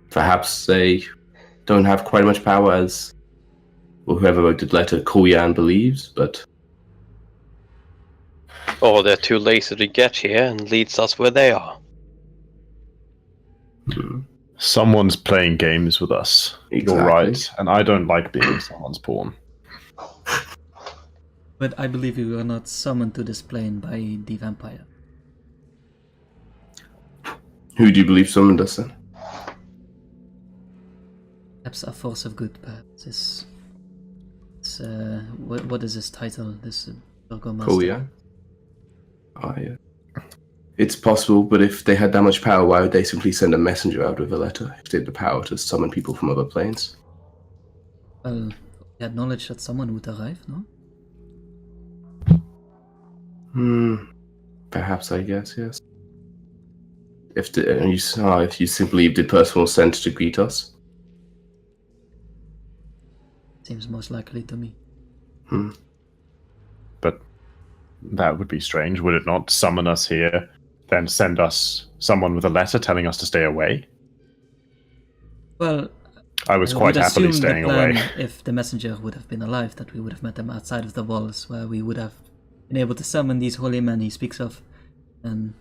Perhaps they don't have quite as much power as whoever wrote the letter, Koyan, believes, but Or they're too lazy to get here and leads us where they are. Someone's playing games with us. Exactly. You're right, and I don't like being someone's pawn. But I believe we were not summoned to this plane by the vampire. who do you believe summoned us then? Perhaps a force of good, perhaps. What is his title? This Burgomaster. Koyan? Oh, yeah. It's possible, but if they had that much power, why would they simply send a messenger out with a letter if they had the power to summon people from other planes? Well, we had knowledge that someone would arrive, no? Perhaps, I guess, yes. If you simply did personal sent to greet us. Seems most likely to me. But that would be strange, would it not? Summon us here, then send us someone with a letter telling us to stay away? Well, I was I quite would happily assume staying the plan, away. if the messenger would have been alive, that we would have met them outside of the walls, where we would have been able to summon these holy men he speaks of. And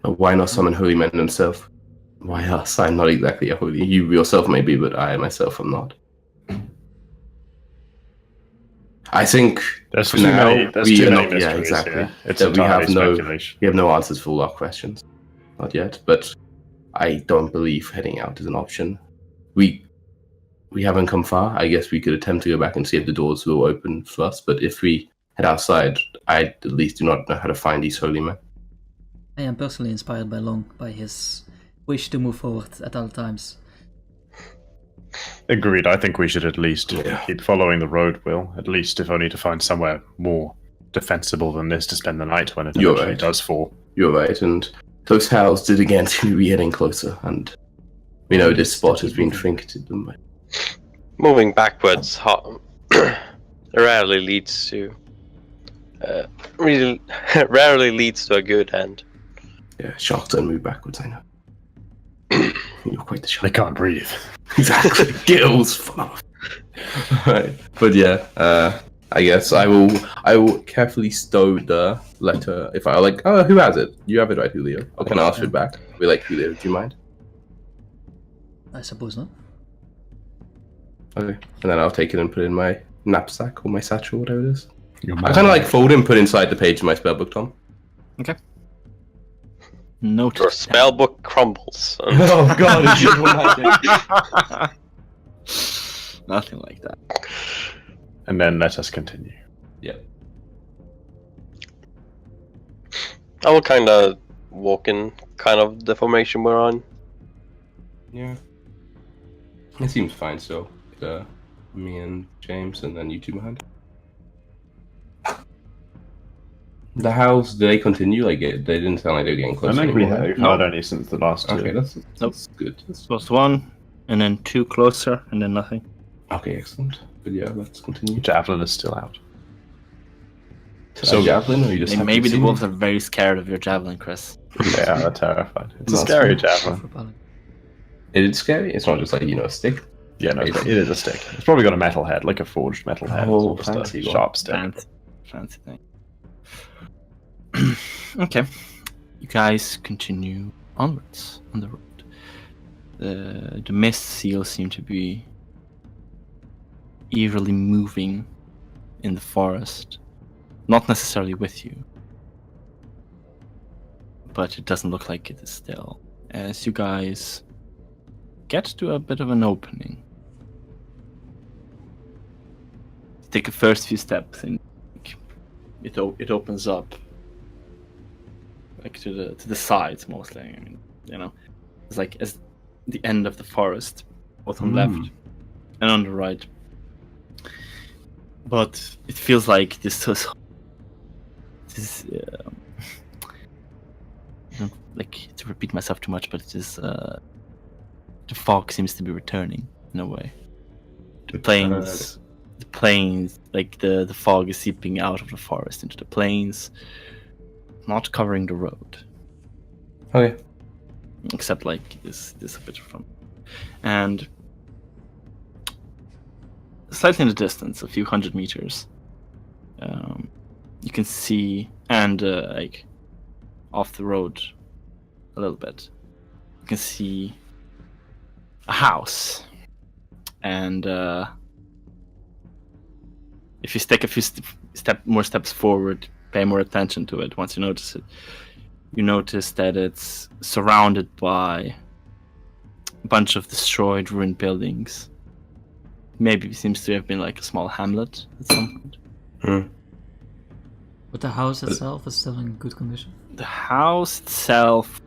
Why not summon holy men themselves? Why us? I'm not exactly a holy. You yourself may be, but I myself am not. I think There's for too now many, there's we too are many not. mysteries Yeah, exactly. here. It's That we have entirely no speculation. we have no answers for all our questions, not yet. But I don't believe heading out is an option. We haven't come far. I guess we could attempt to go back and see if the doors will open for us. But if we head outside, I at least do not know how to find these holy men. I am personally inspired by Long, by his wish to move forward at all times. Agreed. I think we should at least Yeah. keep following the road, Will. At least, if only to find somewhere more defensible than this to spend the night when it You're eventually right. does fall. You're right, and those howls did again seem to be getting closer, and we know this spot has been trinketed them. Moving backwards rarely leads to rarely leads to a good end. Yeah, sharks don't move backwards, I know. You're quite the They shark. can't breathe. Exactly. Gills fall off. Right. But yeah, I guess I will carefully stow the letter if I like. Oh, who has it? You have it, right, Julio? Or can I ask it back? We like Julio. Do you mind? I suppose not. Okay. And then I'll take it and put it in my knapsack or my satchel, whatever it is. Your I kind of like fold it and put it inside the page of my spellbook, Tom. Noted. Your spellbook crumbles. Oh god, it's dramatic. Nothing like that. And then let us continue. Yeah. I will kind of walk in kind of the formation we're on. Yeah. It seems fine, so me and James and then you two behind. The howls, do they continue? Like, they didn't sound like they were getting I closer think we anymore. have heard only since the last two. Okay, that's good. Plus one, and then two closer, and then nothing. Okay, excellent. But yeah, let's continue. Javelin is still out. So, javelin, or you just And have maybe to the see wolves me? are very scared of your javelin, Chris. They are terrified. It's a That's scary fine. javelin. For Balin. Is it scary? It's not just like, a stick. Yeah, no, it is a stick. It's probably got a metal head, like a forged metal head. Oh, It's not just fancy a one. sharp stick. Fancy thing. Okay, you guys continue onwards on the road. The mist seals seem to be eerily moving in the forest, not necessarily with you, but it doesn't look like it is still. As you guys get to a bit of an opening, take the first few steps and it opens up, like to the sides mostly. I mean, you know, it's like as the end of the forest, both on the left and on the right. But it feels like this like, to repeat myself too much, but it is the fog seems to be returning in a way. The plains, like the fog is seeping out of the forest into the plains, not covering the road. Okay. Except like this a bit from, and slightly in the distance, a few hundred meters, you can see, and like off the road a little bit, you can see a house, and if you take a few more steps forward, pay more attention to it. Once you notice it, you notice that it's surrounded by a bunch of destroyed, ruined buildings. Maybe it seems to have been like a small hamlet at some point. But the house itself is still in good condition. The house itself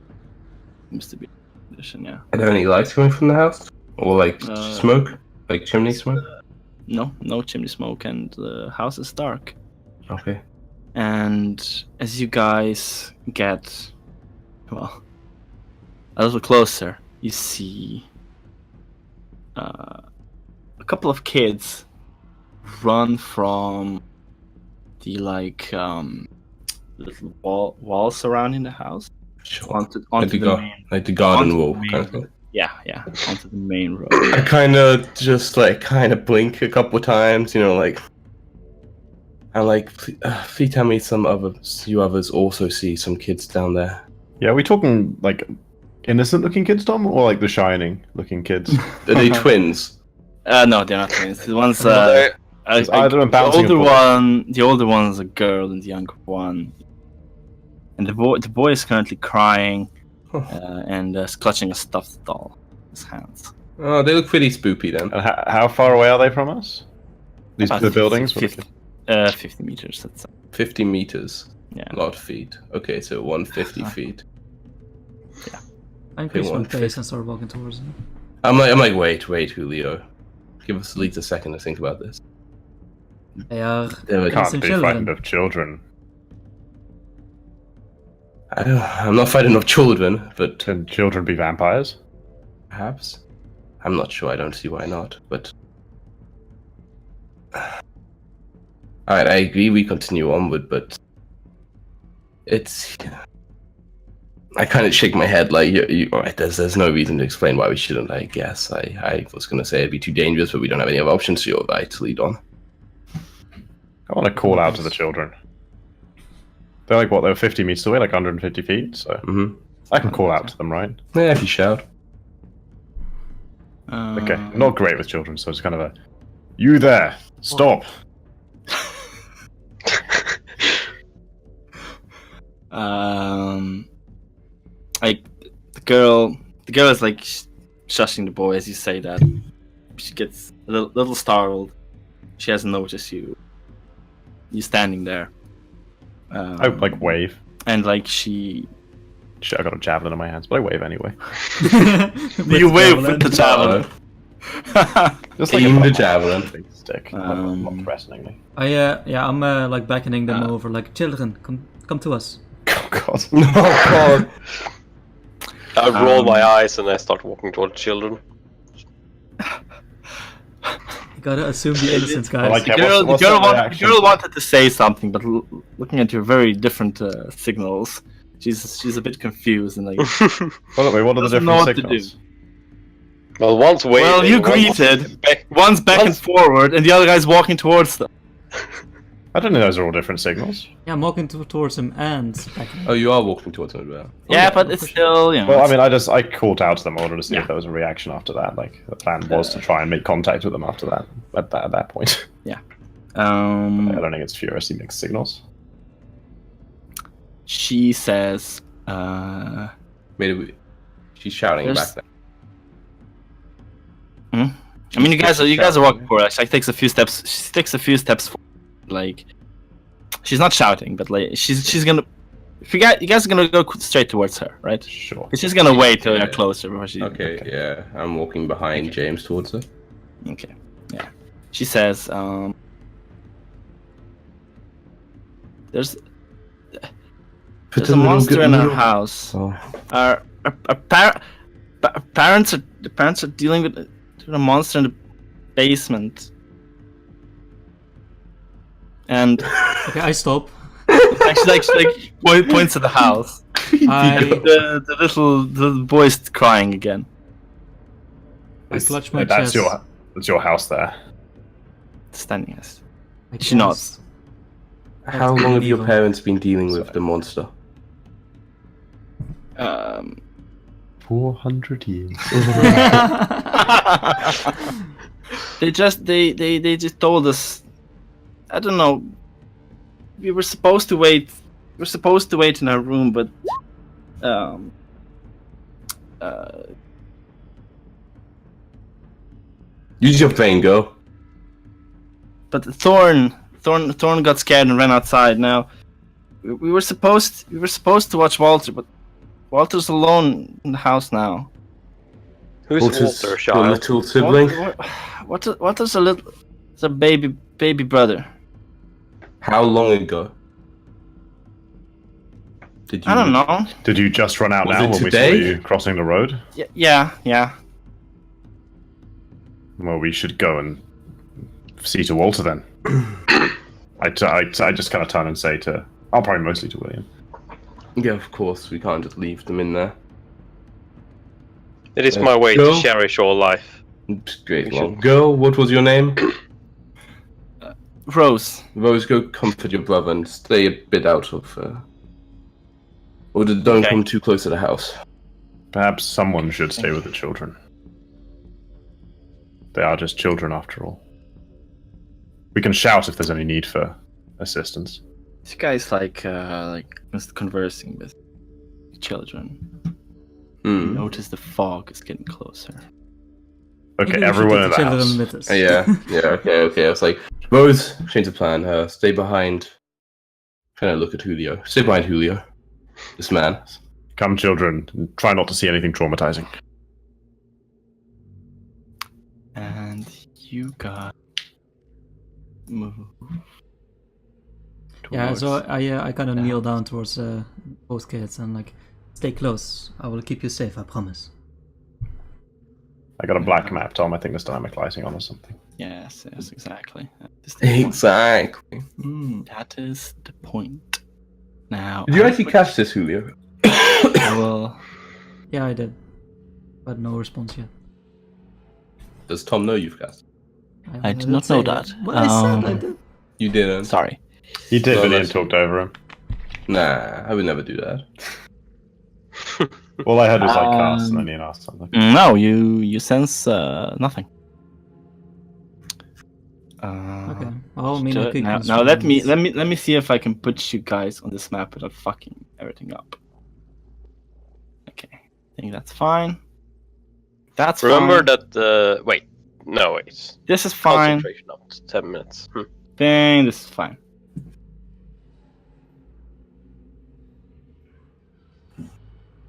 seems to be in good condition, yeah. Are there any lights coming from the house? Or like smoke? Like chimney smoke? No chimney smoke, and the house is dark. Okay. And as you guys get, well, a little closer, you see a couple of kids run from the little wall surrounding the house onto like the garden wall kind of thing. Yeah, onto the main road. I kind of just blink a couple of times, you know, like I'm like, please tell me you others also see some kids down there. Yeah, are we talking like innocent looking kids, Tom, or like the shining looking kids? Are they twins? No, they're not twins. The ones either the older one is a girl, and the younger one, and the boy is currently crying, and is clutching a stuffed doll in his hands. Oh, they look pretty spoopy then. And how far away are they from us? The buildings? 50 meters. That's 50 meters. Yeah. A lot of feet. Okay, so 150 feet. Yeah. I increase my pace and start walking towards him. I'm like, wait, Julio. Give us at least a second to think about this. They are They Can't innocent be children. frightened of children. I'm not fighting of children, but Can children be vampires? perhaps. I'm not sure. I don't see why not. But all right, I agree. We continue onward, but it's. I kind of shake my head like, all right, there's no reason to explain why we shouldn't. I guess I was gonna say it'd be too dangerous, but we don't have any other options. So you're right to lead on. I want to call out to the children. They're like, what, they're 50 meters away, like 150 feet, so I can call out to them, right? Yeah, if you shout. Okay, I'm not great with children, so it's kind of a, you there, stop. Like the girl is like shushing the boy as you say that. She gets a little startled. She hasn't noticed you standing there. I like wave. And like she. Shit, I got a javelin in my hands, but I wave anyway. You wave with the javelin. Just Aim the javelin. Big stick, not threateningly. I'm like beckoning them over, like, children, come to us. Oh god. Oh god. I roll my eyes and I start walking toward children. You gotta assume the innocence, guys. Like, The girl wanted to say something, but looking at your very different signals, she's a bit confused and like. What are the Doesn't know different what to signals? Well, one's waiting. Well, you one's greeted. back- One's back and One's- forward, and the other guy's walking towards them. I don't know. Those are all different signals. Yeah, I'm walking towards him and back. Oh, you are walking towards him as well. Yeah, but it's still, you know. Well, I mean, I called out to them in order to see Yeah. if there was a reaction after that. Like the plan was to try and make contact with them after that. At that point, I don't think it's furiously mixed signals. She says, Maybe she's shouting There's- back there. I mean, you guys are walking forward. Like, she takes a few steps. She takes a few steps forward. Like, she's not shouting, but like she's gonna. If you guys are gonna go straight towards her, right? Sure. She's gonna wait till Yeah. you're closer before she. Okay, yeah. I'm walking behind James towards her. Okay. Yeah. She says, There's a monster in our house. Oh. Our parents are dealing with a monster in the basement. And Okay, I stop. she points at the house. The boy's crying again. I clutch my That's chest. that's your house there. Standing us. I She nods. cast- How long have your Evil. parents been dealing with the monster? 400 years. They just told us. I don't know. We were supposed to wait. We're supposed to wait in our room, but Use your brain, go. but Thorn got scared and ran outside. Now we were supposed to watch Walter, but Walter's alone in the house now. Who's Walter's Walter, your child? little sibling? Walter's a baby brother. How long ago? Did you? I don't know. Did you just run out Was now it when today? we saw you crossing the road? Yeah. Well, we should go and see to Walter then. I just kind of turn and say to... I'll probably mostly to William. Yeah, of course. We can't just leave them in there. It is my way Go. to cherish all life. Great long. Girl, what was your name? Rose. Rose, go comfort your brother and stay a bit out of. Or don't Okay. come too close to the house. Perhaps someone should stay with the children. They are just children after all. We can shout if there's any need for assistance. This guy's like conversing with children. Hmm. Notice the fog is getting closer. Okay, Maybe we should everyone in take the children house. with us. Yeah, okay. I was like, Rose, change the plan. Stay behind. Trying to look at Julio. Stay behind Julio. This man. Come, children, and try not to see anything traumatizing. And you got move. Yeah, so towards- I kind of kneel down towards both kids and like, stay close. I will keep you safe, I promise. I got a black map, Tom. I think there's dynamic lighting on or something. Yes, exactly. That is the point. Exactly. That is the point. Now Did you actually catch this, Julio? I will. Yeah, I did. But no response yet. Does Tom know you've cast? I did not know that. Well, I said I did. You didn't. Sorry. He did, No, but Ian that's- talked over him. Nah, I would never do that. All I heard was like cast, and then Ian asked something. No, you sense nothing. Okay. Oh, I mean, I could Now let me see if I can put you guys on this map without fucking everything up. Okay, I think that's fine. That's Remember fine. that. Wait. No, wait. This is fine. Concentration up to 10 minutes. Dang, this is fine.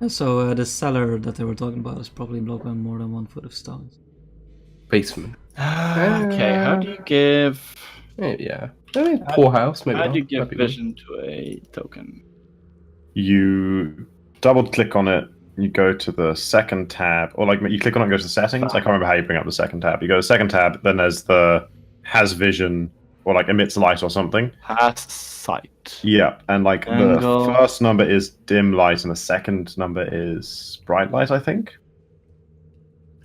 So the cellar that they were talking about is probably blocked by more than 1 foot of stones. Basement. Okay, how do you give? Yeah. I mean, poor house, maybe. How not. do you give That'd be good. vision to a token? You double click on it, you go to the second tab, or like you click on it and go to the settings. I can't remember how you bring up the second tab. You go to the second tab, then there's the has vision, or like emits light or something. Has sight. Yeah, and like Angle. the first number is dim light, and the second number is bright light, I think.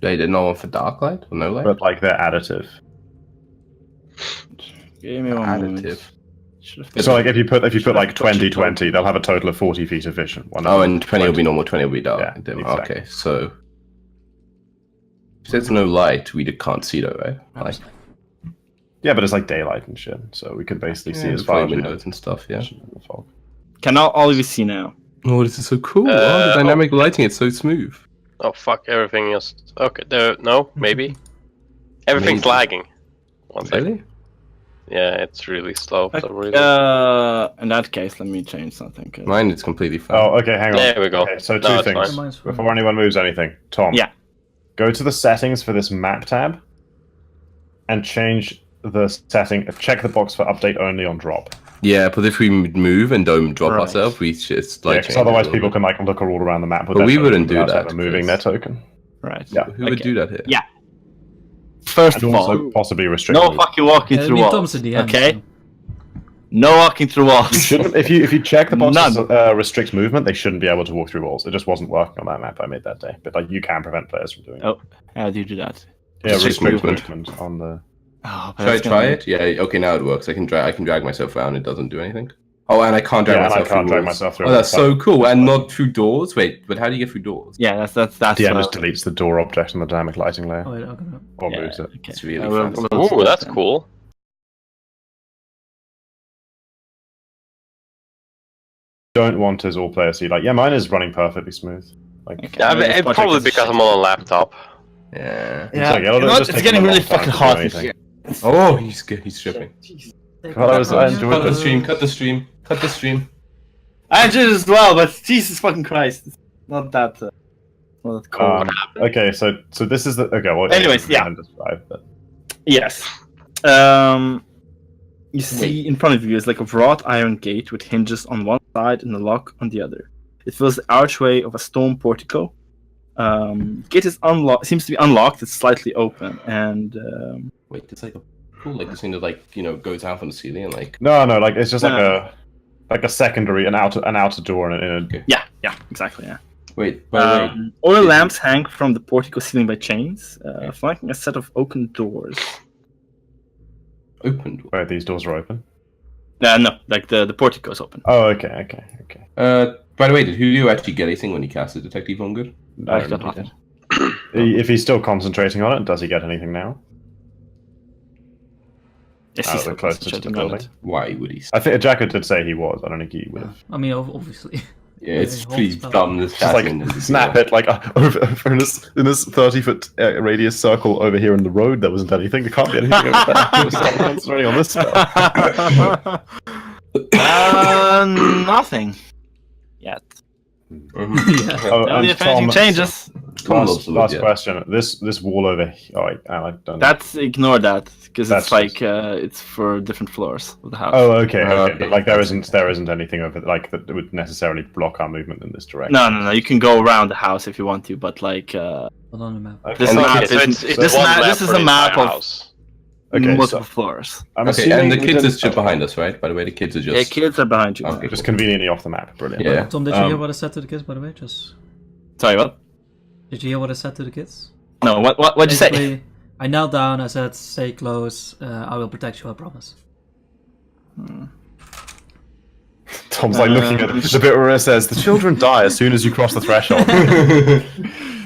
They did no one for dark light or no light. but like they're additive. Give me one moment. Additive. Should've- So like if you put like Got you 20/20, they'll have a total of 40 feet of vision. One of Oh, them and 20 will be normal, 20 will be dark. Yeah, Dim. exactly. Okay, so if there's no light, we can't see though, right? Like, Yeah, but it's like daylight and shit, so we could basically see as the far as we windows and stuff. Yeah. in the fog. Can all of you see now? Oh, this is so cool! Oh, the dynamic lighting, it's so smooth. Oh fuck! Everything is okay. No, maybe. Everything's Maybe. lagging. One second. Really? Yeah, it's really slow for some reason. In that case, let me change something. 'cause- Mine is completely fine. Oh, okay, hang on. There we go. Okay, so No, two it's things. fine. Mine's fine. Before anyone moves anything, Tom. Yeah. Go to the settings for this map tab and change the setting. Check the box for update only on drop. Yeah, but if we move and don't drop Right. ourselves, we just Yeah, like. because change it a otherwise little people bit. can like look all around the map. But we wouldn't do without that, ever moving Chris. their token. Right. Yeah. Who would Okay. do that here? Yeah. First And of all, also possibly restrict. no movement. fucking walking I through mean, walls. Tom's a DM. Okay. so- No walking through You walls. shouldn't. If you check the boxes None. restrict movement, they shouldn't be able to walk through walls. It just wasn't working on that map I made that day. But like you can prevent players from doing it. Oh, how do you do that? Yeah, restrict restrict movement. movement on the. Oh, but Should I that's try gonna- it? Yeah. Okay, now it works. I can drag myself around. It doesn't do anything. Oh, and I can't drag Yeah, and I myself. can't through drag walls. myself through Oh, that's walls. so cool. And not through doors. Wait, but how do you get through doors? Yeah, that's DM what just deletes the door object on the dynamic lighting layer, Oh, wait, okay. No. or Yeah, moves it. okay. It's really We'll- fancy. we'll do Ooh, that that's then. cool. Don't want is all players see. Like, yeah, mine is running perfectly smooth. Like, Okay. Yeah, Well, this it's project probably is because shit. I'm on a laptop. Yeah. Yeah, like, you know it'll what? just It's take getting them a really long time fucking to do hot. anything. Oh, he's stripping. God, I enjoyed Cut the this. stream. Cut the stream. Cut the stream. I enjoyed it as well, but Jesus fucking Christ, it's not that. Not that cool. Okay, so this is the okay. Well, Anyways, yeah. can describe, but Yes. You see in front of you is like a wrought iron gate with hinges on one side and a lock on the other. It fills the archway of a stone portico. Gate is seems to be unlocked. It's slightly open, and Wait, it's like a cool, like this thing that like goes out from the ceiling and like. no, like it's just No. like a secondary, an outer door, and Okay. yeah, exactly, yeah. Wait, by the way, Oil lamps hang from the portico ceiling by chains, flanking a set of oaken doors. open door. where these doors are open. No, like the portico is open. Oh, okay. By the way, did Julio actually get anything when he casted Detective on good? I got nothing. If he's still concentrating on it, does he get anything now? Yes, Out he's of the still closest to the concentrating on building. it. Why would he? I think Jacko did say he was. I don't think he would have. I mean, obviously. Yeah, it's hold pretty spell. dumb. This Just like casting snap it, like over in this 30-foot radius circle over here in the road. There wasn't anything. There can't be anything over there. Stop concentrating on this spell. Nothing yet. Mhm. Yeah. Oh, Only and if anything Tom, changes. Tom loves the wood, last yeah. question. This wall over here. Oh, I don't know. That's ignore that because That's it's like it's for different floors of the house. Oh, okay. Okay. But like there isn't anything over like that would necessarily block our movement in this direction. No. You can go around the house if you want to, but like Not on the map. Okay. This Okay, map so is- it's this one map- map this is for a the map entire of- Okay, so multiple floors. I'm Okay, assuming and the we kids didn't- is just behind us, right? By the way, the kids are just. Yeah, kids are behind you. Okay. Just conveniently off the map. Brilliant. Yeah. Tom, did you hear what I said to the kids, by the way? Just Sorry, what? did you hear what I said to the kids? No, what'd you say? Basically, I knelt down. I said, "Stay close. I will protect you. I promise." Tom's like looking at the bit where it says the children die as soon as you cross the threshold.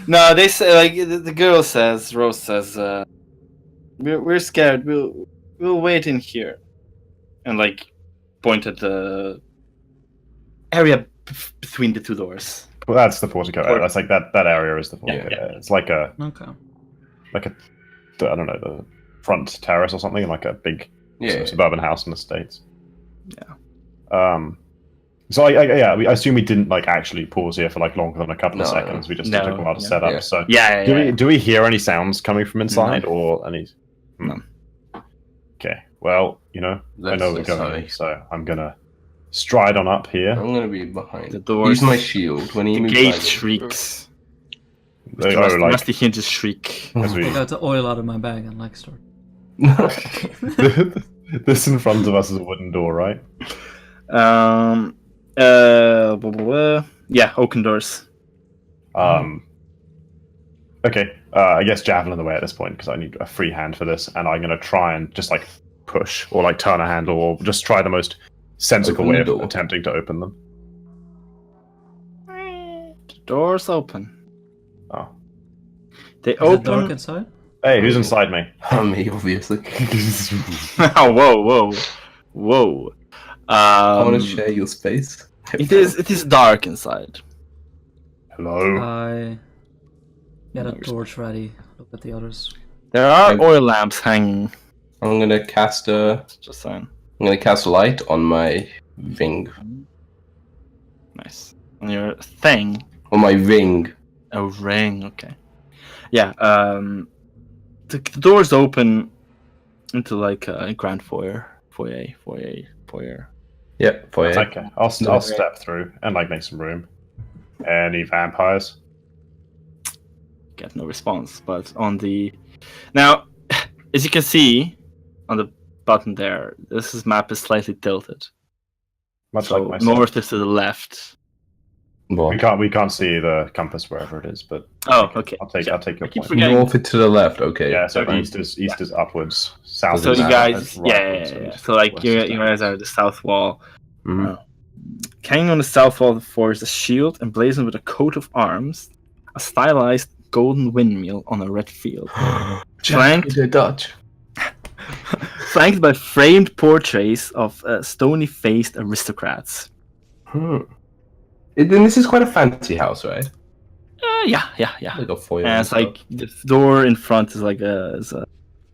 No, they say like the girl says, Rose says, we're scared. We'll wait in here, and like point at the area between the two doors. Well, that's the portico area. That's like that area is the portico Yeah. area. It's like a Okay. I don't know, the front terrace or something, like a big Yeah. suburban house in the States. Yeah. So I assume we didn't like actually pause here for like longer than a couple of No, seconds. We just no, took a while to yeah. set up. Yeah. So Yeah. do we hear any sounds coming from inside or any? No. Okay. Well, I know we're going, sorry. so I'm gonna stride on up here. I'm gonna be behind. The doors- Use my shield when he The moves. gate by me. shrieks. Oh, The like rusty hinges shriek. as we I got the oil out of my bag and like start. this in front of us is a wooden door, right? Yeah, oaken doors. Okay. I guess javelin away at this point because I need a free hand for this, and I'm gonna try and just like push or like turn a handle or just try the most sensible Open way the of door. attempting to open them. The door's open. Oh, They Is it dark open. inside? hey, who's inside me? Me, obviously. Whoa. I want to share your space. It is dark inside. Hello. I get a No torch ready. Look at the others. There are oil lamps hanging. I'm gonna cast a. Just saying. I'm gonna cast a light on my ring. Nice. On your thing. On my ring. A ring. Okay. Yeah. The doors open into like a grand foyer. Yep. For you. Okay, I'll step through and like make some room. Any vampires? Get no response, but on the now, as you can see on the button there, this map is slightly tilted. Much So like myself. north is to the left. Well, We can't see the compass wherever it is, but Oh, okay. I'll take your keep point. forgetting. north to the left. Okay. Yeah, so fine. east is upwards, south So is you out, guys, and right yeah. upwards, and So like west you is guys downwards. are the south wall. Mhm. Hanging on the south wall of the fort is a shield emblazoned with a coat of arms, a stylized golden windmill on a red field, flanked the Dutch. flanked by framed portraits of stony-faced aristocrats. Then this is quite a fancy house, right? Yeah. Like a foyer. And it's like the door in front is like a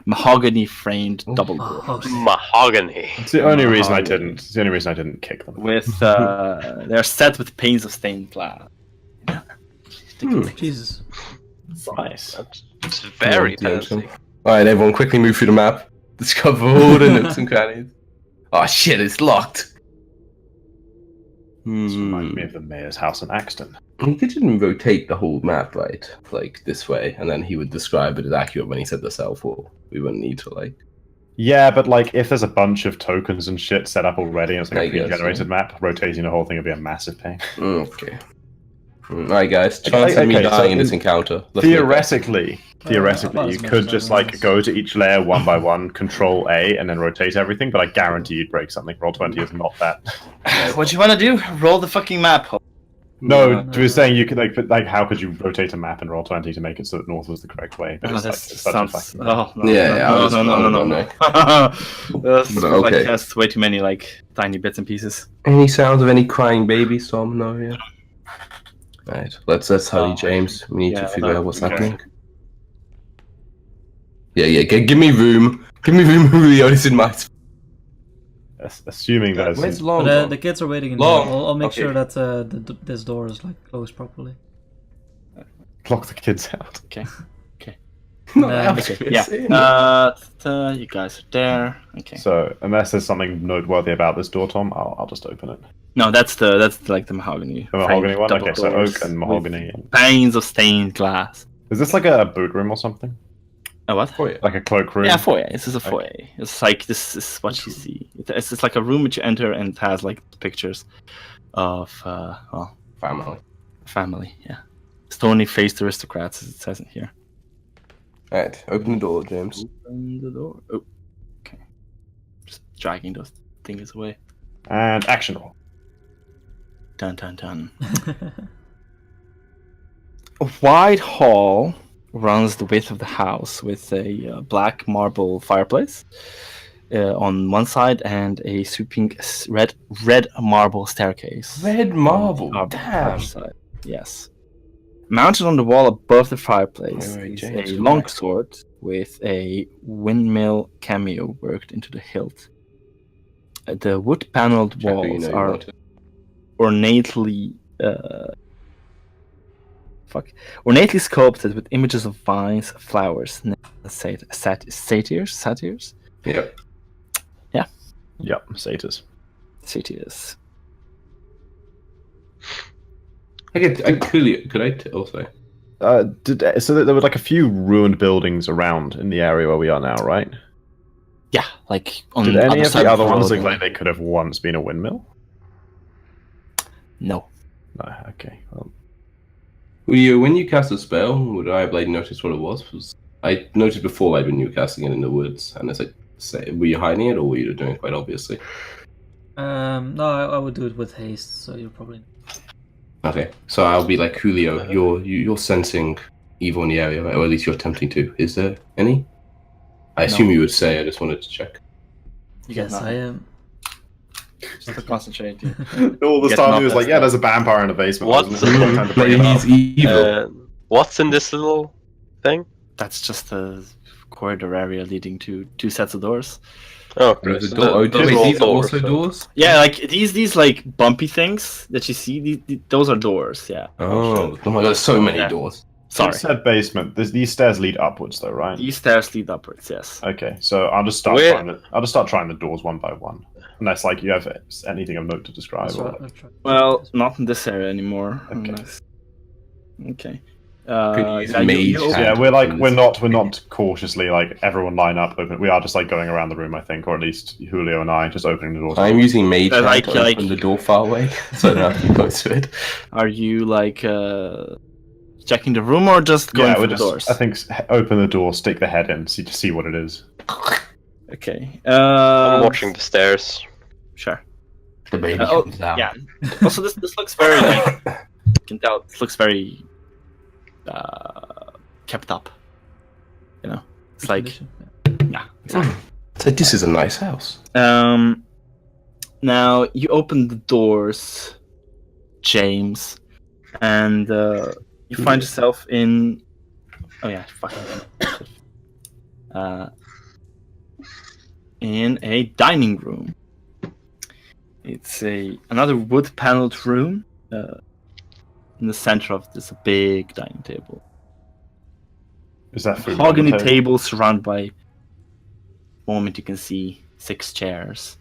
mahogany framed double door Oh, Mahogany. It's the only reason I Mahogany. didn't. It's the only reason I didn't kick them. with they're set with panes of stained glass. Jesus. Nice. It's very Yeah, fancy. Alright, everyone, quickly move through the map. Discover all the nooks and crannies. Oh shit, it's locked. This reminds me of the mayor's house in Axton. He could just rotate the whole map, right? Like this way, and then he would describe it as accurate when he said the south wall. We wouldn't need to like. Yeah, but like if there's a bunch of tokens and shit set up already, and it's like I a guess, pre-generated map, rotating the whole thing would be a massive pain. Okay. Alright, guys. Chance of me Okay, so dying in this in- encounter. Let's make Theoretically, about you as much could as just everyone like else. go to each layer one by one, Control A, and then rotate everything. But I guarantee you'd break something. Roll20 is not that. What you want to do? Roll the fucking map. No, No, we were saying you could like how could you rotate a map in Roll20 to make it so that north was the correct way? But Oh, it's, like, that it's such a sounds. fucking. Oh no! Yeah, I was- No. That's But, like okay. has way too many like tiny bits and pieces. Any sounds of any crying babies, Tom? No, yeah. Right, let's hurry, James. We need to figure out what's okay. happening. Yeah. Give me room. Give me room, Julio. It's in my. Assuming there's Where's long? But gone? the kids are waiting in Long. there. I'll make Okay. sure that this door is like closed properly. lock the kids out. Not Okay, out, Okay, it's in. you guys are there. Okay. So unless there's something noteworthy about this door, Tom, I'll just open it. No, that's like the mahogany. The mahogany framed one. double Okay, so doors oak and with mahogany. panes of stained glass. Is this like a boot room or something? Oh, what? Oh, yeah. Like a cloakroom? Yeah, foyer. This is a Okay. foyer. It's like this is what you see. It's like a room which you enter and it has like pictures of Family. family. Yeah, stony faced aristocrats, as it says in here. Alright, open the door, James. Open the door. Oh, okay. Just dragging those things away. And action roll. Dun dun dun. A wide hall runs the width of the house with a black marble fireplace on one side and a sweeping red marble staircase. Red marble. on the Damn. other side. Yes. Mounted on the wall above the fireplace Wait, is James, a come long back. sword with a windmill cameo worked into the hilt. The wood-paneled Check who walls you know you are want to. ornately ornately sculpted with images of vines, flowers, satyrs. Yep. Yep, satyrs. Satyrs. Could I also? So there were like a few ruined buildings around in the area where we are now, right? Yeah, like on Did the any other of side the other of ones road. look like they could have once been a windmill? No. No. Okay. Well, When you cast a spell, would I have like noticed what it was? I noticed before, like when you were casting it in the woods, and it's like, were you hiding it or were you doing it quite obviously? No, I would do it with haste, so you're probably. Okay, so I'll be like Julio. You're sensing evil in the area, right? Or at least you're attempting to. Is there any? I assume you would say. I just wanted to check. You get Yes, I nothing. am. Just to concentrate. All this Get time he knocked was like, at "Yeah, there's a vampire in the basement." What? Wasn't it? Time to bring him up. He's evil. What's in this little thing? That's just a corridor area leading to 2 sets of doors. Oh, There's a so door. Oh, those wait, are all these are also so- doors. Yeah, like these like bumpy things that you see. Those are doors. Yeah. Oh my god, there's so many Yeah. doors. Sorry. You said basement. These stairs lead upwards, though, right? These stairs lead upwards. Yes. Okay, so I'll just start Where- trying the doors one by one, unless like you have anything of note to describe. That's Or... right, that's right. Well, not in this area anymore. Okay. Unless... Okay. Could you use yeah, mage you- hand? Yeah, we're This- not cautiously like everyone line up. Open. We are just like going around the room, I think, or at least Julio and I just opening the doors. I'm using mage hand Like- to open the door far away, so I don't have to be close to it. Are you like checking the room or just going Yeah, for we're the just. doors? I think open the door, stick the head in, see what it is. Okay. I'm watching the stairs. Sure. The baby Oh, comes out. yeah. Also, this looks very. Like, you can tell it looks very kept up. You know, it's like Condition, yeah. Exactly. So this is a nice house. Now you open the doors, James, and you find yourself in. Oh yeah, fucking. In a dining room. It's another wood-paneled room. In the center of this, a big dining table. Is that food? on the Mahogany table? table surrounded by. Moment you can see 6 chairs.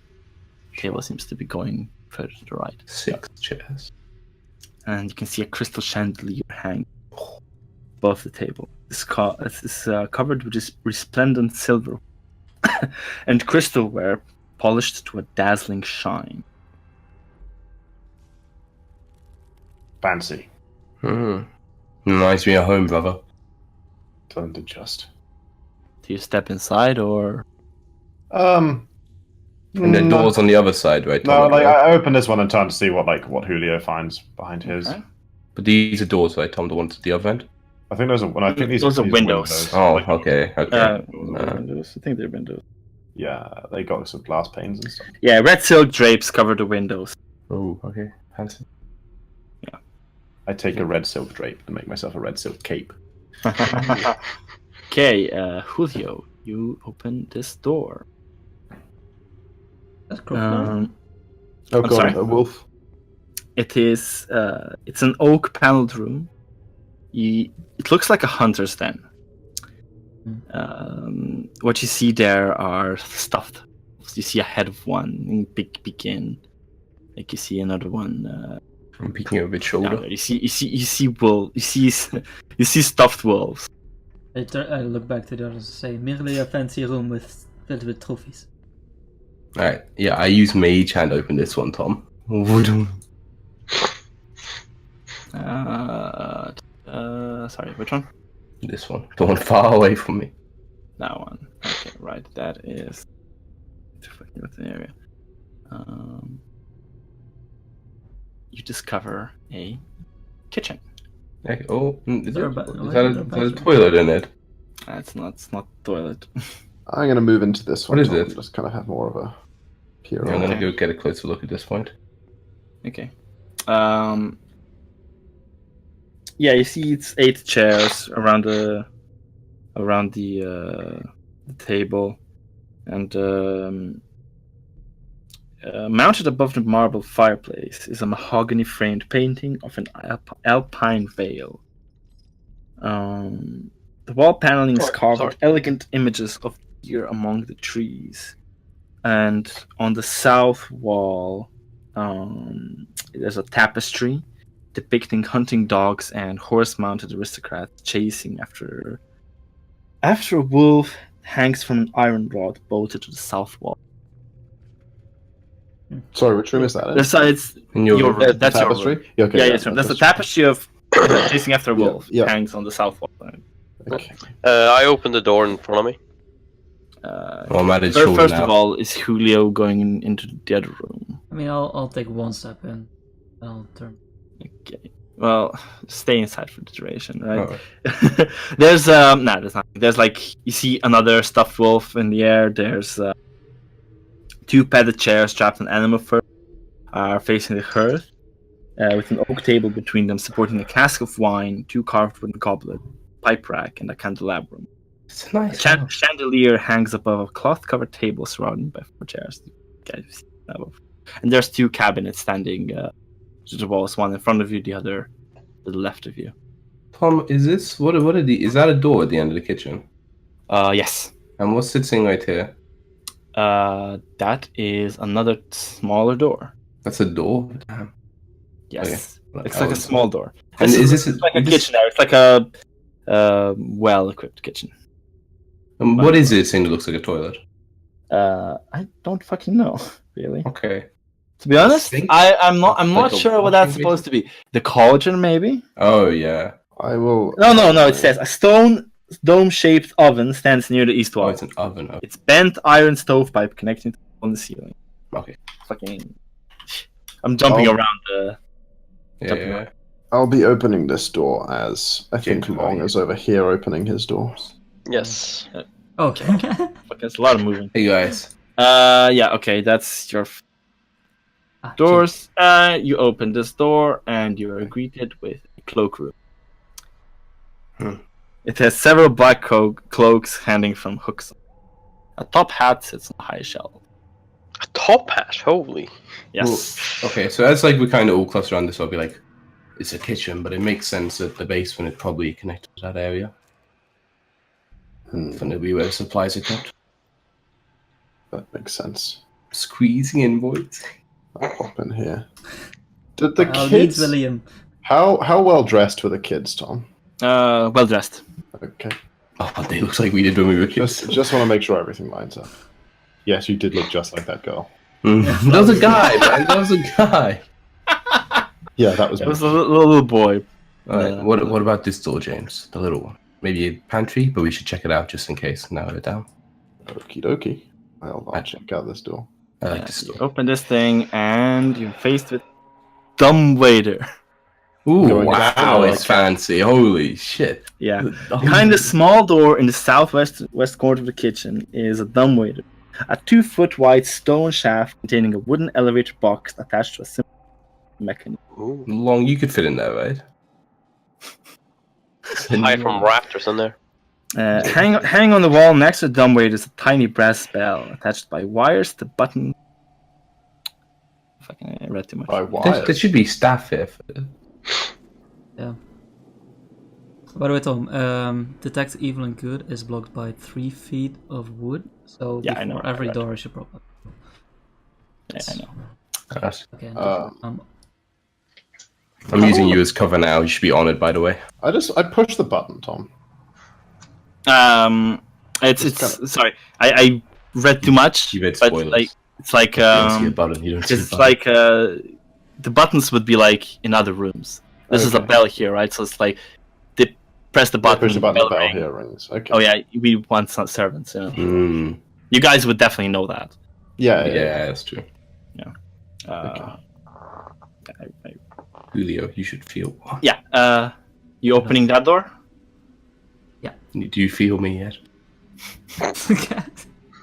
Table seems to be going further to the right. 6 chairs. And you can see a crystal chandelier hanging above the table. It's covered with this resplendent silver and crystalware polished to a dazzling shine. Fancy. Reminds me of home, brother. Don't adjust. Do you step inside or? And the no. door's on the other side, right? No, Tom? like I open this one and turn to see what Julio finds behind his. Okay. But these are doors, right? Tom, the ones at the other end. I think those are. Well, I think these Those are these windows. Oh, Like, okay. Windows. I think they're windows. Yeah, they got some glass panes and stuff. Yeah, red silk drapes cover the windows. Oh, okay. Fancy. I take a red silk drape and make myself a red silk cape. Okay, Julio, you open this door. That's cool. Um, Oh I'm sorry? a wolf. It is. It's an oak paneled room. It looks like a hunter's den. What you see there are stuffed. You see a head of one in big inn. Like you see another one. I'm peeking over its Down shoulder. there. You see wolf. You see stuffed wolves. I look back to the others and say, merely a fancy room filled with trophies. Alright, yeah, I use mage hand to open this one, Tom. Sorry, which one? This one. The one far away from me. That one. Okay, right. That is. What's the area? You discover a kitchen. Okay, oh, is There that, are is that a bathroom. toilet in it? It's not toilet. I'm gonna move into this one. What is Tom, it? and just kind of have more of a peer. Yeah, I'm around. gonna go get a closer look at this point. Okay. Yeah, you see it's 8 chairs around the table, and mounted above the marble fireplace is a mahogany framed painting of an alpine vale. The wall paneling is carved with elegant images of deer among the trees, and on the south wall there's a tapestry depicting hunting dogs and horse-mounted aristocrats chasing after a wolf hangs from an iron rod bolted to the south wall. Sorry, which room is that? In? That's In your your room. That's your tapestry. room. Yeah, okay, Yeah, yeah, yes, that's the tapestry of chasing after a wolf. Yeah. Hangs on the south wall. Okay. I open the door in front of me. Well, I'm at his shoulder First now. of all, is Julio going into the other room? I mean, I'll take one step in. I'll turn. Okay. Well, stay inside for the duration, right? Alright. There's there's nothing. There's like you see another stuffed wolf in the air. There's 2 padded chairs strapped on animal fur, are facing the hearth, with an oak table between them, supporting a cask of wine, 2 carved wooden goblet, pipe rack, and a candelabrum. It's a nice. A chandelier hangs above a cloth-covered table surrounded by 4 chairs. And there's 2 cabinets standing to the walls, one in front of you, the other to the left of you. Tom, is this what are the? Is that a door at the end of the kitchen? Yes. And what's sitting right here? That is another smaller door. That's a door. Damn. Yes. Okay. It's like a small door. And is this it's like a kitchen there. It's like a well-equipped kitchen. What is it saying that looks like a toilet? I don't fucking know, really. Okay. To be honest, sink? I'm not Like a sure what that's washing supposed to be. The cauldron, maybe? Oh yeah. I will. No. It says a stone dome-shaped oven stands near the east Oh, wall. it's an oven. Oh, It's bent iron stovepipe connecting on the ceiling. okay. Fucking. I'm jumping Oh. around the. Yeah. I'll be opening this door as I think James, Long how are is over here opening his door. Okay. Okay. There's a lot of moving. Hey guys. Yeah. Okay. That's your doors. You open this door and you are greeted with a cloakroom. It has several black cloaks hanging from hooks. A top hat sits on a high shelf. A top hat, holy. Yes. Okay, so as like we kind of all cluster around this, I'll be like, it's a kitchen, but it makes sense that the basement is probably connected to that area. Hmm, For maybe where the supplies are kept. that makes sense. Squeezing in voids. I'll pop in here. Did the I'll kids? need William. How well dressed were the kids, Tom? Well dressed. Okay. Oh, they look like we did when we were kids. Just want to make sure everything lines up. Yes, you did look just like that girl. That was a guy, man. That was a guy. Yeah, that was. It was a little boy. Alright, what about this door, James? The little one. Maybe a pantry, but we should check it out just in case. Narrow it down. Okie dokie. I'll check out this door. I like this You door. open this thing and you're faced with dumb waiter. Ooh, Going wow, down, it's fancy. Holy shit. Yeah. Behind the small door in the southwest corner of the kitchen is a dumbwaiter. A 2-foot wide stone shaft containing a wooden elevator box attached to a simple mechanism. Ooh. Long, you could fit in there, right? High from rafters in there. Hang on the wall next to the dumbwaiter is a tiny brass bell attached by wires to button. Fucking, I read too much. By wires. There should be staff here. Yeah. By the way, Tom, detect evil and good is blocked by 3 feet of wood. So Yeah, I before know, every I read. door, I should probably. Yeah, I know. Okay. Uh, I'm using you as cover now. You should be honored, by the way. I pushed the button, Tom. It's sorry. I read too much. You read but spoilers. it's like You don't see a button. You don't see a it's button. like the buttons would be like in other rooms. This is a Okay. bell here, right? So it's like they press the button. Push the button, the bell ring. here rings. Okay. Oh yeah, we want some servants. You know? Mm, You guys would definitely know that. yeah, that's true. Julio, you should feel. You opening that door? Do you feel me yet?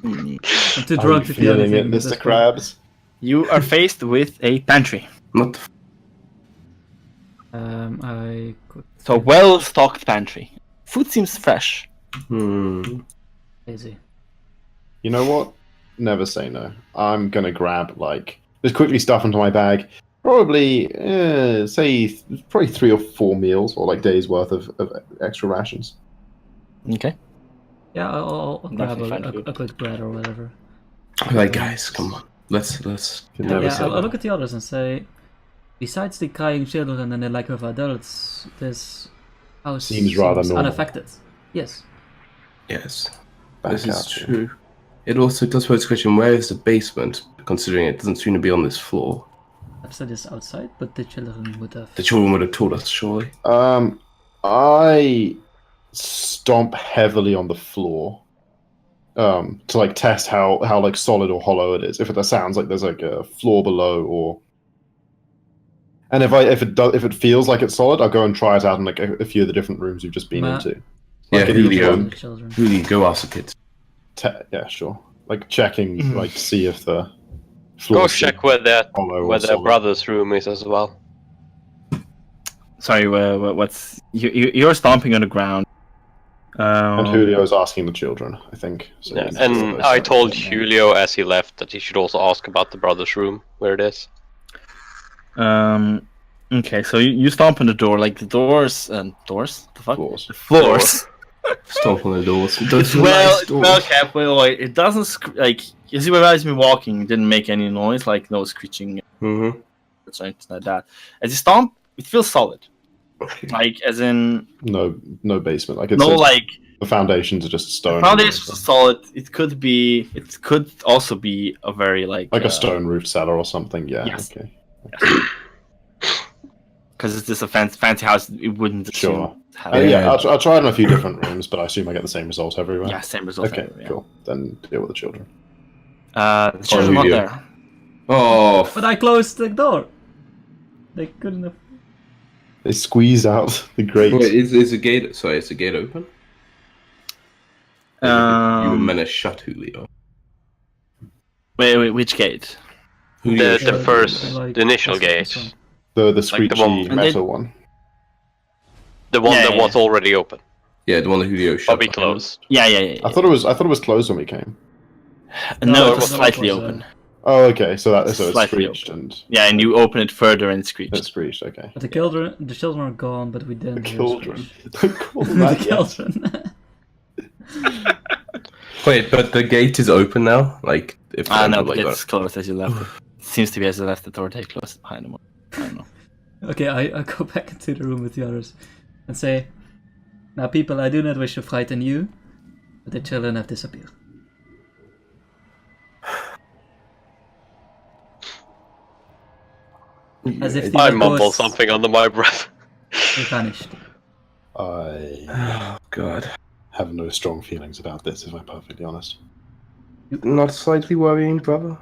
Mm. I'm too Are drunk you to feel feeling anything. it, at Mr. this point. Krabs? You are faced with a pantry. Not. I could. So well-stocked pantry. Food seems fresh. Easy. You know what? Never say no. I'm gonna grab just quickly stuff into my bag. Probably probably 3 or 4 meals or days worth of extra rations. Okay. Yeah, I'll grab Definitely find food. a quick bread or whatever. Like, guys, come on. Let's. Can never Yeah, say I'll no. look at the others and say, besides the crying children and the lack of adults, this house Seems rather normal. unaffected. Yes. Yes, Back this is out here. true. It also does pose the question: where is the basement? Considering it doesn't seem to be on this floor. I've said this outside, but the children would have. The children would have told us, surely. I stomp heavily on the floor to like test how like solid or hollow it is. If it sounds like there's like a floor below, or and if it feels like it's solid, I'll go and try it out in like a few of the different rooms you've just been into. Yeah, Like really go ask the kids. Yeah, sure. Like checking, like see if the Go floor check where the solid. brother's room is as well. Sorry, what's you're stomping on the ground. And Julio's asking the children, I think. So Yeah, and I told Julio as he left that he should also ask about the brother's room, where it is. Okay, so you stomp on the door, like the doors. The fuck? Floors. The floors. Stomp on the doors. It's well kept. Wait, it doesn't like as you realize me walking, it didn't make any noise, like no screeching or something like that. As you stomp, it feels solid. Like as in no basement. Like like the foundations are just stone. The foundations are solid. It could also be a very like a stone roofed cellar or something. Yeah. Yes. Okay. Because it's just a fancy house, it wouldn't Sure. have I'll try it in a few different rooms, but I assume I get the same result everywhere. Yeah, same result. Okay, everywhere, cool. Then deal with the children. The children not there. Oh, But I closed the door. They couldn't have. They squeeze out the grate. wait, is the gate? Sorry, is the gate open? You were meant to shut Julio. Wait, which gate? Julio The first, like- the initial this gate. The screechy one- metal one. The one Yeah, that was already open. Yeah, the one that Julio shut. Probably behind him. closed. Yeah. I thought it was closed when we came. No, it it was was slightly closed, open. Oh, okay. So it's Slightly screeched and Yeah, and you open it further and screech. it's screeched. Okay. But the children are gone, but we didn't. hear Children. screech. Call them The that, yes. children. Wait, but the gate is open now. Like if No, like, it's closed as you left it. Seems to be as you left the door, they closed it behind them. I don't know. Okay, I go back into the room with the others and say, "Now, people, I do not wish to frighten you, but the children have disappeared. As if I the mumbled ghosts something under my breath. vanished." I oh god, have no strong feelings about this, if I'm perfectly honest. not slightly worrying, brother.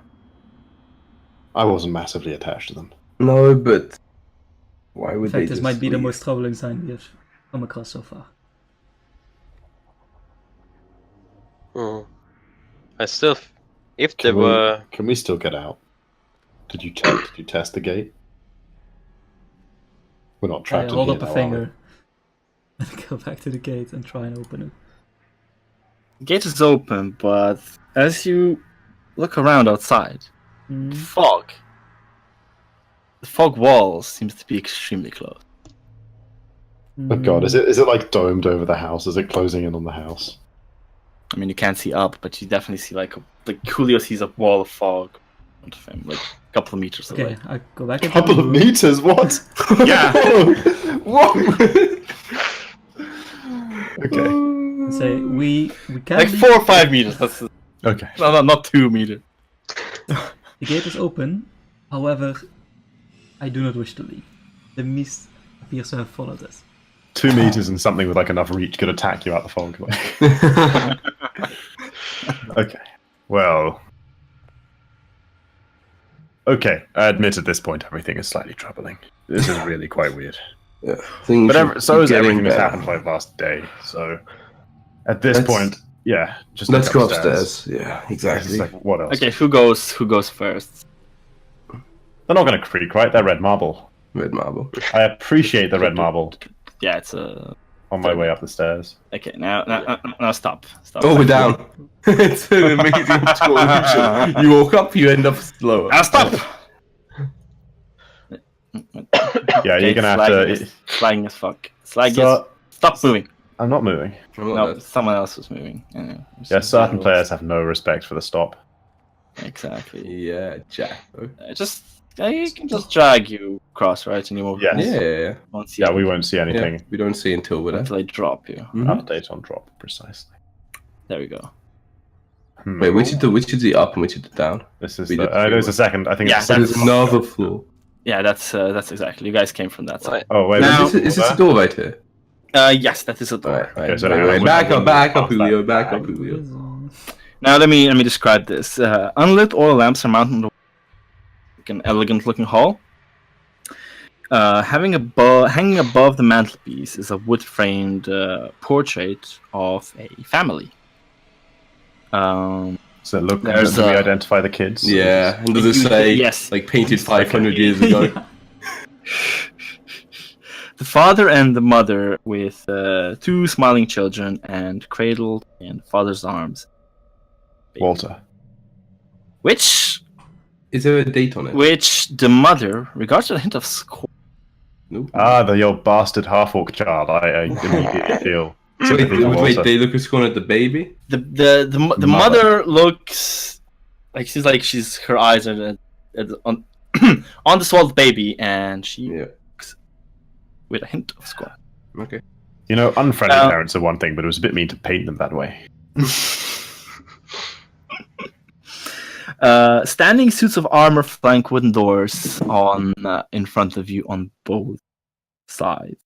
I wasn't massively attached to them. No, but why In would they? fact, this just might be the leave? most troubling sign we have come across so far. I still, if there were, Can we still get out? Did you check? Did you test the gate? We're not I trapped in hold here up a now, are finger and go back to the gate and try and open it. The gate is open, but as you look around outside, Hmm. the fog wall seems to be extremely close. we? Oh god, is it like domed over the house? Is it closing in on the house? I mean, you can't see up, but you definitely see like Julio sees a wall of fog in front of him, like a couple of meters Okay, away. I go back into Couple the of room. meters? What? Yeah. What? Okay. And say, we can Like leave. 4 or 5 meters. That's Okay. not 2 meters. The gate is open, however, I do not wish to leave. The mist appears to have followed us. 2 meters and something with like enough reach could attack you out the fog. Okay. Well. Okay, I admit at this point everything is slightly troubling. This is really quite weird. Yeah, things But so are is getting everything that's better. happened for the last day. So at this Let's- point, yeah, just Let's look go upstairs. Yeah, It's exactly. like, what else? Okay, who goes first? They're not going to creak, right? They're red marble. Red marble. I appreciate the red marble Yeah, it's a. on my way up the stairs. Okay, now stop. Oh, we're down. It's an amazing explosion. You walk up, you end up slower. Now stop. Yeah, you're gonna have to. Flagging as fuck. Slag So- stop moving. I'm not moving. No, someone else was moving. Yeah, Yeah, certain players have no respect for the stop. Exactly. Yeah, Jack. You can just drag you across, right? And you move. Yes. Yeah. Won't see Yeah, we won't see Yeah. anything. We don't see until we're there. until I drop you. Mhm. Update on drop precisely. There we go. Wait, which is the up and which is the down? This is we the. did There's feel a second. I think Yeah, it's the There's second. another floor. Yeah, that's exactly. You guys came from that side. Right. Oh wait, Now- Is this a door right here? Yes, that is a door. Right. Okay, so Wait, now wait, we're back gonna up, back move up, past Julio, that back up, bag. Julio. Now let me describe this. Unlit oil lamps are mounted on an elegant-looking hall. Hanging above the mantelpiece is a wood-framed portrait of a family. So look, There's do we a- identify the kids? Yeah, and does it You- say yes. like painted 500 years ago? The father and the mother with two smiling children and cradled in father's arms. Walter. Which Is there a date on it? the mother regards with a hint of scorn. Nope. Ah, the old bastard half-orc child. I immediately feel. So wait, sympathy for wait, Walter. they look at scorn at the baby? The Mother. mother looks like she's her eyes are on on the swallowed baby, and she Yeah. with a hint of scorn. Okay. You know, unfriendly Now- parents are one thing, but it was a bit mean to paint them that way. Standing suits of armor flank wooden doors on in front of you on both sides.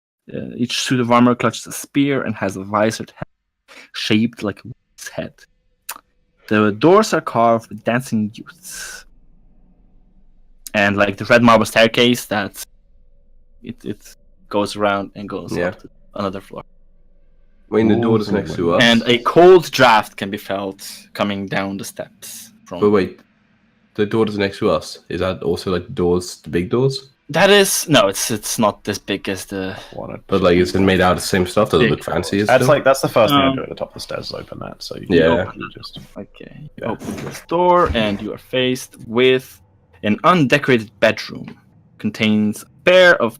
Each suit of armor clutches a spear and has a visored head shaped like a woman's head. The doors are carved with dancing youths, and like the red marble staircase that it goes around and goes Yeah. up to another floor. Wait, the Ooh, door is next to us. And a cold draft can be felt coming down the steps. But wait, the door is next to us. Is that also like doors, the big doors? That is no, it's not as big as the. But like, is it made out of the same stuff? Does it Big look fancy? As That's still? like that's the first thing I Um, do at the top of the stairs is open that. So you Yeah. you just Okay, you Yeah. open this door and you are faced with an undecorated bedroom. Contains a pair of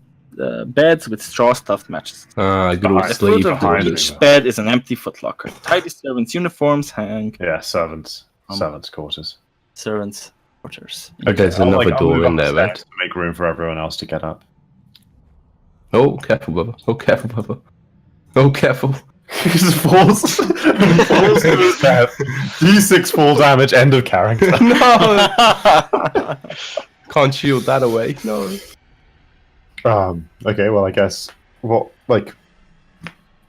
beds with straw stuffed mattresses. Good old Behind- At the slave foot of behind quarters. each bed is an empty footlocker. Tidy servants' uniforms hang servants Um, quarters. servants' quarters. Okay, there's another I'll door move in up the there, stairs right? to make room for everyone else to get up. Oh, careful, Bubba. Oh, careful, Bubba. Oh, careful. He just falls to his death. D6 fall damage. End of character. No! Can't shield that away. No. Okay, well, I guess what like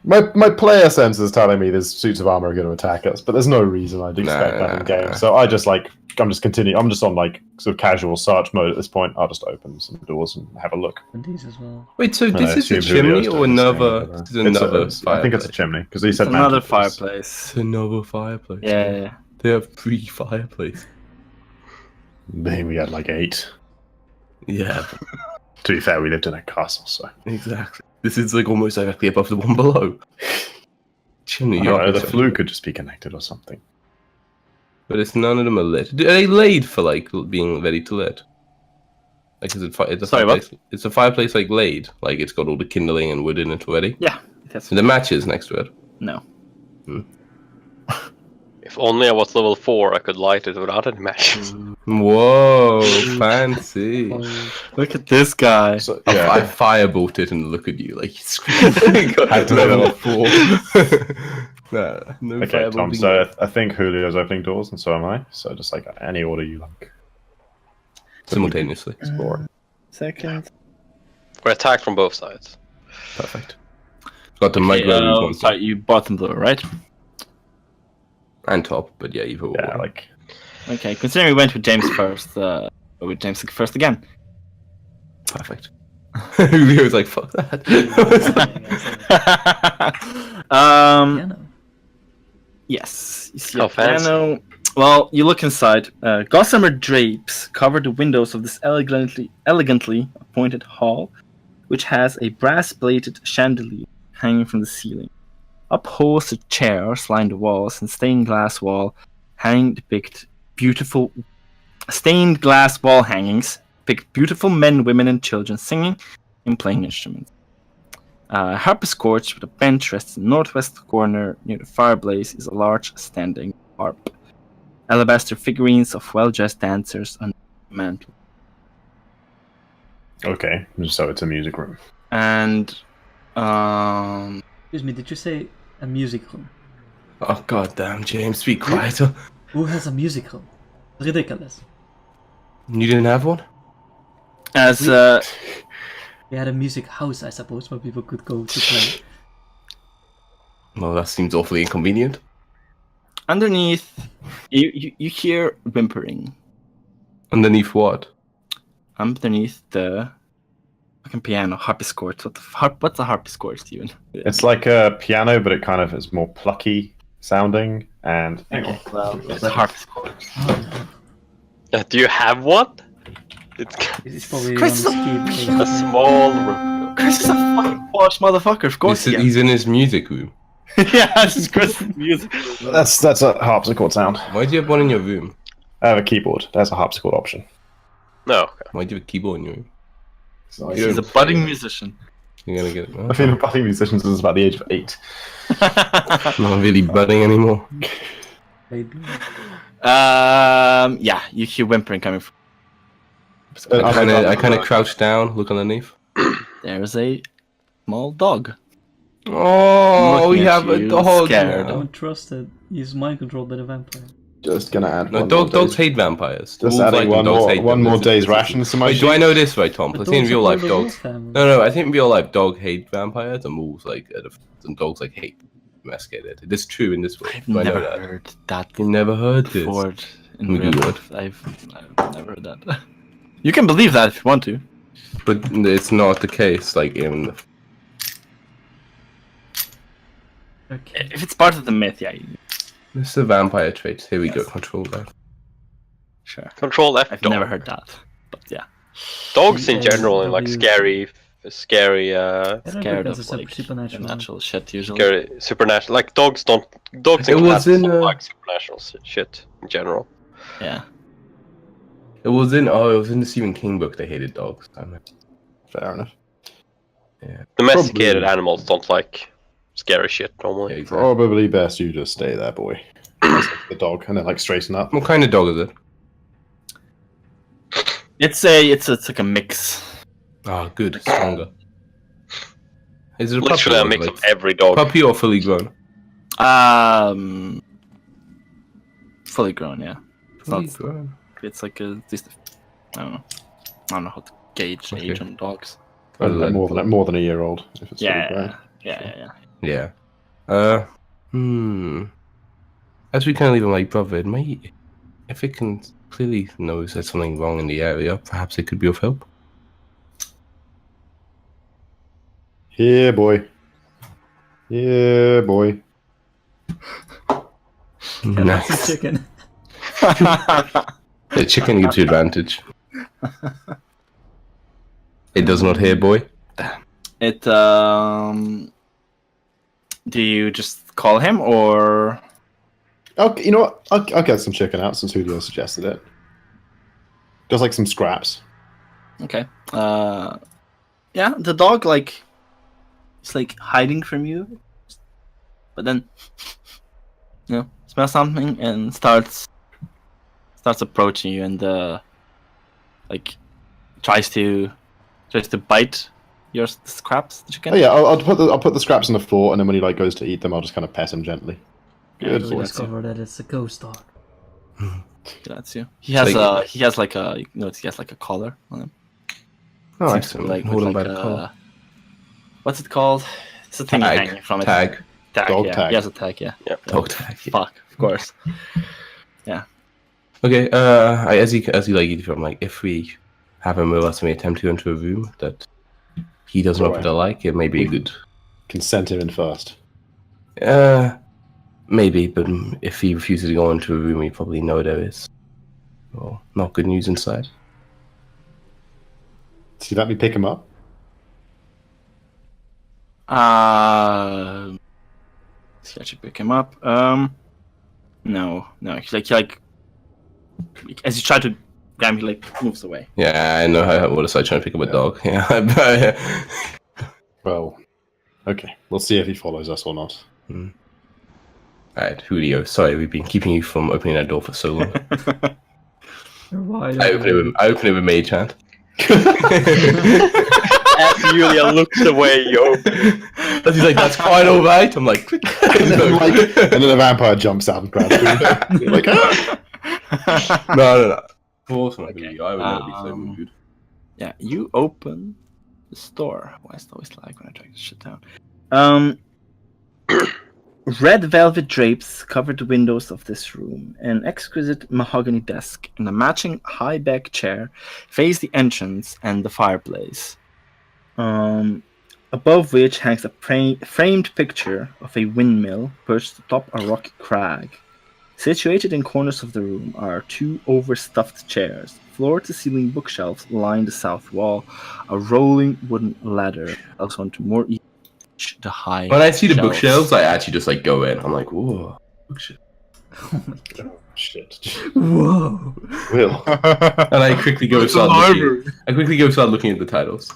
my player sense is telling me there's suits of armor are going to attack us, but there's no reason I'd expect that in game. Nah. So I'm just continuing. I'm just on like sort of casual search mode at this point. I'll just open some doors and have a look. And these as well. Wait, so I this is a assume Julio's chimney doing or the same another? over This is there. another I think it's a fireplace. chimney because he said Another mantelpiece. fireplace. It's another fireplace. Yeah. They have 3 fireplaces. Maybe we had like 8. Yeah, To be fair, we lived in a castle, so exactly. This is like almost directly above the one below. Chimney, I don't know, the so- flue could just be connected or something. But it's none of them are lit. Are they laid for like being ready to lit? Like, is it? It's a Sorry, what? fireplace. It's a fireplace like laid. Like it's got all the kindling and wood in it already. Yeah. That's And the matches next to it. no. If only I was level 4, I could light it without any matches. Whoa, fancy! Look at this guy. So, I yeah, firebolt it and look at you like it's had to level 4. no okay, Tom. firebolting. So I think Julio's opening doors, and so am I. So just like any order you like. Simultaneously. Explore. Second. We're attacked from both sides. Perfect. Got the micro one sorry, you bottom door, right? and top, but yeah, either or. Yeah, like Okay, considering we went with James first, with James first again. Perfect. He was like, fuck that. Piano. Yes. You see How a piano. Well, you look inside. Gossamer drapes cover the windows of this elegantly appointed hall, which has a brass-plated chandelier hanging from the ceiling. Upholstered chairs line the walls, and stained glass wall hangings depict beautiful men, women, and children singing and playing instruments. Harp is scorched, with a bench rests in the northwest corner near the fireplace is a large standing harp. Alabaster figurines of well-dressed dancers on the mantle. okay, so it's a music room. And Excuse me, did you say a music room? Oh goddamn, James, be quieter. Who has a music room? Ridiculous. You didn't have one? As We had a music house, I suppose, where people could go to play. Well, that seems awfully inconvenient. underneath, you hear whimpering. Underneath what? Underneath the fucking piano, harpsichord. What's a harpsichord, Steven? It's like a piano, but it kind of is more plucky sounding. And Okay, well, it's a harpsichord. Do you have one? It's It's probably Chris, on ski. a small room. Chris is a fucking posh motherfucker, of course. He's in his music room. Yeah, this is Chris' music. that's a harpsichord sound. Why do you have one in your room? I have a keyboard. There's a harpsichord option. No. Okay. Why do you have a keyboard in your room? So You He's a don't budding play. musician. You're gonna get it. I think the budding musicians is about the age of 8. Not really budding anymore. Yeah, you hear whimpering coming from. I kind of crouch down, look underneath. There's a small dog. Oh, we Looking at have a you, dog scared. now. Don't trust it. He's mind controlled by the vampire. Just gonna add No, one more dogs day's- hate vampires. Just Wolves adding like them, dogs hate one them. more It's- day's it's- rations to my Wait, do I sheep. know this right, Tom? I But think in dogs real are life, part of the dogs. wolf family. No, I think in real life, dog hate vampires, and wolves like and dogs like hate domesticated. It is true in this way. I've Do I know never that? heard that You never heard this. before in We real do life. I've never heard that. You can believe that if you want to. But it's not the case. Like in Okay. If it's part of the myth, yeah, this is a vampire trait. Here we go. Control that. sure. Control F. I've dog. never heard that, but yeah. Dogs in Yeah, general and like W. scary, I don't Scared think that's of a like supernatural. natural shit usually. scary, supernatural. Like dogs don't. Dogs It and was cats in, don't like supernatural shit in general. Yeah. It was in the Stephen King book. They hated dogs. Fair enough. Domesticated Probably. animals don't like scary shit normally. Yeah, exactly. Probably best you just stay there, boy. That's like the dog, and then like straighten up. What kind of dog is it? It's like a mix. Ah, good, stronger. Is it a puppy? Literally a or mix like of every dog. puppy or fully grown? Fully grown, yeah. Fully not- grown. It's like a I don't know how to gauge Okay. age on dogs. Like more than a year old. If it's fully grown. Yeah. Yeah. As we kind of leave my brother, if it can clearly knows there's something wrong in the area, perhaps it could be of help. Yeah, boy. Yeah, boy. That's a Nice. chicken. The chicken gives you advantage. It does not hear, boy. It do you just call him or Okay, you know what? I'll get some chicken out since Julio suggested it. Just like some scraps. okay. Yeah, the dog it's like hiding from you. But then smells something and starts approaching you and tries to bite your scraps, the chicken. Oh yeah, I'll put the scraps on the floor, and then when he like goes to eat them, I'll just kind of pet him gently. Yeah, Good he boy. does. Discover that it's a ghost dog. That's you. He has like- he has like a collar on him. Oh, Seems to be excellent. like Hold with him by like the collar. what's it called? It's a thing Tag. hanging from it. Tag. Tag. Dog Yeah. tag. He has a tag. Yeah. Dog tag. yeah. Fuck. Of course. Okay, as you like it, I'm like, if we have him with us and we attempt to enter a room that he doesn't know Right. what I like, it may be a good. Consent him in first. Maybe, but if he refuses to go into a room, we probably know there is, well, not good news inside. So you let me pick him up? See, I should pick him up. No. He as you try to grab him, he like moves away. Yeah, I know how what it's like trying to pick up a dog. Yeah, Well, okay. We'll see if he follows us or not. Alright, Julio. Sorry, we've been keeping you from opening that door for so long. Why? I open it with Mage Hand. As Julia looks away, yo. He's like, that's quite alright. I'm like, and then the vampire jumps out and grabs him. Like, ah! no. Of course not, Okay. Julio. I would never be so rude. Yeah, you open the store. Why is it always lag when I drag this shit down? Red velvet drapes covered the windows of this room. An exquisite mahogany desk and a matching high-back chair face the entrance and the fireplace. Above which hangs a framed picture of a windmill perched atop a rocky crag. Situated in corners of the room are 2 overstuffed chairs. Floor-to-ceiling bookshelves line the south wall. A rolling wooden ladder also onto more the high. When I see the shelves. bookshelves, I actually just like go in. I'm like, whoa, bookshelf. Oh my god. Oh, shit. Whoa. Will. And I quickly go start looking. I quickly go start looking at the titles.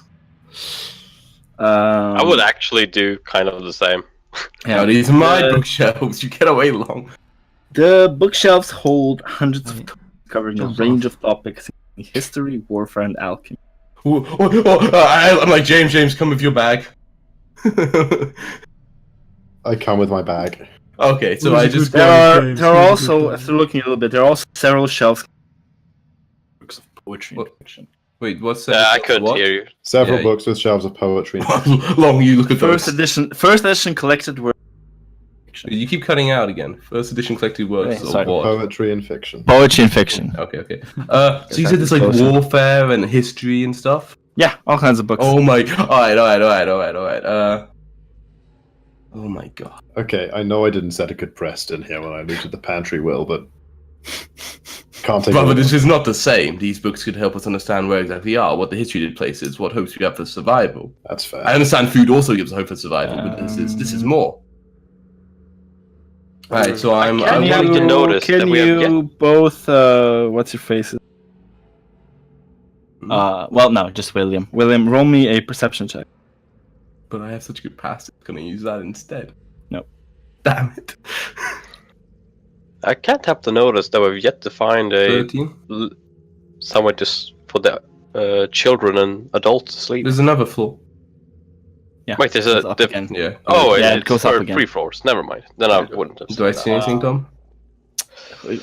I would actually do kind of the same. Yeah, these are my bookshelves. You get away long. The bookshelves hold hundreds of Wait. topics covering a Jump range of topics in history, warfare, and alchemy. I'm like, James, come with your bag. I come with my bag. Okay, so Who's I a just good go. guy? There James, are who's a also, good after looking a little bit, there are also several shelves. Books of poetry and fiction. Wait, what's that? I couldn't What? hear you. Several Yeah, books with shelves of poetry. Long, you look at First those. edition collected works. You keep cutting out again. First edition collected works Wait, of sorry. what? Poetry and fiction. Poetry and fiction. Okay. So you said there's like warfare and history and stuff? Yeah, all kinds of books. Oh my... Alright. Oh my god. Okay, I know I didn't set a good precedent here when I looted the pantry, Will, but can't take Brother, it. this is not the same. These books could help us understand where exactly we are, what the history did places, what hopes we have for survival. That's fair. I understand food also gives hope for survival, but this is more. Alright, so I I'm can't wanting help to notice can that we have you both, what's your faces? Well, no, just William. William, roll me a perception check. But I have such good passive. Can I use that instead? No. Damn it. I can't help to notice that we've yet to find a 13. somewhere to put the children and adults to sleep. There's another floor. Yeah. Wait, there's it's a up diff- again. Yeah. Oh, Yeah, it it's goes up for again. 3 floors. Never mind. Then I wouldn't have. Do I seen see that. anything, Tom?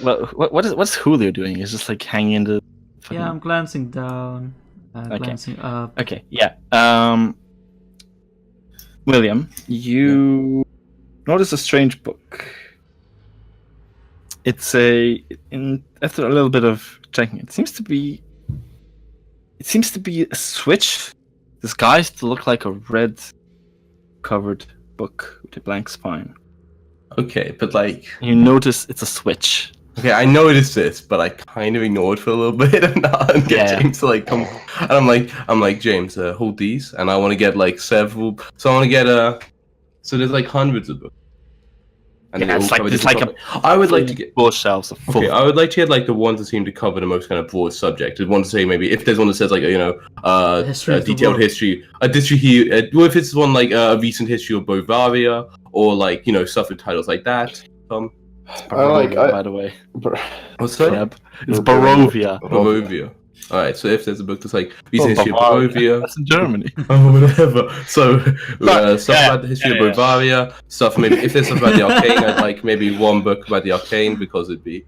Well, what's Julio doing? He's just like hanging in the. Yeah, I'm glancing down, Okay. glancing up. Okay, yeah. William, you notice a strange book. It's after a little bit of checking, it seems to be a switch disguised to look like a red covered book with a blank spine. Okay, but like, You notice it's a switch. okay, I noticed this, but I kind of ignored for a little bit and get Yeah. James to like come. And I'm like James, hold these, and I want to get like several. So I want to get So there's like hundreds of books. And Yeah, they all it's like cover there's different like topics. I would like to get. both shelves of full. Okay, I would like to get like the ones that seem to cover the most kind of broad subject. I'd want to say maybe if there's one that says like History of the detailed world. history, a history here. Well, if it's one like a recent history of Bavaria or like stuff with titles like that. By the way. What's that? Yep. It's Barovia. Barovia. All right, so if there's a book that's like recent history of Bavaria. Barovia. That's in Germany. Oh, whatever. So, stuff yeah, about the history yeah, of Bavaria, stuff maybe if there's stuff about the arcane, I'd like maybe one book about the arcane because it'd be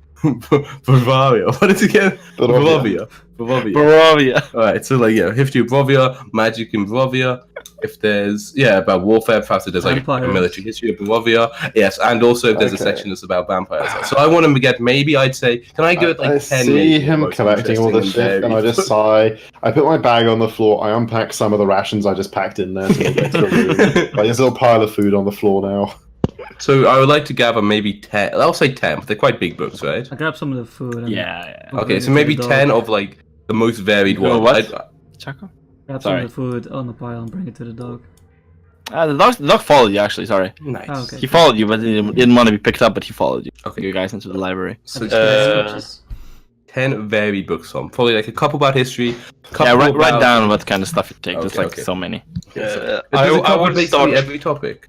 Bavaria. What is it again? Barovia. Barovia. All right, so like history of Barovia, magic in Barovia. If there's about warfare, perhaps if there's like a Vampires. military history of Barovia, yes, and also if there's a Okay. section that's about vampires. So I want to get maybe I'd say, can I go at like I 10? see maybe, him most collecting all the interesting shit, and I varied just sigh. I put my bag on the floor. I unpack some of the rations I just packed in there to make extra room. Like there's a little pile of food on the floor now. So I would like to gather maybe 10. I'll say 10, but they're quite big books, right? I grab some of the food. And Yeah. I'll Okay, bring so it to maybe the dog. 10 of like the most varied You know ones. what? Chaco? Grab some Sorry. of the food on the pile and bring it to the dog. The dog followed you actually. Sorry, Nice. Oh, okay. he followed you, but he didn't want to be picked up. But he followed you. Okay. You guys into the library. So Uh, 10 varied books on. Probably like a couple about history. Yeah, write about- down what kind of stuff you take. There's Okay, like okay. so many. There's a I couple would basically start. every topic.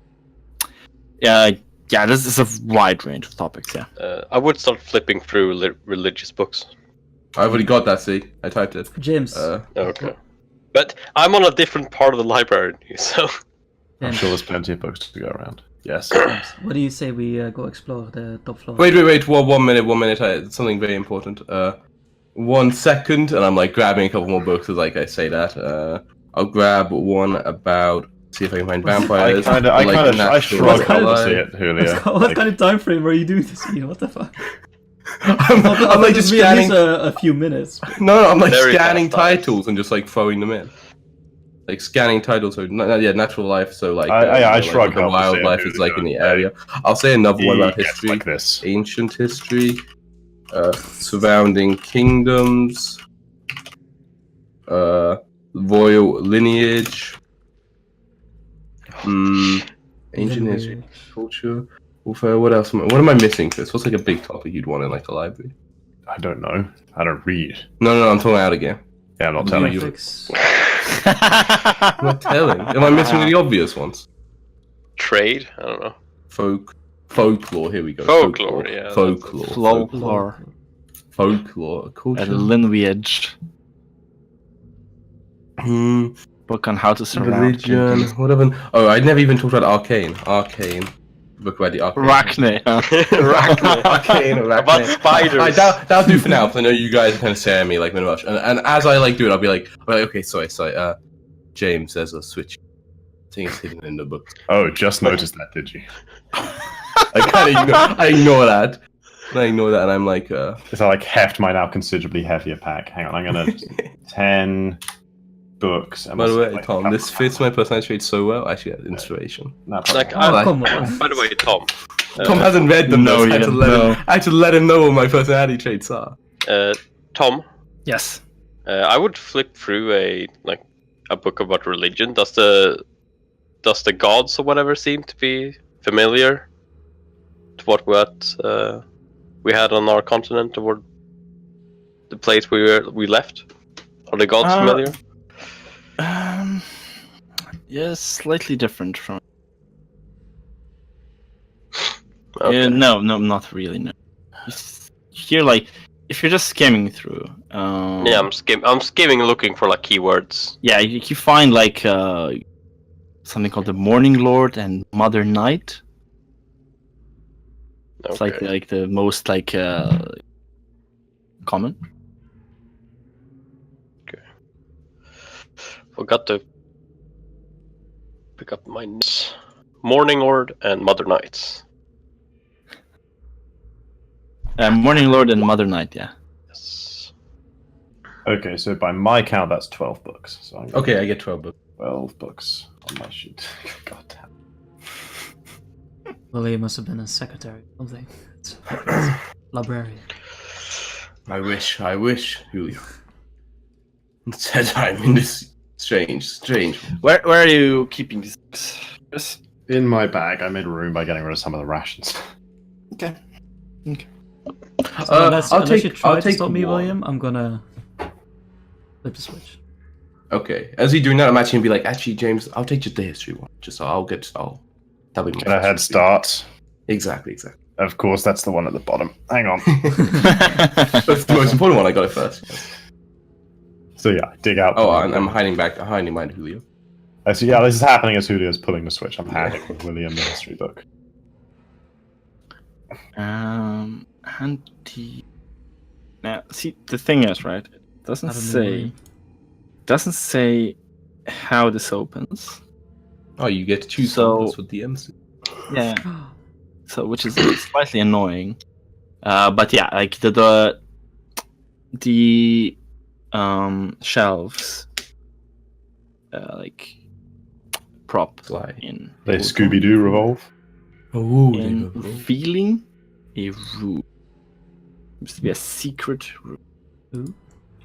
Yeah, this is a wide range of topics. Yeah. I would start flipping through religious books. I already got that, see? I typed it. James. Okay. But I'm on a different part of the library, so I'm James, sure there's plenty of books to go around. Yes. James, what do you say we go explore the top floor? Wait, 1 minute. Something very important. 1 second, and I'm like grabbing a couple more books as like I say that. I'll grab one about see if I can find vampires. I shrug helplessly at Julio. What kind of time frame are you doing this in? What the fuck? I'm like just scanning a few minutes. No, I'm like Very scanning fast, titles and just like throwing them in. Like scanning titles, so natural life. So like, I shrug the wildlife is like in the area. I'll say another one about history, like this. ancient history, surrounding kingdoms, royal lineage, ancient history, culture, warfare. What else? What am I missing, Chris? What's like a big topic you'd want in like a library? I don't know. I don't read. No, I'm talking out again. Yeah, I'm not telling you. I'm not telling. Am I missing the obvious ones? Trade? I don't know. Folklore. Here we go. Folklore, yeah. Folklore. Culture. And lineage. Book on how to surround Religion. kingdoms. Whatever. Oh, I never even talked about Arcane. Book about the Arcane. Arachne. Arcane. About spiders. Alright, that'll do for now, because I know you guys are kind of staring at me like very much. And as I like do it, I'll be like, okay, sorry. James, there's a switch. I think it's hidden in the book. Oh, just noticed that, did you? I ignore that. And I'm like, So I like heft my now considerably heavier pack. Hang on, I'm gonna 10 books. by the way, Tom, this fits my personality trait so well. I actually had inspiration. Like, Come on. by the way, Tom. Tom hasn't read them. No, I had to let him know what my personality traits are. Tom, Yes. I would flip through a book about religion. Does the gods or whatever seem to be familiar to what we had on our continent or the place we left? Are the gods familiar? Yes, slightly different from. Okay. No, not really. No. You're like, if you're just skimming through. Yeah, I'm skimming, looking for like keywords. Yeah, you find like something called the Morning Lord and Mother Night. It's Okay. like the most common. Forgot to pick up my Morning Lord and Mother Knights. Morning Lord and Mother Night. Yeah. Yes. Okay, so by my count, that's 12 books. So I'm Okay, I get 12 books. 12 books on my sheet. God damn. Well, he must have been a secretary or something. Librarian. I wish, Julio. Instead, I'm in this strange. Where are you keeping these books? Yes. In my bag, I made room by getting rid of some of the rations. Okay. So unless you try to take stop me, one. William, I'm gonna flip the switch. Okay, as he's doing that, I'm actually gonna be like, actually, James, I'll take just the history one. That'll be my Get a head start. Exactly. Of course, that's the one at the bottom. Hang on. That's the most important one. I got it first. So yeah, dig out. Oh, I'm hiding behind Julio. So yeah, this is happening as Julio's pulling the switch. I'm handing William the history book. Handy. Now, see, the thing is, right? It doesn't say how this opens. Oh, you get to choose. So- That's what the MC. Yeah. So, which is slightly annoying. But yeah, like the shelves, like prop Slide. in. They Scooby Doo revolve. Oh, In revealing a room. Seems to be a secret room. Ooh.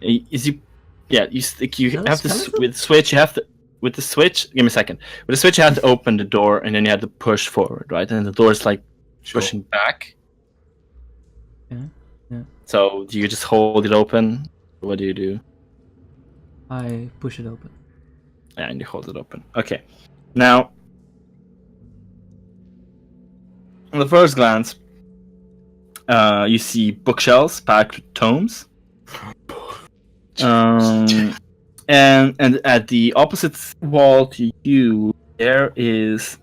Is you? Yeah, you that a have to skeleton? with the switch. You have to with the switch. Give me a second. With the switch, you have to open the door, and then you have to push forward, right? And the door is like pushing back. Yeah. So do you just hold it open? What do you do? I push it open. Yeah, and you hold it open. Okay. Now, on the first glance, you see bookshelves packed with tomes. And at the opposite wall to you, there is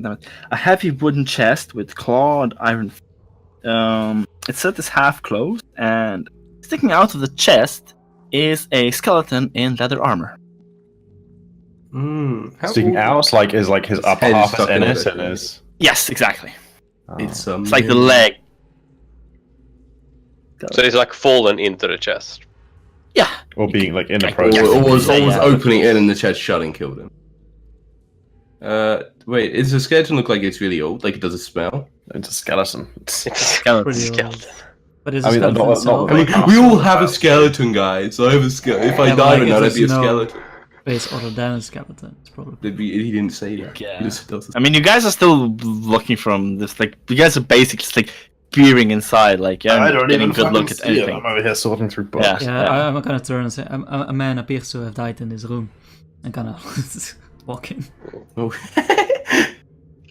a heavy wooden chest with clawed iron. It's set as half closed, and sticking out of the chest is a skeleton in leather armor. Sticking out like is like his upper head is half stuck is in in it, it. and is. Yes, exactly. It's It's like the leg. So it's like fallen into the chest. Yeah. Or being like in a Or, process. was Yeah. opening it and the chest shut and killed him. Wait, does the skeleton look like it's really old? Like, does it smell? It's a skeleton. It's a skeleton. Pretty old. skeleton. But is I a mean, skeleton not- itself not- I mean, we all have a skeleton, guys. So I have a skeleton. If I Yeah, but die like, right now, if that'd be a there's no- skeleton. face other than a skeleton? It's probably. He didn't say that. Yeah. He just does it. I mean, you guys are still looking from this. Like, you guys are basically just like peering inside. Like, yeah, I don't getting even a good look fucking at see it. anything. I'm over here sorting through books. Yeah. Yeah, I'm gonna turn and say, a man appears to have died in this room, and kind of walk in. Oh.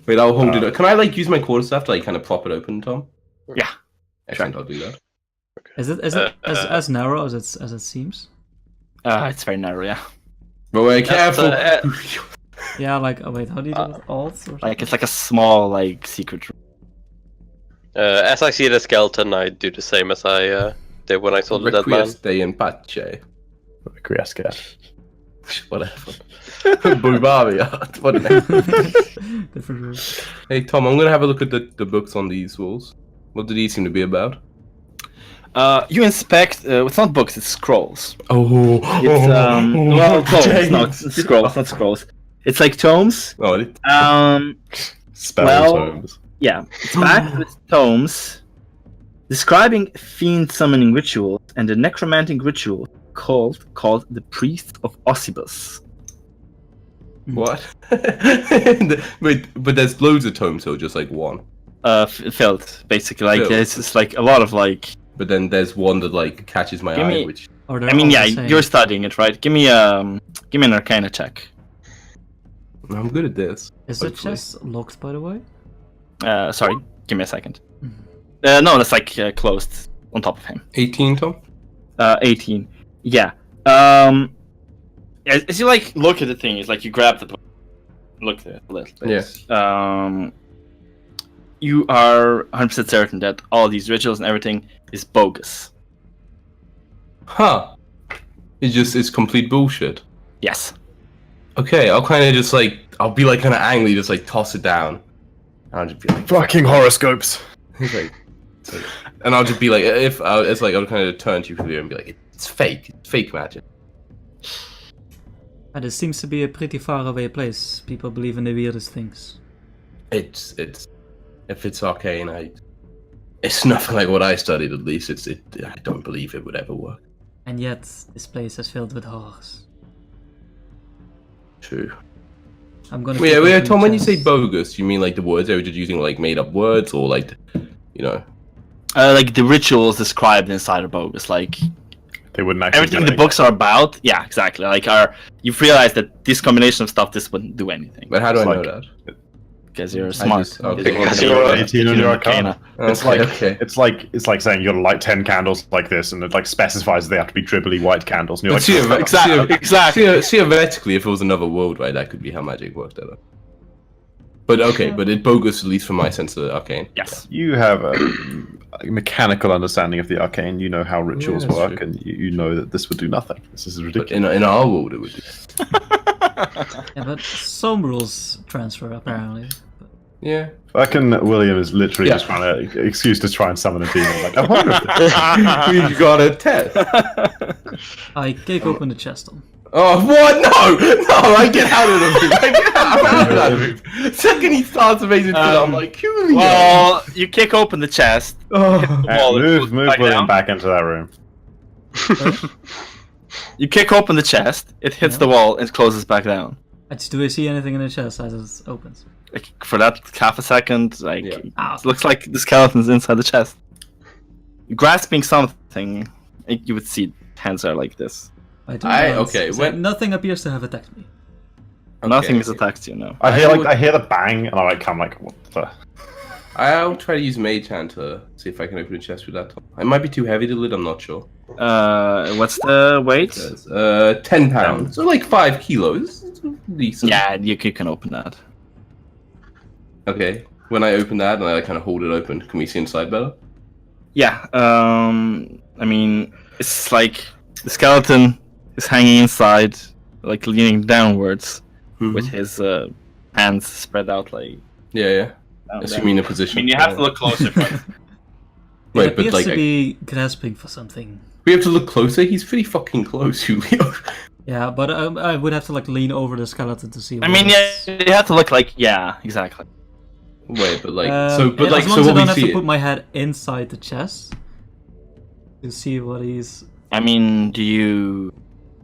Wait, I'll hold it up. Can I like use my quarterstaff to like kind of prop it open, Tom? Yeah. Excellent, I'll do that. Is it as narrow as it seems? It's very narrow. Yeah. But wait, careful. Yeah, like wait, how do you do it? Alt or Like it's like a small like secret room. As I see the skeleton, I do the same as I did when I saw the dead man. Requiesce in pace. Requiescat. Whatever. Bulgaria. Whatever. different room? Hey Tom, I'm gonna have a look at the books on these walls. What do these seem to be about? You inspect. It's not books. It's scrolls. Oh, It's well, tomes, not scrolls, not scrolls. It's like tomes. Oh, Spell Well- tomes. Yeah, it's packed with tomes describing fiend summoning rituals and the necromantic ritual called the Priest of Ossibus. what? Wait, but there's loads of tomes, so just like one. Filled basically. Like Filled. it's just like a lot of like. But then there's one that like catches my Give eye, me- which Or they're I mean, all yeah, the same? you're studying it, right? Give me an Arcana check. I'm good at this. Is the hopefully. chest locked, by the way? Sorry, give me a second. Mhm. No, that's like closed on top of him. 18, Tom. 18. Yeah. As you like look at the thing, it's like you grab the book, look at it a little bit. Yeah. You are 100% certain that all these rituals and everything is bogus. Huh. It's complete bullshit. Yes. Okay, I'll kind of just like I'll be like kind of angry, just like toss it down. And I'll just be like, Fucking horoscopes. it's like- and I'll just be like, it's like I'll kind of turn to you and be like, it's fake magic. And it seems to be a pretty far away place. People believe in the weirdest things. It's if it's arcane, it's nothing like what I studied. At least I don't believe it would ever work. And yet, this place is filled with horrors. True. I'm gonna. Wait, keep wait, looking Tom. at When you say chests. bogus, you mean like the words they were just using like made up words, or like, you know? Like the rituals described inside are bogus. Like They wouldn't actually. everything do the anything. books are about. Yeah, exactly. Like you've realized that this combination of stuff this wouldn't do anything But how do I It's know like- that? because you're I smart. just- okay. Because You're you're 18 on your Arcana. It's Okay, like okay. it's like saying you gotta light 10 candles like this, and it like specifies they have to be dribbly white candles. And you're But like, Exactly. Theoretically, if it was another world, right, that could be how magic worked out. But okay, but it bogus at least from my sense of arcane. Yes. you have a mechanical understanding of the arcane. You know how rituals that's work, true. and you know that this would do nothing. This is But ridiculous. in our world, it would. Yeah, but some rules transfer apparently. But Yeah. Fucking William is literally Yeah. just trying to excuse to try and summon a demon. Like, I wonder if this- We got a test. I kick open the chest on. Oh, what? No! I get out of the room. I get out of that room. Second he starts amazing food, I'm like, Julio. Well, you kick open the chest. Oh. Well, it goes move back William down. back into that room. You kick open the chest. It hits Yeah. the wall and closes back down. Do I see anything in the chest as it opens? Like, for that half a second, like Yeah. it looks like the skeleton's inside the chest. Grasping something, you would see hands are like this. I do I- not. okay, So when- nothing appears to have attacked me. Nothing has okay. attacked you, no. I hear the bang, and I'm like, what the? I'll try to use Mage Hand to see if I can open a chest with that. It might be too heavy to lid, I'm not sure. What's the weight? It says, 10 pounds. So like 5 kilos. It's decent. Yeah, you can open that. Okay. When I open that and I kind of hold it open, can we see inside better? Yeah, I mean, It's like the skeleton is hanging inside, like leaning downwards, with his hands spread out like. Yeah. down Assuming there. a position. I mean, you have to look closer. But It Wait, but appears like to be grasping for something. we have to look closer. He's pretty fucking close, Julio. Yeah, but I would have to like lean over the skeleton to see. I mean, yeah, you have to look like exactly. Wait, but like As so long as I what don't we have see. to put my head inside the chest to see what he's. I mean, do you?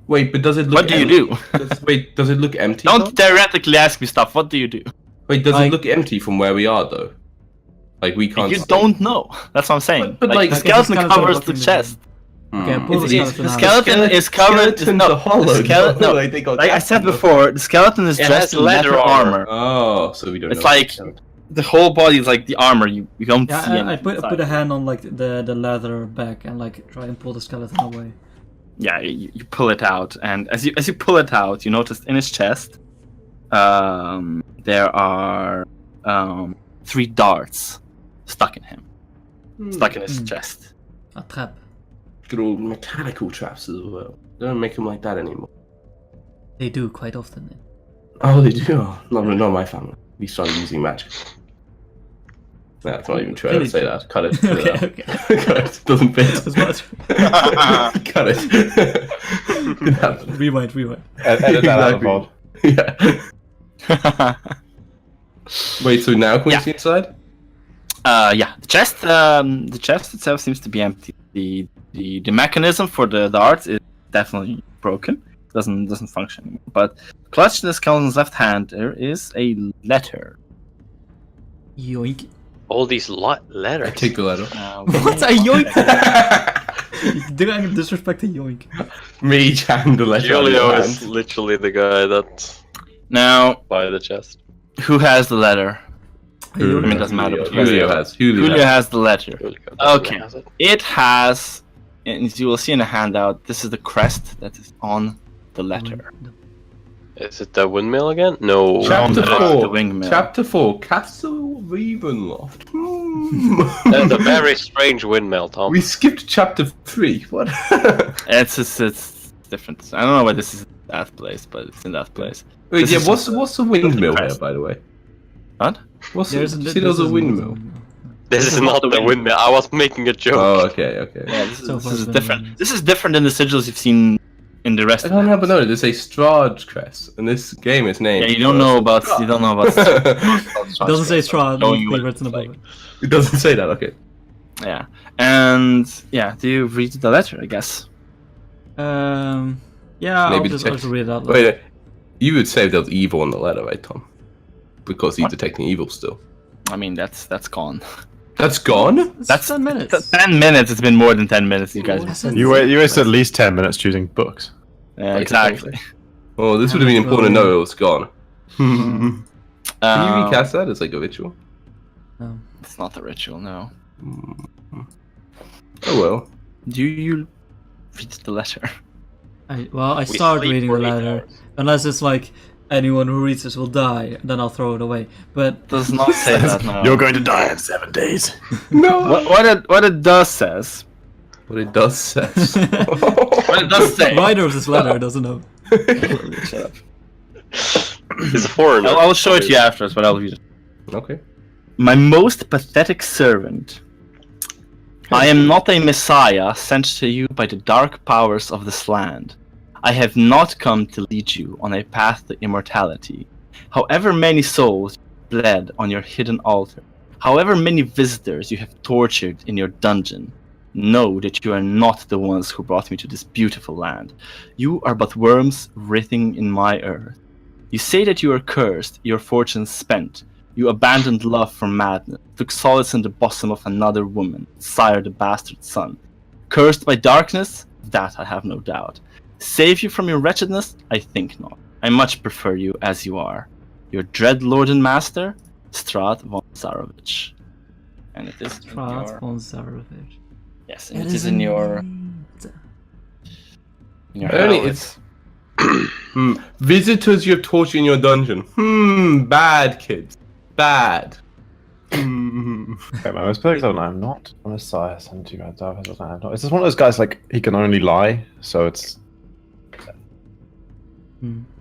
Wait, but does it look? What do you do? Wait, does it look empty? Don't though? theoretically ask me stuff. What do you do? Wait, does Like- it look empty from where we are though? Like we can't. You see. don't know. That's what I'm saying. But, like, the okay, the skeleton skeleton covers blocking the the chest. Okay, I pull the It's- skeleton the out. skeleton is covered. Skeletons No, are hollow. the skeleton. No, Like, they got like I said before, the skeleton is It dressed has in leather leather armor. Oh, so we don't. It's know. like the whole body is like the armor. You don't see Yeah, I anything put inside. a hand on like the leather back and like try and pull the skeleton away. Yeah, you pull it out, and as you pull it out, you notice in his chest, there are 3 darts stuck in him, stuck in his chest. A trap. good old mechanical traps as well. They don't make them like that anymore. They do quite often. Oh, they do. Oh, not my family. We started using magic. That's not even true. I don't say that. Cut it. Okay, Cut it okay. out. Cut it. Doesn't fit. That's not- Cut it. It happened. Rewind. Edit that out of the Exactly. pod. Yeah. Wait. So now can we Yeah. see inside? Yeah, the chest itself seems to be empty. The mechanism for the darts is definitely broken. Doesn't function anymore. But clutched in the skeleton's left hand, there is a letter. Yoink. All these letters. I take the letter. What's a yoink? Did I disrespect a yoink? Mage hand the letter. out of Julio your is hand. literally the guy that Now, by the chest. who has the letter? A yoink. I mean, it doesn't matter. but Julio has. Julio Julio has the letter. Julio Okay. has it. It has, and as you will see in the handout, this is the crest that is on the letter. Is it the windmill again? No. Chapter That's 4. the wingman. Chapter 4. Castle Ravenloft. The very strange windmill, Tom. We skipped chapter 3. What? It's different. I don't know why this is that place, but it's in that place. Wait, This yeah. is What's the windmill crest. here, by the way? What? What's There's the? See, there's a windmill. This is not the windmill. I was making a joke. Oh, okay. Yeah, this So is, far this is it's been- different. This is different than the sigils you've seen in the rest I of don't the have a note. There's a Strahd crest, and this game is named. Yeah, you don't know about. You don't know about. It doesn't say Strahd. Showing you what It's written it's above like. it. It doesn't say that. Okay. Yeah, and yeah. Do you read the letter? I guess. Yeah, Maybe I'll detect- just read it out loud. Wait, you would say there's evil in the letter, right, Tom? Because he's What? detecting evil still. I mean, that's gone. That's gone. It's That's 10 minutes. 10 minutes. It's been more than 10 minutes. You guys. Listen. You wasted at least 10 minutes choosing books. Yeah, exactly. Oh, this would have been important to know it was gone. Can you Um, recast that as like a ritual? No. It's not a ritual. No. Oh well. Do you read the letter? I We start sleep reading for the 8 letter. hours. Unless it's like, anyone who reads this will die, then I'll throw it away. But Does not say that. No. You're going to die in 7 days. No. What it does says. What it does says. What it does the say. writer of this letter doesn't know. Shut up. He's a foreigner. I'll show it to you afterwards, but I'll read it. Okay. My most pathetic servant. I am not a messiah sent to you by the dark powers of this land. I have not come to lead you on a path to immortality. However many souls you bled on your hidden altar, however many visitors you have tortured in your dungeon, know that you are not the ones who brought me to this beautiful land. You are but worms writhing in my earth. You say that you are cursed, your fortunes spent. You abandoned love for madness, took solace in the bosom of another woman, sired a bastard son. Cursed by darkness? That I have no doubt. Save you from your wretchedness? I think not. I much prefer you as you are. Your dread lord and master, Strahd von Zarovich. And it is in Strahd your... von Zarovich. Yes, and it is in your... In your Only helmet. Visitors you have tortured in your dungeon. Bad kids. Bad. Okay, my most perfect level, I'm not on a Messiah, send 2 red dives, I'm not. It's just one of those guys, like, he can only lie, so it's...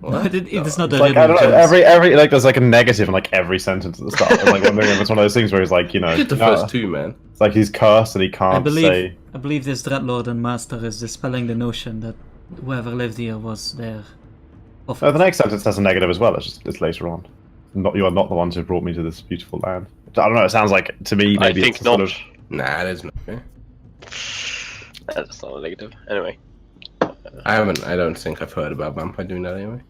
What? No, it is not It's a like, I riddle. don't know, James. every, like, there's like a negative in, like, every sentence at the start. I'm like wondering if it's one of those things where he's like, you know... Get the first 2, man. It's like he's cursed and he can't say... I believe this Dreadlord and Master is dispelling the notion that whoever lived here was their prophet. The next sentence has a negative as well, it's later on. You are not the ones who brought me to this beautiful land. I don't know, it sounds like, to me, maybe I think it's not. sort of... Nah, there's no. That's not a negative. Anyway. I don't think I've heard about Vampire doing that anyway.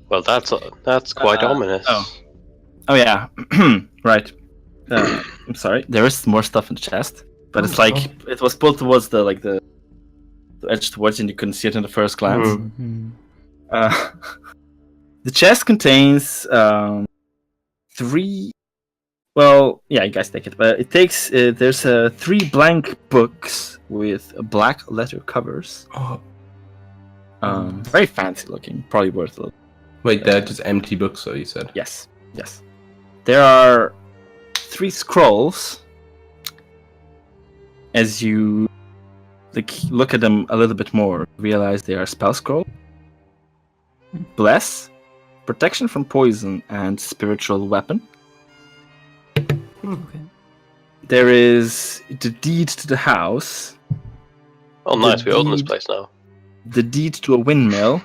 Well, that's quite ominous. Oh yeah, right. I'm sorry. There is more stuff in the chest, but it's like it was pulled towards the edge towards you, and you couldn't see it in the first glance. The chest contains 3. Well, yeah, you guys take it, but it takes. There's 3 blank books with black leather covers. Very fancy looking. Probably worth a little. Wait, they're just empty books, so you said? Yes. There are 3 scrolls. As you look at them a little bit more, realize they are spell scroll, bless, protection from poison, and spiritual weapon. Okay. There is the deed to the house, Oh, nice. We own this place now. the deed to a windmill,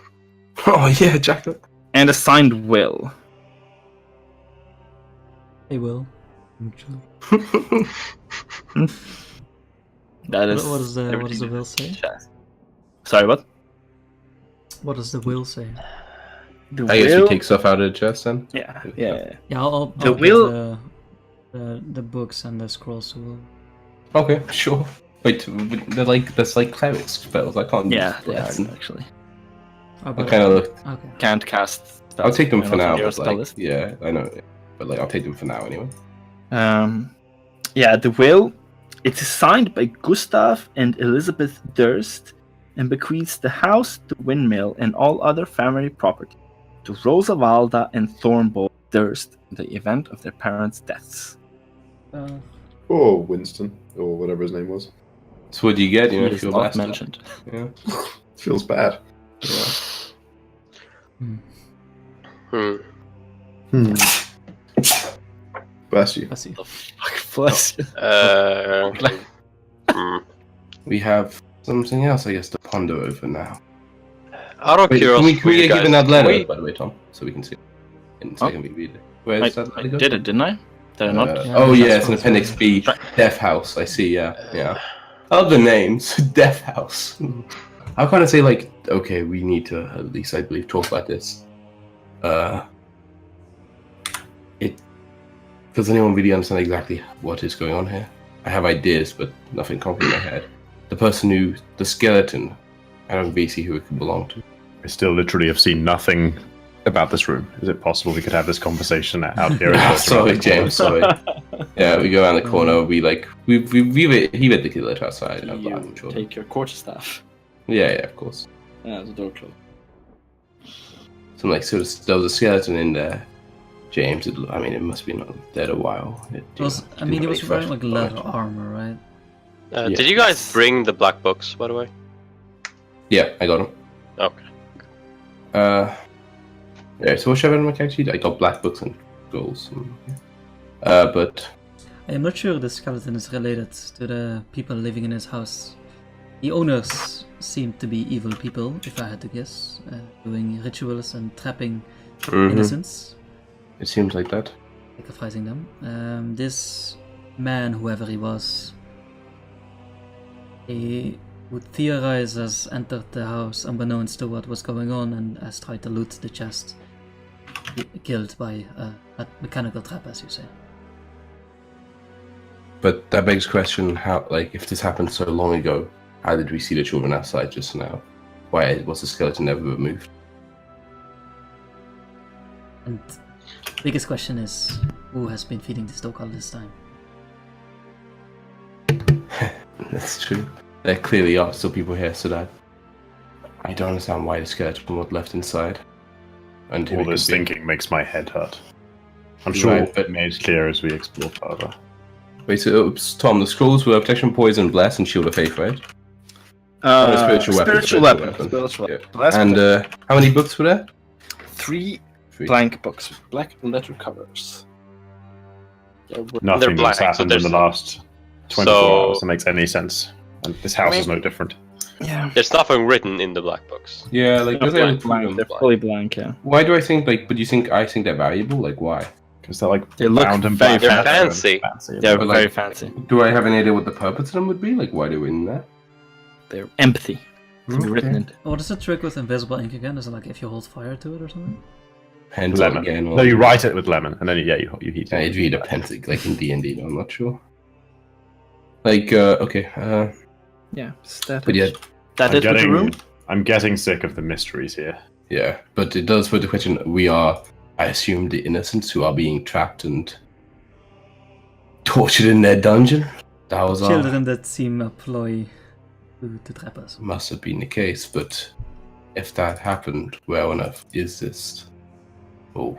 Oh yeah, Jack. and a signed will. They will. Actually. That is. What does the everything will in say? the chest. Sorry, what? What does the will say? The I guess will. we take stuff out of the chest then. Yeah. Yeah, I'll The give will- the books and the scrolls to Will. Okay, sure. Wait, that's like cleric spells. I can't. Yeah, use they are bless. actually. Oh, I but- kind of look. Okay. Can't cast. I'll spells. take them They're for not now. on your But spell like, list. yeah, I know. But like, I'll take them for now anyway. Yeah, the will. It is signed by Gustav and Elizabeth Durst and bequeaths the house, the windmill, and all other family property to Rosa Valda and Thornbull Durst in the event of their parents' deaths. Or Winston, or whatever his name was. So what do you get? You know, He if is you're not master? mentioned. Yeah. Feels bad. Hmm. Bless you. I see. The fuck bless you. We have something else, I guess, to ponder over now. Out of Wait, curiosity, can we get guys, given that can letter, we- by the way, Tom, so we can see it? And Oh. second we read it. Where is that I letter go? did it, didn't I? Did I not? Yeah, Oh yeah, that's it's an what Appendix it's B. Right. Death House. I see. Yeah. Other names, Death House. How can I say like, okay, we need to at least, I believe, talk about this. Does anyone really understand exactly what is going on here? I have ideas, but nothing concrete in my head. The skeleton, I don't really see who it could belong to. I still literally have seen nothing about this room. Is it possible we could have this conversation out here? in person? Sorry, James. Sorry. Yeah, we go around the corner. We he read the letter outside. I'm You sure. take your quarterstaff. Yeah, of course. Yeah, the door closed. So like, so there was a skeleton in there. James, it must be not dead a while. He was wearing like leather armor, right? Yeah. Did you guys bring the black books, by the way? Yeah, I got him. Okay. Yeah, so what should I have in my character sheet? I got black books and scrolls. But I am not sure the skeleton is related to the people living in his house. The owners seem to be evil people, if I had to guess, doing rituals and trapping innocents, it seems like that. sacrificing them. This man, whoever he was, he would theorize has entered the house unbeknownst to what was going on and has tried to loot the chest, killed by a mechanical trap, as you say. But that begs the question: how, like, if this happened so long ago, how did we see the children outside just now? Why was the skeleton never removed? And the biggest question is, who has been feeding this dog all this time? That's true. There clearly are still people here, so that I don't understand why the skeleton was left inside. And All this thinking makes my head hurt. I'm Right, sure we'll but- be made clear as we explore further. Wait, so Tom, the scrolls were protection, poison, bless, and shield of faith, right? Spiritual weapon. Spiritual Yeah. weapon. Last And how many books were there? 3 Three. blank books with black letter covers. Nothing black, that's so happened in there's- the last 24 So- hours that makes any sense. And this house is no different. Yeah. There's nothing written in the black books. Yeah, like They're there's only blank. two They're of them. fully blank, yeah. Why do I think like? But you think I think they're valuable? Like why? Because they're like They look bound and very black. fancy. They're But, very like- fancy. Do I have any idea what the purpose of them would be? Like why do we in that? They're empathy. To be written in. What is the trick with invisible ink again? Is it like if you hold fire to it or something? Pencil Lemon. again. Or... No, you write it with lemon, and then you heat Yeah, it. you'd read a pencil like in D&D, but I'm not sure. Like okay, Yeah. Static. but yeah, That I'm is with the room. I'm getting sick of the mysteries here. yeah, but it does put the question: we are, I assume, the innocents who are being trapped and tortured in their dungeon. That was our Children that seem a ploy to trap us. must have been the case, but if that happened, where on earth is this? Oh,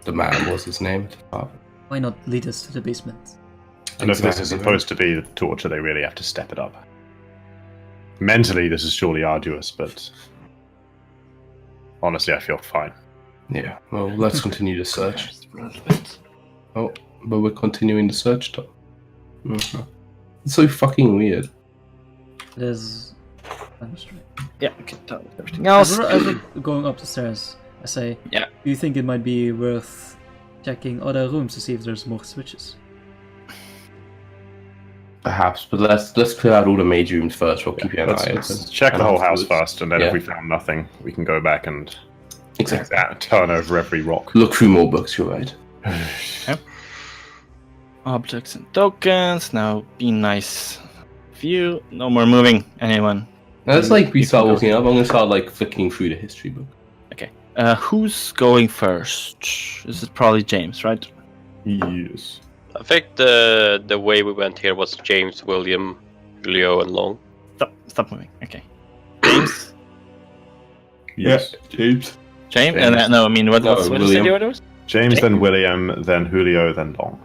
the man, what's his name? Why not lead us to the basement? And if this is Exactly. supposed to be the torture, they really have to step it up. Mentally, this is surely arduous, but honestly, I feel fine. Yeah, well, let's continue the search. Oh, but we're continuing the search, though. Mhm. It's so fucking weird. It is. I'm straight. Yeah, okay, done with everything else. As we're going up the stairs, I say, Yeah. do you think it might be worth checking other rooms to see if there's more switches? Perhaps, but let's clear out all the major rooms first. We'll keep an Let's, eye let's open. check the And whole house afterwards- first, and then Yeah. if we found nothing, we can go back and Exactly. turn over every rock. Look through more books. You're right. Objects and tokens. Now be nice. View. No more moving. Anyone. Now, it's like we You start can go. walking up. I'm gonna start like flicking through the history book. Who's going first? This is probably James, right? Yes. I think the way we went here was James, William, Julio, and Long. Stop moving. Okay. James. Yes. James. James. James. No, I mean what? No, What is William. the order? Was? James, James. then William, then Julio, then Long.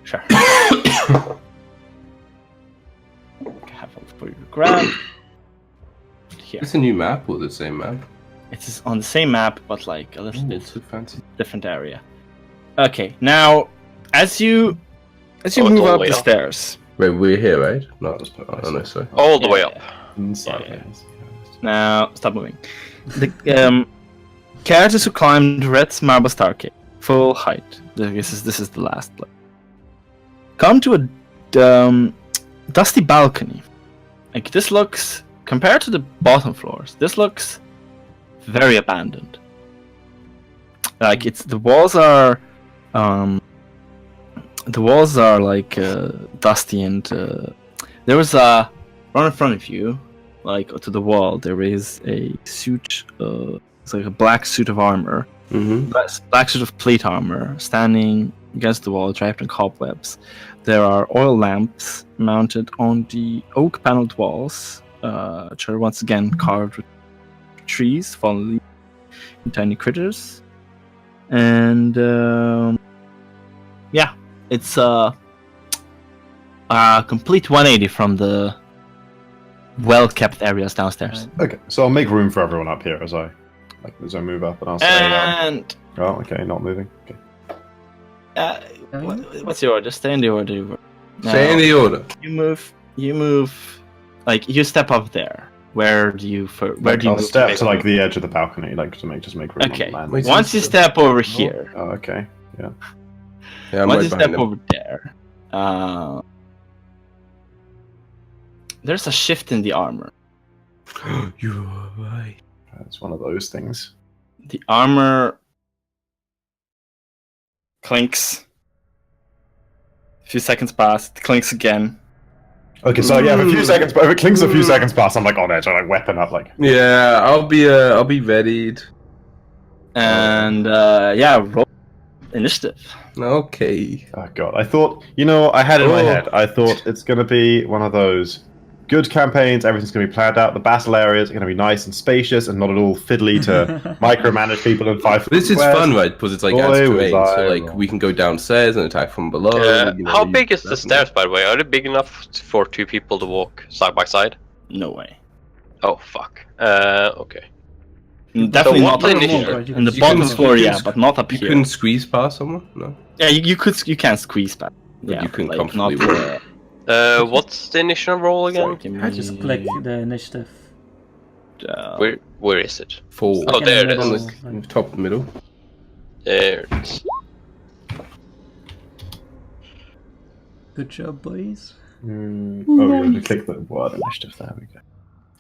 Sure. Have a for you to grab. Here. It's a new map or the same map? It is on the same map, but like a little Ooh, bit so fancy. different area. Okay, now as you Oh, move it's all up the way the up. stairs, Wait, we're here, right? No, That's perfect. oh, no, sorry. All the Yeah, way yeah. up. Inside. Yeah, now stop moving. The characters who climbed Red's marble staircase, full height. This is the last place. Come to a dusty balcony. Like this looks, compared to the bottom floors, this looks very abandoned. Like it's the walls are like dusty and there was a right in front of you, like to the wall. There is a suit. It's like a black suit of armor, Mm-hmm. black suit of plate armor, standing against the wall, draped in cobwebs. There are oil lamps mounted on the oak paneled walls, which are once again carved with trees, fallen leaves, and tiny critters. And yeah, it's a complete 180 from the well-kept areas downstairs. Okay, so I'll make room for everyone up here as I move up, and I'll say, And oh, okay, not moving. Okay. what's your order? Stay in the order. You were. Stay in the order. You move. Like you step up there. Where do you? Where do you I'll move step make to like room? the edge of the balcony, like to make room. Okay. On the land. Wait, Once you step over here, Oh, okay. Yeah, I'm once right you step behind him. over there, there's a shift in the armor. You're right. It's one of those things. The armor clinks. A few seconds pass. It clinks again. Okay, so yeah, a few seconds, but if it clinks a few seconds past, I'm like on edge. I like weapon up, like. Yeah, I'll be readied. And yeah, roll initiative. Okay. Oh god, I thought, I had in my Oh. head, I thought it's gonna be one of those good campaigns. Everything's going to be planned out. The battle areas are going to be nice and spacious and not at all fiddly to micromanage people in 5 This is squares. fun, right? Because it's like Boy, adds was terrain, I so like wrong. we can go downstairs and attack from below. How big is the stairs, by the way? Are they big enough for 2 people to walk side by side? No way. Oh fuck. Okay. Definitely what not up initiative? here. In the You bottom can- floor, you yeah, can- but not up You here. couldn't squeeze past someone? No. Yeah, you can squeeze back. But Yeah, you can like, comfortably not. walk. What's the initiative roll again? Give me, Just click the initiative. Where is it? 4. Oh, in there the it is. middle, On the like- top middle. There it is. Good job, boys. Oh, you have to click the word initiative. There we go.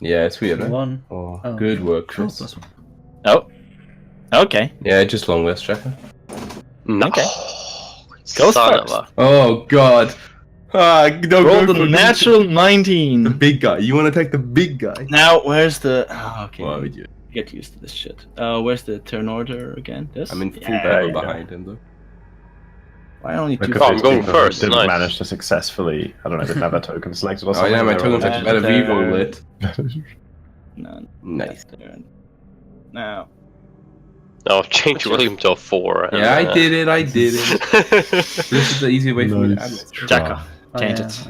Yeah, it's weird. Right? 1. Oh. Oh. Good work, Cool, Chris. +1. Oh. Okay. Yeah, just long rest, Tracker. No. Okay. Go Son first. of a- Oh god. No, Roll go the for natural the 19. big guy. You want to take the big guy? Now, where's the? Oh, okay. Why would you? Get used to this shit. Where's the turn order again? This? I'm in full Yeah. battle you go. behind him though. Why only two? Because Oh, I'm these going people first, Didn't nice. manage to successfully. I don't know. Didn't have a token selected or Oh something. yeah, my They token were- takes better there. reroll it. No. Nice. Now. No, change William to a 4. and, Yeah, I did it. I did it. This is the easy way for me to add Nice it. try. Jacko. Oh, Change yeah, it.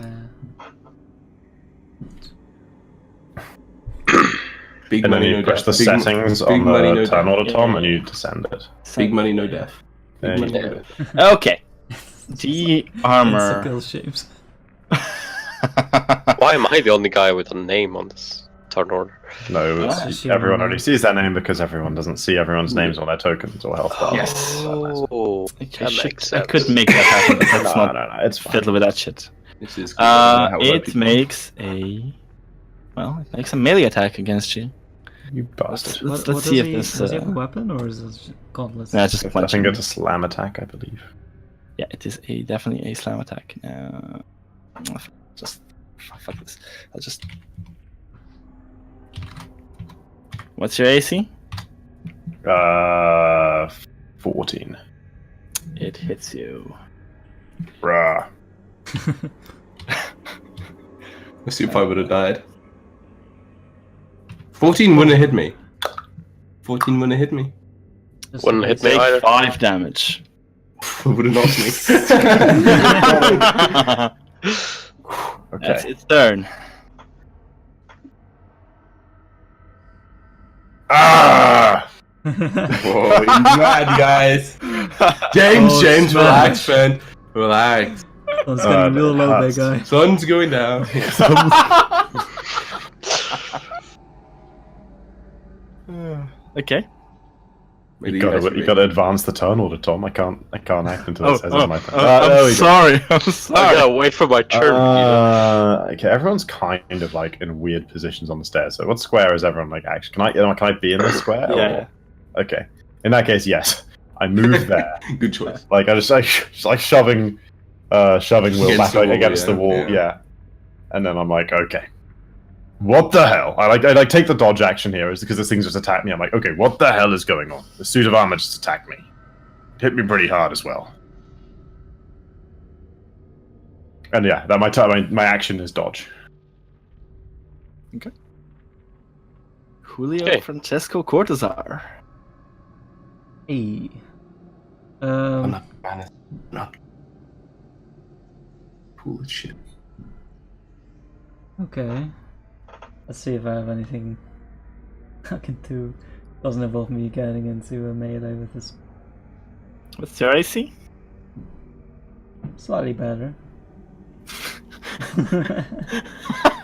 Big And then money, you no press death. the Big settings big on money, the no turn death. order, Tom, and you descend it. Big money, no death. There Big you money, go. no death. Okay. The armor. Kill shames. Why am I the only guy with a name on this turn order? No, Ah, it's, sure. everyone only sees that name because everyone doesn't see everyone's names on their tokens or health bar. Yes. Oh, that makes I sense. could make that happen, but that's No, not no, it's fine. fiddle with that shit. This is good. I don't know how It people- makes a. Well, it makes a melee attack against you. You bastard. Let's see if this. Does he have a weapon or is it gauntlets? Nah, just I punch think him. it's a slam attack, I believe. Yeah, it is definitely a slam attack. Just fuck this. I'll just. What's your AC? 14. It hits you. Bruh. Let's see if I would have died. 14 wouldn't have hit me. 14 wouldn't have hit me. Just Wouldn't hit me Take either. 5 damage. It would have knocked me. That's Okay. its turn. Ah! Whoa, he's mad, guys. James, Oh, James, smash. relax, man. Relax. Oh, it's getting real that low, hurts. big guy. Sun's going down. Okay. Maybe You gotta advance the turn order, Tom. I can't act until it says it's my turn. There we go. sorry. I'm I sorry. gotta wait for my turn. Okay, everyone's kind of like in weird positions on the stairs. So, what square is everyone like? Actually, can I be in this square? Yeah. Or... Okay. In that case, yes. I move there. Good choice. Like I just like shoving Will Against back the wall, against the yeah, wall. yeah. Yeah. And then I'm like, okay. What the hell? I take the dodge action here is because this thing just attacked me. I'm like, okay, what the hell is going on? The suit of armor just attacked me. It hit me pretty hard as well. And yeah, that my action is dodge. Julio Okay. Francesco Cortazar. Hey. I'm not bad. Not cool as shit. Okay. Let's see if I have anything I can do. Doesn't involve me getting into a melee with this. What's your AC? Slightly better.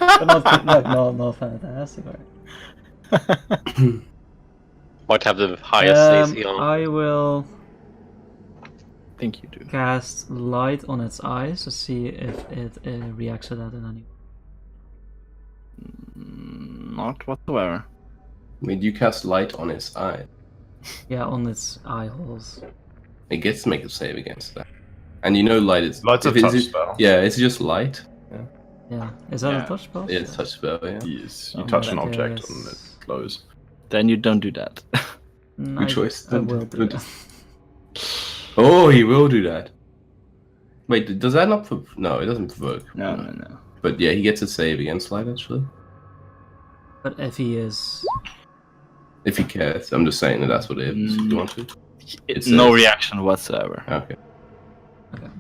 But not fantastic. Right? Might have the highest AC on. I will I think you do. cast light on its eyes to see if it reacts to that in any way. Not whatsoever. Wait, you cast light on its eye. Yeah, on its eye holes. It gets to make a save against that. And you know light is... Light's a if it's touch just- spell. Yeah, it's just light. Yeah. Is that Yeah. a touch spell? Yeah, it's touch spell, yeah. Yes, you Oh, touch an that object is- and it glows. Then you don't do that. Good choice. I will do Don't- that. Oh, he will do that. Wait, does that not... No, it doesn't provoke. No. But yeah, he gets a save against Slide actually. But if he is... If he cares. I'm just saying that's what it is. If you want to. It's no reaction whatsoever. Okay. Okay.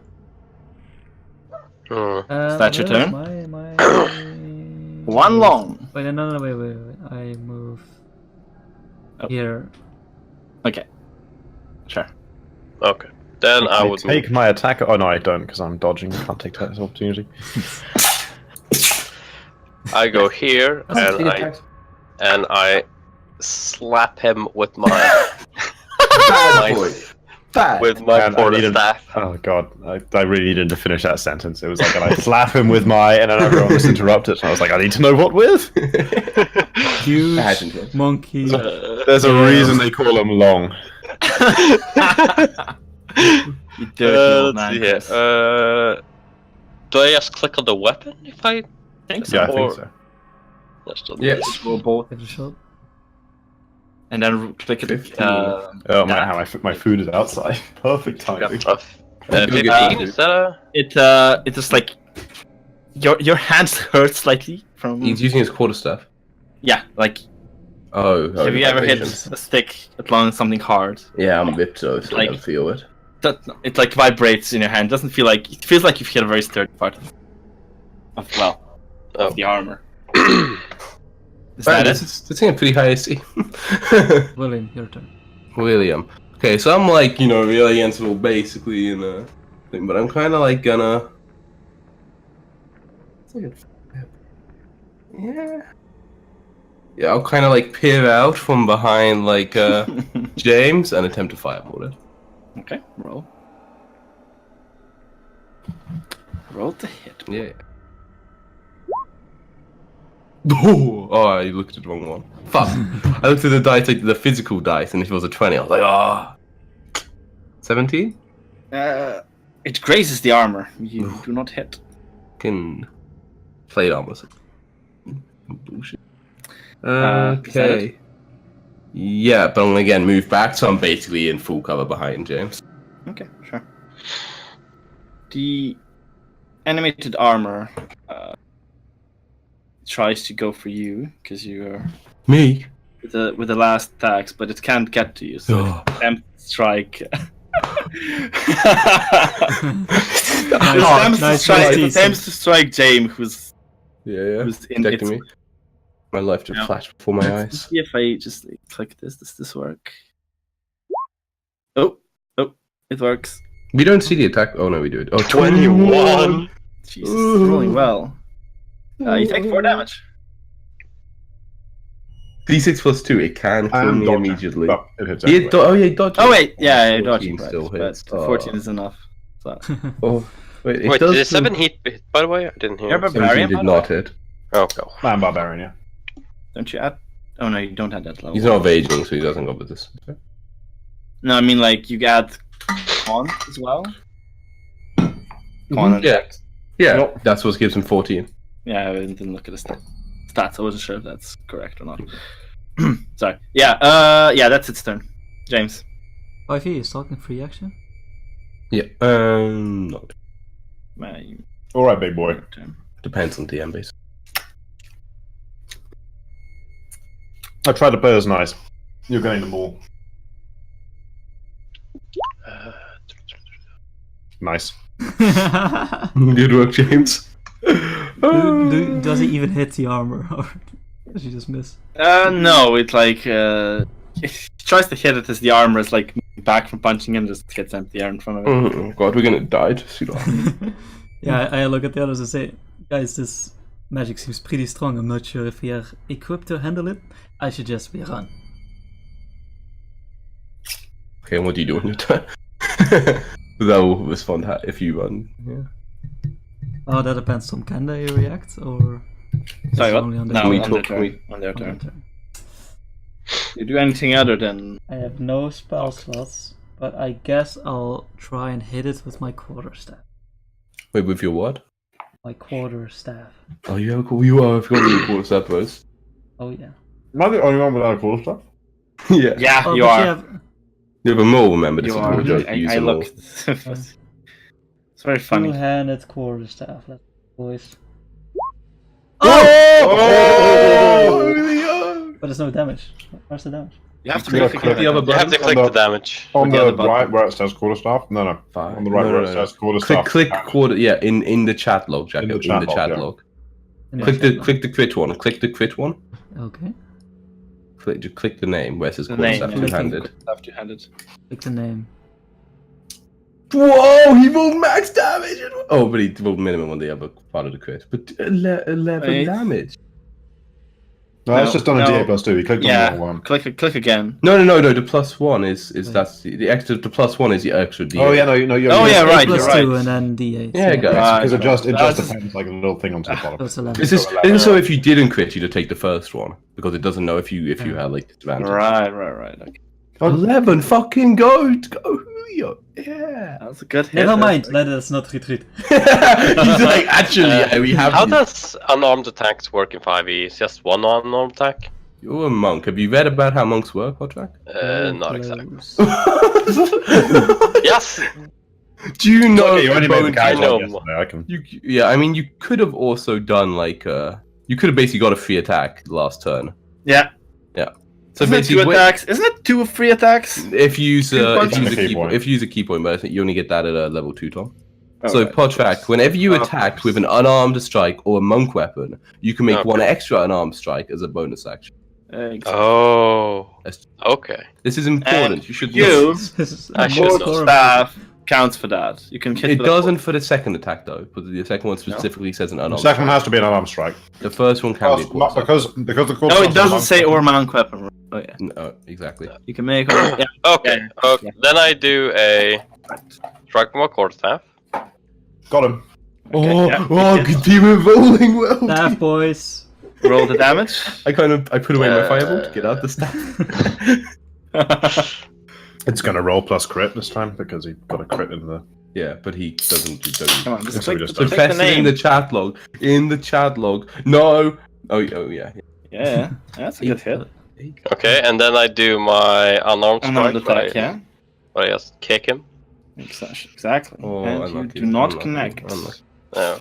Hmm. that your turn? My... One long. Wait, no, wait. I move Oh. here. Okay. Sure. Okay. Then I would take my attack. Oh no, I don't because I'm dodging. I can't take this opportunity. I go here and I slap him with my Bad boy. Bad. with my Man, I quarter needed- staff. Oh god, I really needed to finish that sentence. It was like, and I slap him with my, and then everyone was interrupted. And I was like, I need to know what with. Huge monkey. There's a reason they call them long. You dirty old Let's man, see here. Chris. Do I just click on the weapon if I think so. Yeah, I think Or- so. just do Yes. this? Roll both. Give it a shot. And then click it. 15. Oh man, my food is outside. Perfect timing. 15, is that a... It just like your hands hurt slightly from. He's using his quarter staff. Yeah, like Oh. have you ever hit vibrations. a stick along something hard? Yeah, I'm whipped, so I Like- don't feel it. That it like vibrates in your hand. Doesn't feel like it feels like you've hit a very sturdy part of Oh. the armor. Is Right, that this it? is this thing pretty high AC. William, your turn. William. Okay, so I'm like, really invincible basically in a thing, but I'm kind of like gonna. Yeah. Yeah, I'll kind of like peer out from behind like James and attempt to fireball it. Okay, roll. Roll to hit. Yeah. Oh, I looked at the wrong one. Fuck. I looked at the dice, like the physical dice, and if it was a 20, I was like, ah. 17? It grazes the armor. You do not hit. Fucking plate armor. Bullshit. Is that Okay. Yeah, but I'm gonna again move back, so I'm basically in full cover behind James. Okay, sure. The animated armor tries to go for you because you are Me? with the last attacks, but it can't get to you. So Oh. attempt to strike. Nice Attempts to strike James, who's Yeah. who's in Protecting its. me. My life just Yeah. flashed before my Let's eyes. see if I just click this. Does this work? Oh, it works. We don't see the attack. Oh no, we do it. Oh, 21! Jesus, it's rolling well. You take 4 damage. D6 plus 2, it can kill me dodging. immediately. Oh, it hits He anyway. he dodged. Oh wait, yeah, 14 dodging, still right, hits. but 14 is enough. So. Oh, wait, it Wait, does. did 7 hit, by the way? I didn't hear. You're a 17 barbarian, by did the way? not hit. Oh, go. I'm barbarian, yeah. Don't you add? Oh no, you don't add that level. He's not evading, so he doesn't go with this. No, I mean like you add con as well. Con and Yeah. Yeah, Yep. that's what gives him 14. Yeah, I didn't look at the stats. I wasn't sure if that's correct or not. Sorry. Yeah. Yeah, that's its turn. James. Oh, if he is talking free action? Yeah. No. All right, big boy. Turn. Depends on DM base. I tried to play as nice. You're getting the ball. Nice. Good work, James. Does he even hit the armor, or does he just miss? No, it like if he tries to hit it as the armor is like moving back from punching him, just gets empty air in front of it. Oh god, we're gonna die. Just you know. Yeah, I look at the others and say, guys, this magic seems pretty strong. I'm not sure if we are equipped to handle it. I suggest we run. Okay, and what do you do on your turn? They'll respond if you run. Yeah. Oh, that depends on can they react, or is Sorry, it what? only on the No, Can we on their talk- turn. can On their on their turn. turn? You do anything other than I have no spell slots, but I guess I'll try and hit it with my quarterstaff. Wait, with your what? My quarterstaff. Oh, you have you are. I forgot what you call that was. Oh yeah. Am I the only one without cool stuff? Yeah. yeah, Oh, you but are. have- You have a mole, remember? This You is are. a joke. Use I a mole. looked. It's very funny. Two-handed quarterstaff, boys. Oh, Julio! But there's no damage. Where's the damage? You have to Yeah, click click the other You have to button. click the damage. On the the other button. right where it says quarterstaff? No. Fine. On the right No, where no, it no. says quarterstaff. Click quarter. Yeah, in the chat log, Jacob. In the chat yeah. log. In the Click chat the now. click the crit one. Click the crit one. Okay. Click the name where it says The name, quarterstaff yeah. two-handed. Left two-handed. Click the name. Whoa! He rolled max damage. Oh, but he rolled minimum on the other part of the crit. But 11 Wait. damage. No, it's just done a No. D8 plus 2. He clicked on the Yeah. wrong one. Click again. No. The +1 is that's the extra. The +1 is the extra D8. Oh, yeah, no, you're Oh, yeah, Eight right, plus you're right. 2 and then D8. Yeah, guys. Because it just That's- depends, like a little thing onto the bottom. That's 11. This is so if you didn't crit, you'd take the first one because it doesn't know if you had like advantage. Right. Okay. 11, fucking go, Julio. Yeah. That was a good hit. Never mind, let us not retreat. He's like, actually, yeah, we have. How to- does unarmed attacks work in 5e? It's just one unarmed attack? You're a monk. Have you read about how monks work, Hotrak? Not exactly. Close. Yes! Do you know? Okay, you only made the guy I know. yesterday. I can. Yeah, I mean, you could have also done like you could have basically got a free attack last turn. Yeah. So Isn't it basically, two attacks? Isn't it 2 free attacks? if you use punches. if you use a key point, but I think you only get that at a level 2, Tom. Oh, So right. Potrak, whenever you Oh, attack with an unarmed strike or a monk weapon, you can make Okay. one extra unarmed strike as a bonus action. Exactly. Oh. That's- Okay. This is important. And you should you- know. This is I should more know. horrible. Staff counts for that. You can hit It with a doesn't for the second attack though, because the second one specifically says an The unarmed. second one strike. has to be an unarmed strike. The first one can be a Not quarter. because the No, quarterstaff it doesn't say is or monk weapon. Oh yeah. No, exactly. You can make. Yeah. Okay. Yeah. Okay. Then I do a strike from a quarterstaff. Got him. Okay, yeah. good team are rolling well. Staff, boys. Roll the damage. I put away my fireball to get out the staff. It's gonna roll plus crit this time because he got a crit in the. Yeah, but he doesn't do those. Come on, just So click, we just- click the Professor in name. the chat log. In the chat log. No. Oh yeah. Yeah, that's a good hit. Okay, and then I do my unarmed strike. Unarmed attack, yeah. Where I just kick him. Exactly. Oh, And you unlucky, do not unlucky, connect. unlucky. Oh.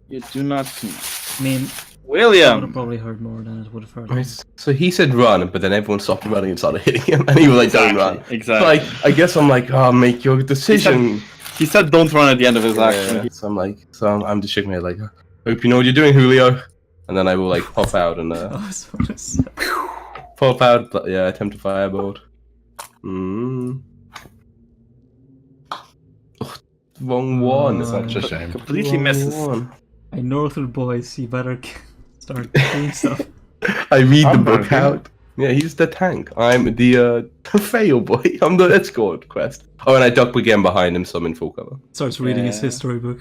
You do not connect. I mean, that would have William. probably hurt more than it would have hurt. Right, so he said run, but then everyone stopped running and started hitting him, and he was like, "Don't run." Exactly. Like, I guess I'm like, "Oh, make your decision." He said don't run at the end of his action. Yeah, so I'm like, I'm just shaking my head like, "Hope you know what you're doing, Julio." And then I will like pop out and I was gonna say. pop out. Yeah, attempt to firebolt. Wrong one. Such a shame. Completely Wrong misses. one. I Northern boys, you better start doing stuff. I read the I'm book working. out. Yeah, he's the tank. I'm the fail boy. I'm the escort quest. Oh, and I duck again behind him, so I'm in full cover. Starts reading his Yeah. history book.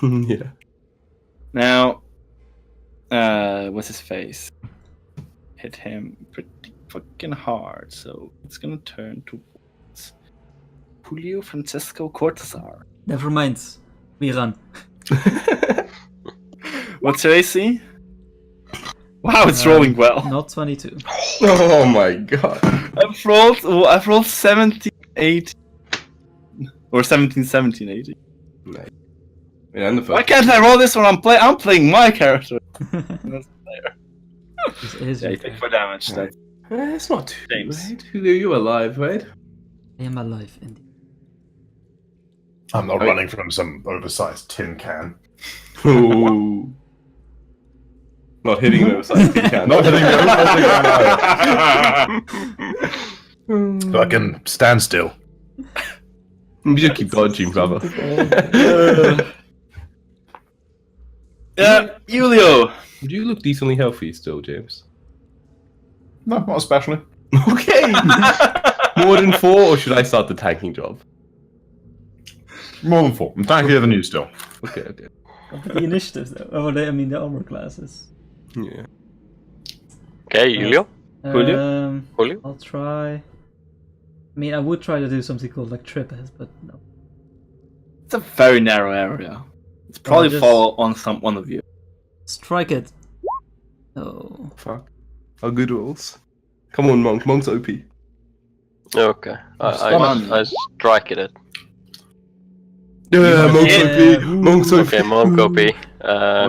Yeah. Now, what's his face? Hit him pretty fucking hard, so it's gonna turn towards Julio Francisco Cortazar. Never mind. We run. What's your AC? Wow, it's rolling well. Not 22. Oh my god. I've rolled 17, 18. Or 17, 17, 18. Nice. Yeah, I'm the Why first. can't I roll this when I'm playing my character? This is Yeah, your you take turn. 4 damage. That's It's not too James. late. Julio, you're alive, right? I am alive, indeed. I'm not Oh. running from some oversized tin can. Ooh. Not hitting him outside the can. Not hitting him. Fucking stand still. You just keep dodging, brother. Yeah, Julio. Do you look decently healthy still, James? No, not especially. Okay. More than 4, or should I start the tanking job? More than 4. I'm tankier than you still. Okay. But the initiatives, though. Oh, the armor classes. Yeah. Okay, Julio. Julio? Julio. I'll try. I mean, I would try to do something called like triples, but no. It's a very narrow area. It's probably just- fall on one of you. Strike it. Oh. Fuck. How good rolls. Come on, Monk. Monk's OP. Okay. Stun. I strike it. Yeah, Monk's Yeah. OP. Monk's OP. Okay, Monk OP.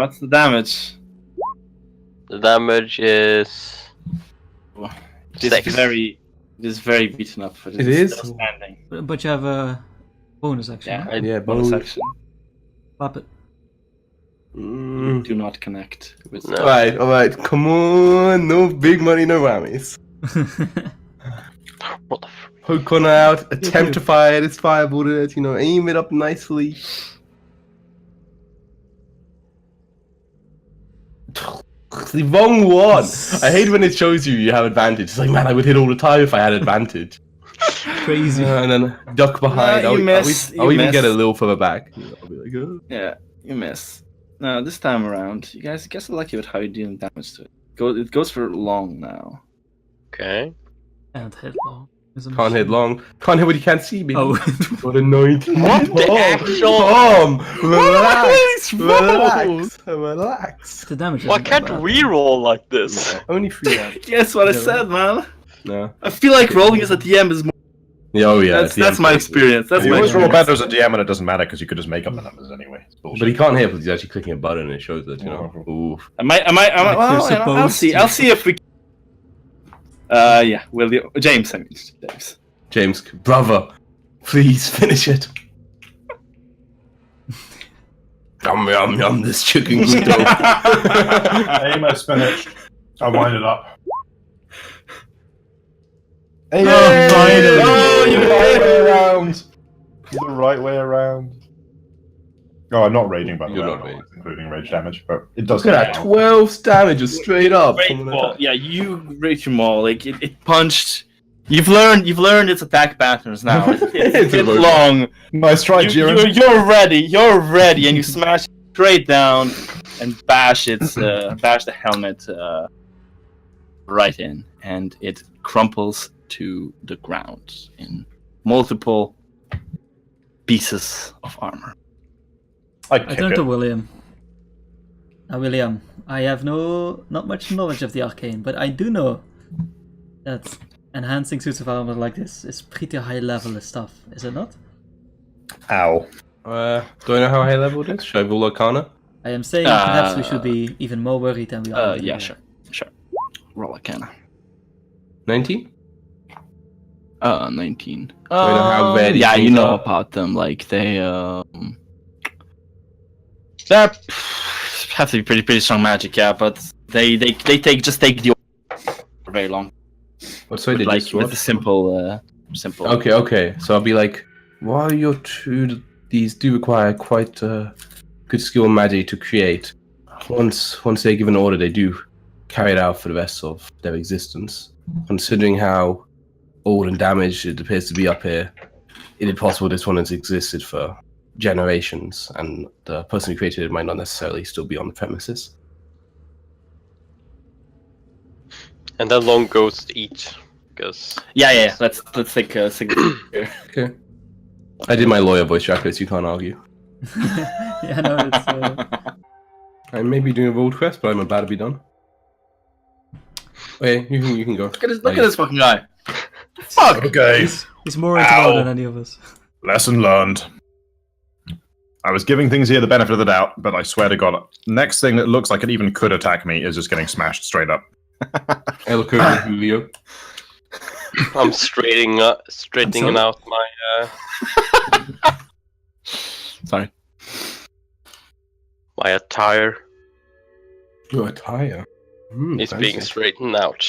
What's the damage? The damage is It is 6. very beaten up. But It it's is? still standing. But you have a bonus action. Yeah, right? Yeah, bonus bonus. action. Pop it. Do not connect with. No. Alright, come on. No big money, no whammies. What the f- Poke Connor out, attempt too. to fire this fire bullet, aim it up nicely. The wrong one! I hate when it shows you have advantage. It's like, man, I would hit all the time if I had advantage. Crazy. And then duck behind. No, you miss, I'll you even get a miss. little further back. I'll be like, oh. Yeah, you miss. No, this time around, you guys are lucky with how you're dealing damage to it. It goes for long now. Okay. And hit long. Can't hit long. Can't hit what you can't see, baby. Oh. What a 19. What the actual- Tom, relax. What? Relax. The damage. Why isn't that can't bad. we roll like this? Only 3 damage. Guess what I Yeah. said, man. No. I feel like rolling as a DM is more. Oh yeah. That's my experience. That's You my always roll experience. better as a DM, and it doesn't matter because you could just make up the numbers anyway. It's bullshit. But he can't hit because he's actually clicking a button and it shows that, Ooh. I might. Like Well, you're I'll supposed see. to. I'll see if we. Yeah. William, James. I mean, James. James, brother, please finish it. Yum yum yum, this chicken good though. Aim at spinach. I wind it up. Hey, finally. Oh, you the right did. way around. The right way around. Oh, I'm not raging, by the You're way, not raging. including rage damage, but it does. Look at that, 12 damage just straight up. Great from an ball. attack. Yeah, you rate your maul. Like it punched. You've learned its attack patterns now. It's It's hit a little- long. Nice try, Jiren. You're ready, and you smash it straight down and bash the helmet right in, and it crumples to the ground in multiple pieces of armor. I I kick turn it. to William. Now, William, I have not much knowledge of the arcane, but I do know that enhancing suits of armor like this is pretty high level stuff, is it not? Ow. Do I know how high level it is? Should I roll Arcana? I am saying perhaps we should be even more worried than we are. Yeah, sure. Roll Arcana. 19? 19. Do I know how rare these Yeah, you things know are? about them. Like they have to be pretty strong magic, yeah. But they take the for very long. What, so I With, did like just with what? the simple. Okay. So I'll be like, while these do require quite good skill and magic to create, once they give an order, they do carry it out for the rest of their existence. Considering how old and damaged it appears to be up here, it is possible this one has existed for generations, and the person who created it might not necessarily still be on the premises. And then long ghosts eat. Because Yeah. Let's take a signature. Okay. I did my lawyer voice, Jacques, you can't argue. Yeah, no, it's. I may be doing a rolled quest, but I'm about to be done. Okay, you can go. Look at this fucking guy. Fuck. Okay. He's more into Ow. war than any of us. Lesson learned. I was giving things here the benefit of the doubt, but I swear to God, next thing that looks like it even could attack me is just getting smashed straight up. I look over at Julio. I'm straightening sorry? out my Sorry. my attire. Your attire. Is Fancy. being straightened out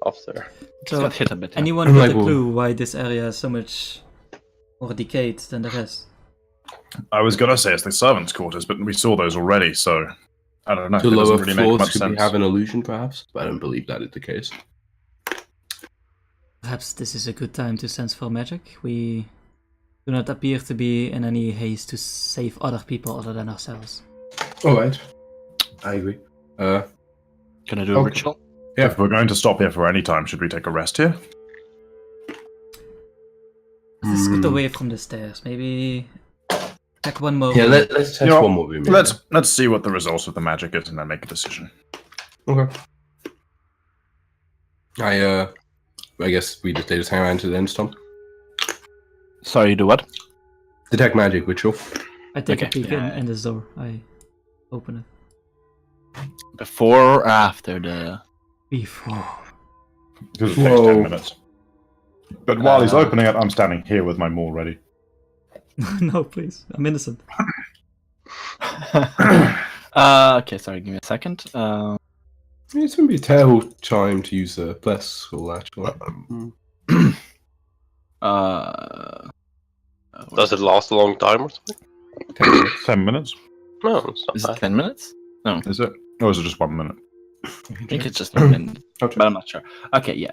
after. Just So, got hit a bit. anyone I'm got like, a well- clue why this area is so much more decayed than the rest? I was gonna say it's the servants' quarters, but we saw those already, so I don't know. The It doesn't lower really make floors much could sense. have an illusion, perhaps, but I don't believe that is the case. Perhaps this is a good time to sense for magic. We do not appear to be in any haste to save other people other than ourselves. Alright. I agree. Can I do a Okay. ritual? Yeah, if we're going to stop here for any time, should we take a rest here? Let's get away from the stairs. Maybe check one more. Yeah, room. let's test You know, one more room. Let's see what the results of the magic is and then make a decision. Okay. I guess they just hang around to the end, Tom. Sorry, you do what? Detect magic ritual. I take a Okay. peek in this door. I open it. Before or after the... Before. Because it takes 10 Whoa. minutes. But while he's opening it, I'm standing here with my maul ready. No, please. I'm innocent. Okay, sorry, give me a second. It's gonna be a terrible time to use a bless school, actually. Does it last a long time or something? 10 minutes. 10 minutes? No, it's not Is it bad. 10 minutes? No, Is it? Or is it just 1 minute? I think it's just a minute, Okay. but I'm not sure. Okay, yeah.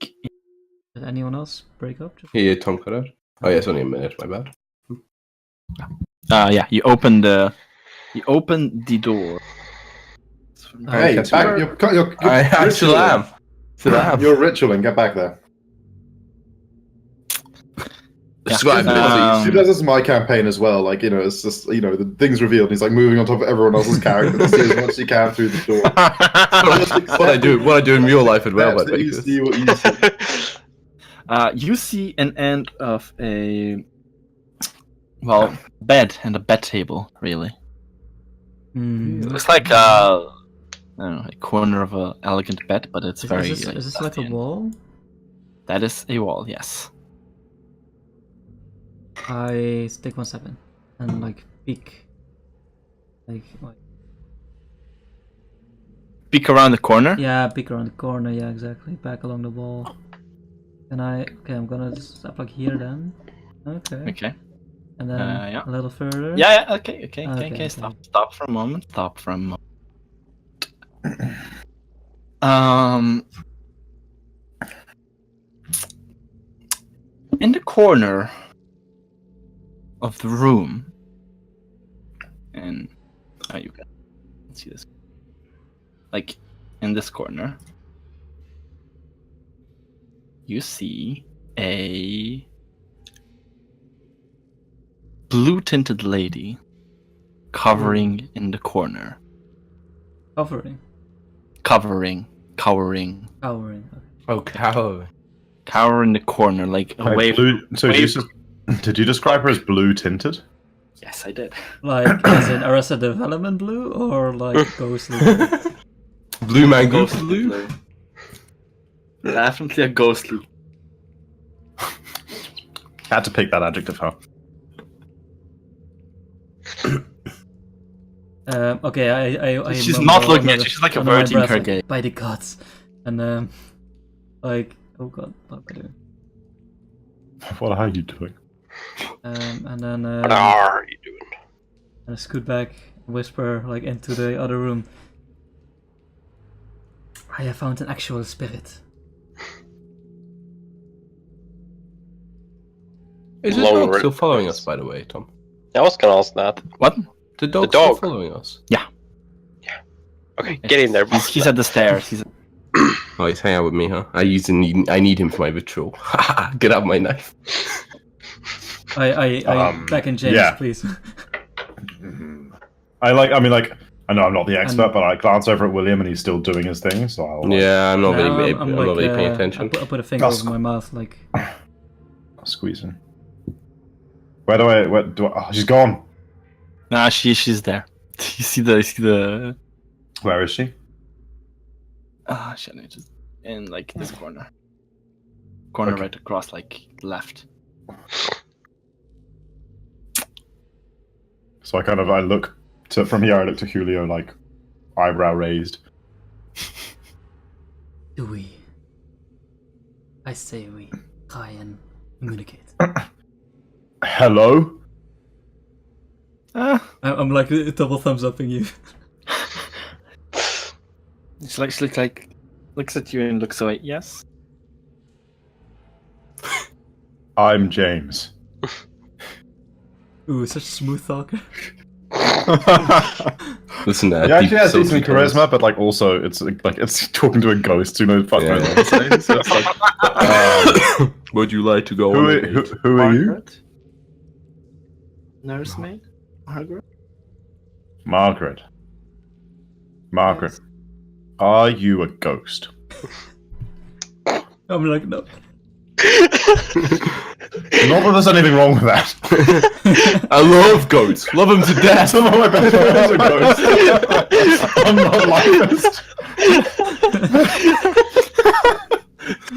Did anyone else break up? Here, Tom cut out. Oh yeah, it's only a minute, my bad. Yeah, you open the door. Hey, catch back, you. you're I still am. Still am. You're ritualing, get back there. Describe Yeah. it, He please. does this in my campaign as well. Like, it's just, the thing's revealed. And he's like moving on top of everyone else's character to see as much as he can through the door. What I do in real life as well, That's but that you see what you see. You see an end of a bed and a bed table. Really, Hmm. looks like I don't know, a corner of an elegant bed, but it's Is very. this like a dusty and- wall? That is a wall. Yes. I take 1 step in and peek. Peek around the corner. Yeah, peek around the corner. Yeah, exactly. Back along the wall. Okay, I'm gonna just step here then. Okay. Okay. And then yeah. a little further. Yeah. Okay. Okay. Stop for a moment. In the corner of the room, and you can see this, like in this corner, you see a blue-tinted lady covering in the corner. Covering. Cowering. Cowering. Oh, cow. Cower in the corner, like away. So did you describe her as blue tinted? Yes, I did. Like as in Arrested Development blue or like ghostly blue? Blue man goes Ghostly blue. Definitely a ghostly. Had to pick that adjective, huh? Okay, I She's mumble not looking at under- you, she's like under my averting breath, her like, gaze. by the gods, and oh god, what am I doing? What are you doing? And then What are you doing? and I scoot back, whisper like into the other room. I have found an actual spirit. Is the Long dog red still following face. us, by the way, Tom? I was gonna ask that. What? The dog dog. still following us? Okay, get in there. He's at the stairs. He's Oh, he's hanging out with me, huh? I need him for my ritual. Get out my knife. I back in James, yeah. please. I know I'm not the expert, but I glance over at William and he's still doing his thing, so I'll Yeah, I'm not Now really, I'm not really paying I attention. put a finger That's over my mouth, like I'll squeeze in. Where do I oh, she's gone. nah. She's there. You see the. Where is she? Ah, shit! I just in like this corner. Corner Okay. right across, like left. So I look from here, I look to Julio, like eyebrow raised. do we? I say we try and communicate. Hello? I'm like double thumbs upping you. She looks at you and looks away. Yes. I'm James. Ooh, such a smooth talker. Listen, He actually has deep decent social charisma, but also it's talking to a ghost who knows fuck Yeah, knows yeah. what to say. So it's like, Would you like to go who, on a are- date? who are you? Margaret? Nursemaid? Margaret? Margaret. Margaret. Are you a ghost? I'm like, no. Not that there's anything wrong with that. I love goats. Love them to death. Some of my best friends are ghosts. I'm not lifist.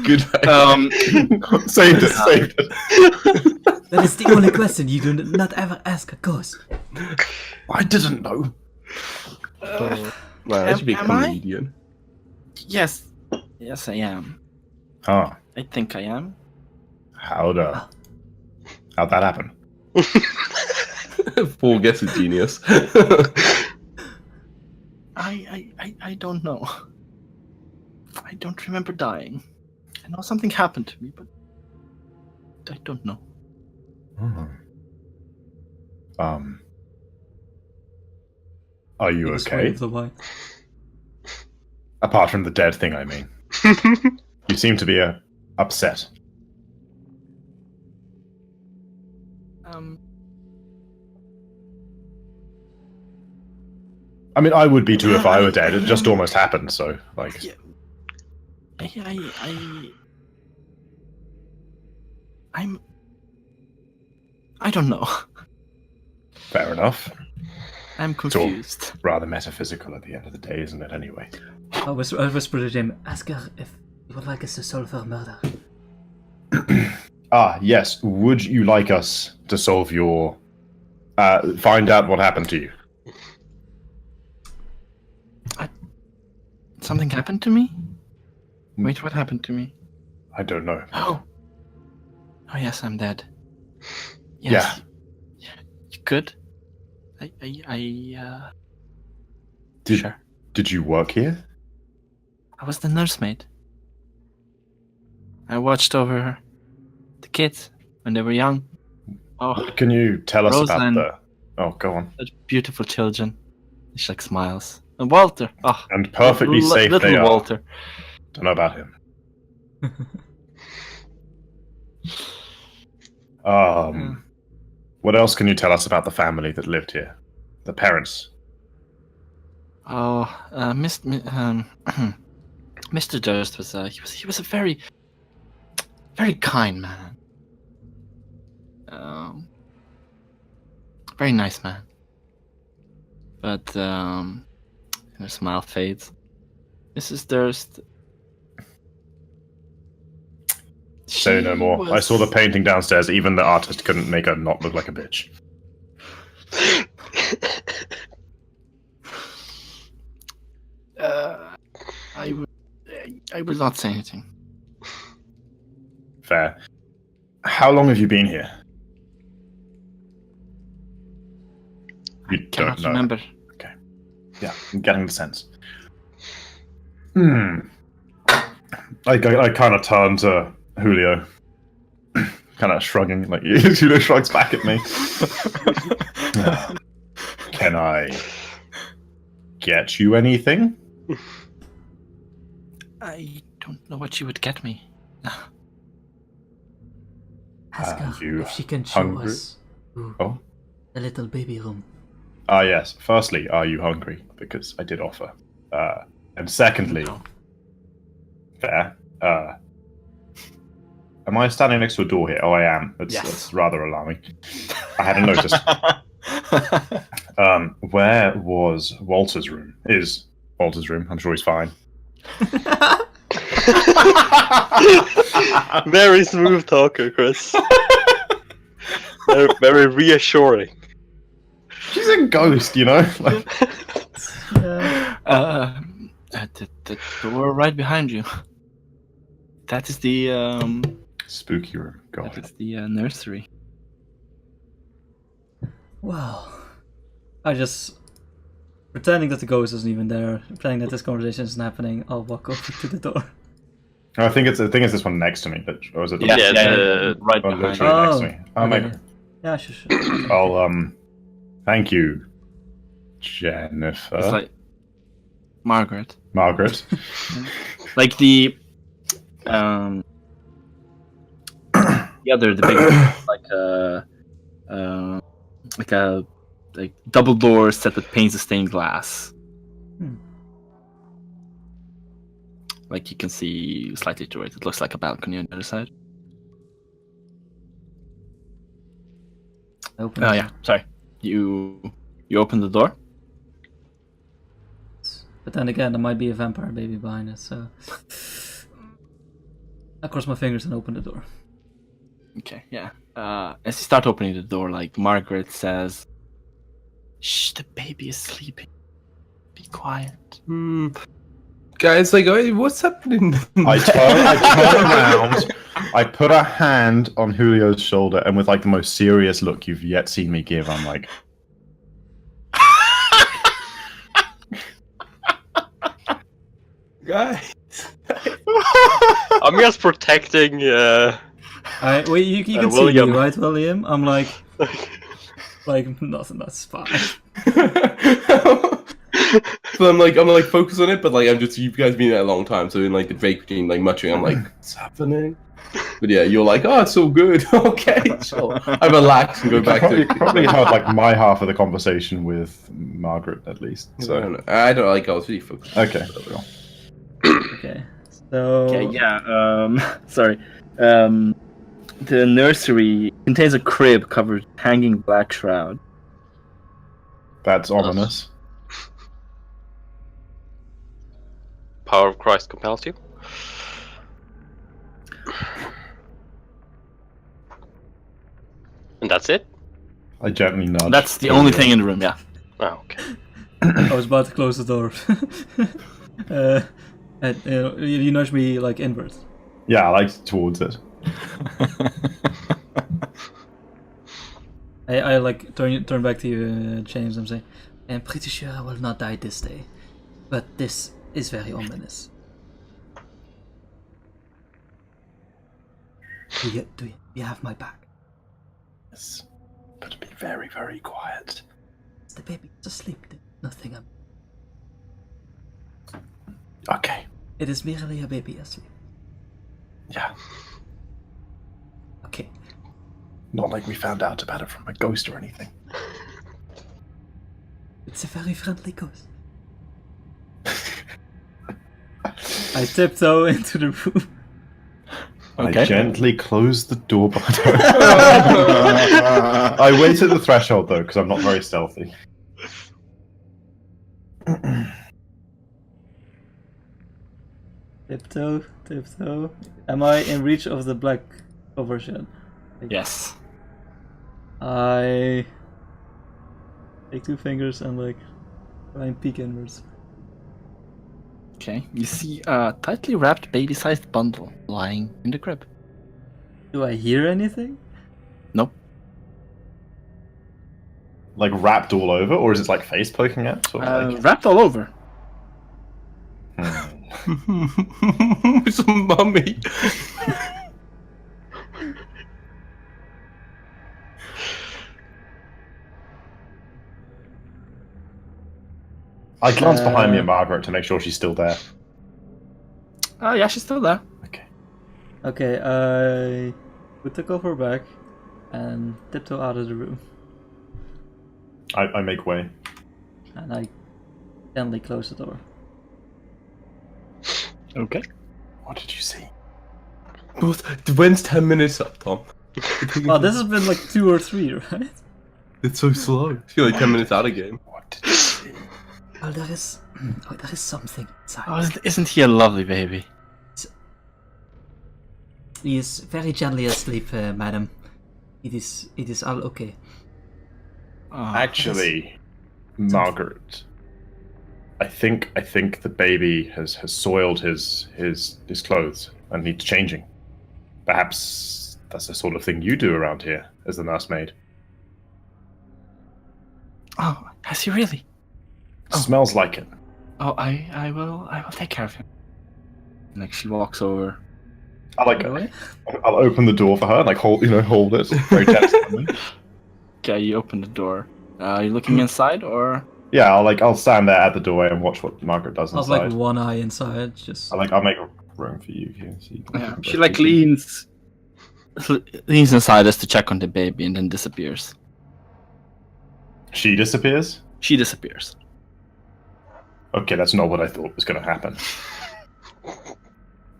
Good. Saved it. That is the only question you do not ever ask a ghost. I didn't know. Wow, I should be a Am I? comedian. Yes, I am. Huh. I think I am. How'd that happen? Paul gets a genius. I don't know. I don't remember dying. I know something happened to me, but I don't know. Are you Just okay? wave the white. Apart from the dead thing, I mean. You seem to be upset. I mean, I would be too if I were dead. It just almost happened, so, like... Yeah. I don't know. Fair enough. I'm confused. Rather metaphysical at the end of the day, isn't it, anyway? I whispered to Jim, ask her if you would like us to solve her murder. Yes. Would you like us to solve your... find out what happened to you? Something happened to me? Wait, what happened to me? I don't know. Oh yes, I'm dead. Yes. Yeah. You good? Sure. Did you work here? I was the nursemaid. I watched over the kids when they were young. Oh, What can you tell us Roseanne. about the... Oh, go on. such beautiful children. She like smiles. And Walter. Oh, And perfectly safe little they are. Walter. Don't know about him. What else can you tell us about the family that lived here? The parents? Oh, Mr. Durst was he was a very kind man. Very nice man. But her smile fades. Mrs. Durst. Say no more. I saw the painting downstairs. Even the artist couldn't make her not look like a bitch. I will not say anything. Fair. How long have you been here? You don't Cannot know. remember. Yeah, I'm getting the sense. I kind of turn to Julio, kind of shrugging, like Julio shrugs back at me. Can I get you anything? I don't know what you would get me. Ask her you if she can show hungry? us Oh. the little baby room. Yes. Firstly, are you hungry? Because I did offer. And secondly, No. fair. Am I standing next to a door here? Oh, I am. Yes. That's rather alarming. I hadn't noticed. Where was Walter's room? Is Walter's room? I'm sure he's fine. Very smooth talker, Chris. Very, very reassuring. She's a ghost, you know? Like, The door right behind you. That is the spooky room. God. that is the nursery. Well, I just pretending that the ghost isn't even there, pretending that this conversation isn't happening. I'll walk over to the door. I think it's this one next to me, but or is it? Yeah, right Oh, behind literally you. next to me. Oh, okay. maybe. Yeah, sure. I'll thank you, Jennifer. It's like Margaret. Margaret. Like the other, the big one, like a double door set with panes of stained glass. Like you can see slightly to it. It looks like a balcony on the other side. Open Oh the yeah, sorry. You open the door. But then again, there might be a vampire baby behind us, so I cross my fingers and open the door. Okay, yeah. As you start opening the door, like Margaret says, "Shh, the baby is sleeping. Be quiet." Guys, like, what's happening? I turn around, I put a hand on Julio's shoulder, and with like the most serious look you've yet seen me give, I'm like, Guys. I'm just protecting. Wait, you can see me, William. right, William? I'm like nothing. That's fine. So I'm like focused on it, but like I'm just you guys been there a long time, so in like the break between like muttering, I'm like, what's happening? But yeah, you're like, oh, it's so good. Okay, so I relax and go back you to. probably heard like my half of the conversation with Margaret at least. So I don't like. I was really focused. okay. Okay, so Okay, yeah. Sorry. The nursery contains a crib covered with hanging black shroud. That's ominous. Power of Christ compels you. And that's it? I gently nudge. That's the only thing in the room. Yeah. Oh, okay. I was about to close the door. And you nudge me like inwards. Yeah, I like towards it. I like turn back to you, James. I'm saying, I'm pretty sure I will not die this day, but this is very ominous. Do you have my back? Yes, but be very, very quiet. The baby is asleep. Nothing. Okay. It is merely a baby asleep. Yeah. Okay. Not like we found out about it from a ghost or anything. It's a very friendly ghost. I tiptoe into the room. Okay. I gently close the door behind her. I wait at the threshold though, because I'm not very stealthy. Tiptoe. Am I in reach of the black overshield? Yes. I take 2 fingers and like try and peek inwards. Okay. You see a tightly wrapped baby-sized bundle lying in the crib. Do I hear anything? Nope. Like wrapped all over, or is it like face poking out? Or like... Wrapped all over. It's a mummy. I glance behind me at Margaret to make sure she's still there. Yeah, she's still there. Okay. I put the cover back and tiptoe out of the room. I make way. And I gently close the door. Okay. What did you see? When's 10 minutes up, Tom? Oh, this has been like 2 or 3, right? It's so slow. I feel like 10 minutes out of game. What did you see? Oh, there is something inside. Oh, isn't he a lovely baby? He is very gently asleep, madam. It is all okay. Oh, Actually, Margaret, I think the baby has soiled his clothes and needs changing. Perhaps that's the sort of thing you do around here as the nursemaid. Oh, has he really? Oh. Smells like it. Oh, I will take care of him. And, like, she walks over. I'll open the door for her and like hold it very gently. Okay, you open the door. Are you looking inside or? Yeah, I'll stand there at the doorway and watch what Margaret does I have inside. like one eye inside, just. I'll make room for you here. So you can Yeah, she like leans inside us to check on the baby and then disappears. She disappears? She disappears. Okay, that's not what I thought was going to happen.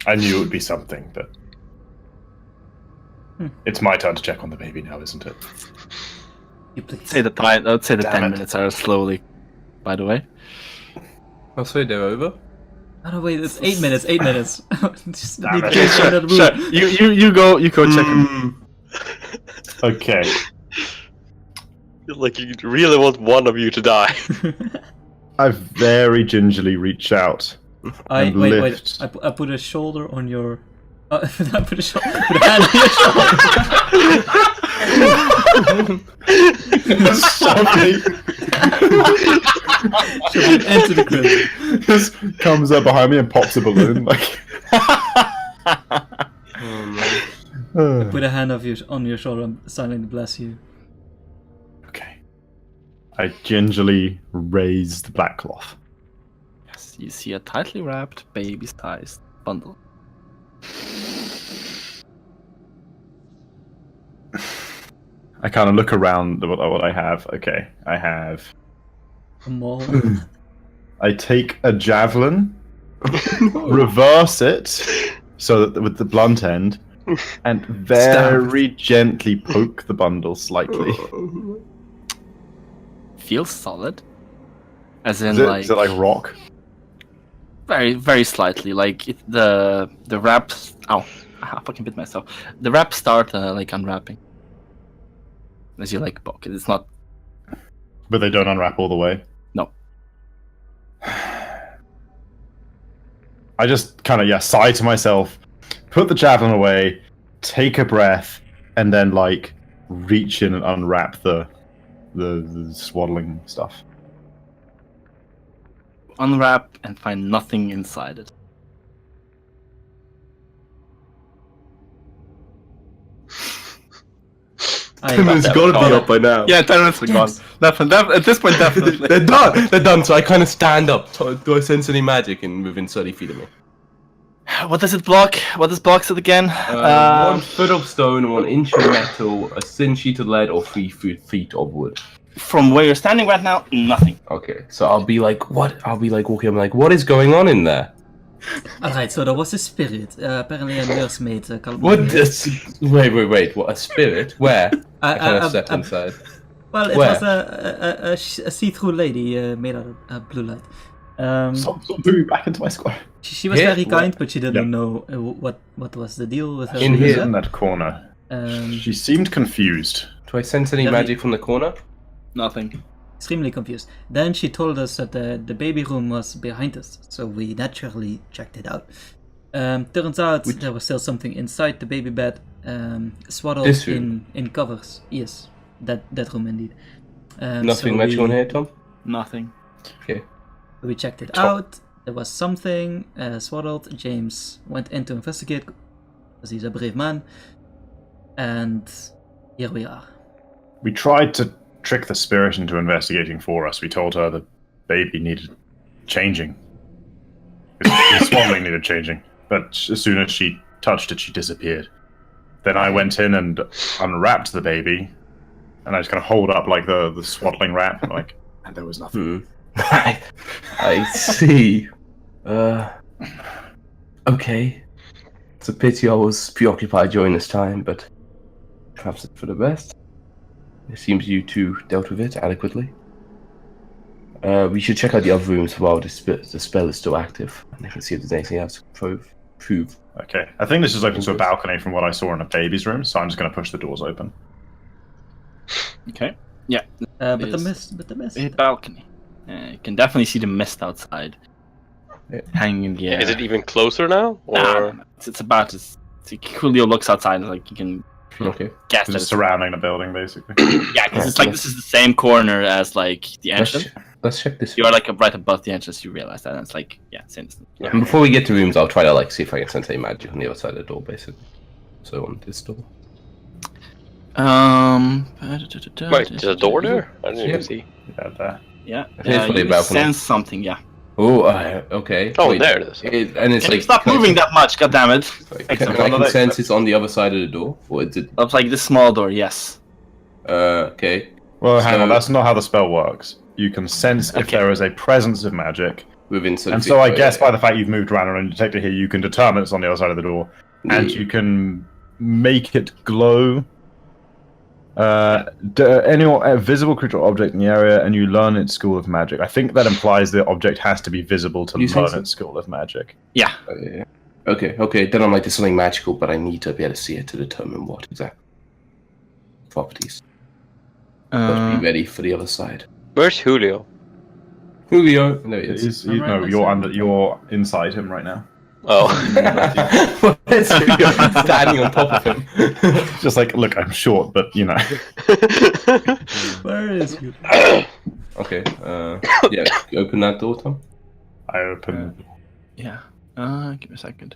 I knew it would be something, but it's my turn to check on the baby now, isn't it? Say the time. Let's say the Damn 10 it. minutes are slowly. By the way. I'll say they're over. Oh no, wait, it's 8 minutes. 8 minutes. Just Damn need it. to Okay, go sure, in that sure. room. You go check him. Okay. Like you really want one of you to die. I very gingerly reach out. And wait. lift. I put a shoulder on your. I put a put a hand on your shoulder. Shove me. Shove it into the crib. Just comes up behind me and pops a balloon. Like. Put a hand on your shoulder and silently bless you. Okay. I gingerly raise the black cloth. Yes, you see a tightly wrapped, baby-sized bundle. I kind of look around at what I have. Okay, I have. A mall. I take a javelin, reverse it, so that with the blunt end, and very gently poke the bundle slightly. Feels solid. As in, Is it like rock? very, very slightly. Like the wraps. Ow! I fucking bit myself. The wraps start like unwrapping as you like poke it. It's not. But they don't unwrap all the way? No. I just kind of, sigh to myself, put the javelin away, take a breath, and then, like, reach in and unwrap the swaddling stuff. Unwrap and find nothing inside it. It's gotta be up by now. Yeah, 10 minutes are gone. At this point, definitely. They're done. They're done. So I kind of stand up. Do I sense any magic and within 30 feet of me? What does it block? What does blocks it again? 1 foot of stone, 1 inch of metal, a thin sheet of lead, or 3 feet of wood. From where you're standing right now, nothing. Okay, so I'll be like, what? I'll be like walking. I'm like, what is going on in there? Alright, so there was a spirit. Apparently a nursemaid. What? Wait. What? A spirit? Where? I kind of step inside. Well, it Where? was a see-through lady made out of blue light. Stop booing me back into my square. She was Here? very kind, but she didn't Yep. know what was the deal with her. In here. In that corner. Um, She seemed confused. Do I sense any Yeah, magic from the corner? Nothing. extremely confused. Then she told us that the baby room was behind us, so we naturally checked it out. Turns out there was still something inside the baby bed, swaddled This room? in covers. Yes, that room indeed. Nothing so magical in here, Tom? Nothing. Okay. We checked it out. There was something swaddled. James went in to investigate because he's a brave man, and here we are. We tried to trick the spirit into investigating for us. We told her the baby needed changing. The swaddling needed changing. But as soon as she touched it, she disappeared. Then I went in and unwrapped the baby, and I just kind of hold up like the swaddling wrap, and there was nothing. I see. Okay. It's a pity I was preoccupied during this time, but perhaps it's for the best. It seems you two dealt with it adequately. We should check out the other rooms while the spell is still active, and if we see if there's anything else to prove. Okay, I think this is open to a balcony from what I saw in a baby's room, so I'm just going to push the doors open. Okay. Yeah. But the Yes. mist. A balcony. You can definitely see the mist outside. Yeah. Hanging in the air. Is it even closer now? Or Nah, it's about as Coolio looks outside and like you can Okay. guess that Just it's surrounding the building, basically. yeah, because it's like this is the same corner as like the entrance. Let's check this. You are like right above the entrance. You realize that, and it's like same. And before we get to rooms, I'll try to like see if I can sense any magic on the other side of the door, basically. So on this door. wait, there's a door there? I didn't Yeah. even see. Yeah, there. Yeah, I think it's for the you balcony. sense something. Yeah. Oh, okay. Oh, Wait, there it is. and it's Can you like stop moving that much? God damn it! I can sense it's on the other side of the door, or is it? It's like this small door. Yes. Okay. Well, hang on, So- that's not how the spell works. You can sense if Okay. there is a presence of magic, Within sort and of so I feet, guess yeah. by the fact you've moved around and detected here, you can determine it's on the other side of the door, and Yeah. you can make it glow Any visible creature or object in the area, and you learn its school of magic. I think that implies the object has to be visible to You say learn so? its school of magic. Yeah. Yeah. Okay. Then I'm like, there's something magical, but I need to be able to see it to determine what exactly properties. But be ready for the other side. Where's Julio? Julio, no, he is. You're inside him right now. Oh. Where's Julio? Standing on top of him. Just like, look, I'm short, but you know. Where is you? Okay. Yeah. Open that door, Tom. I open Yeah. Give me a second.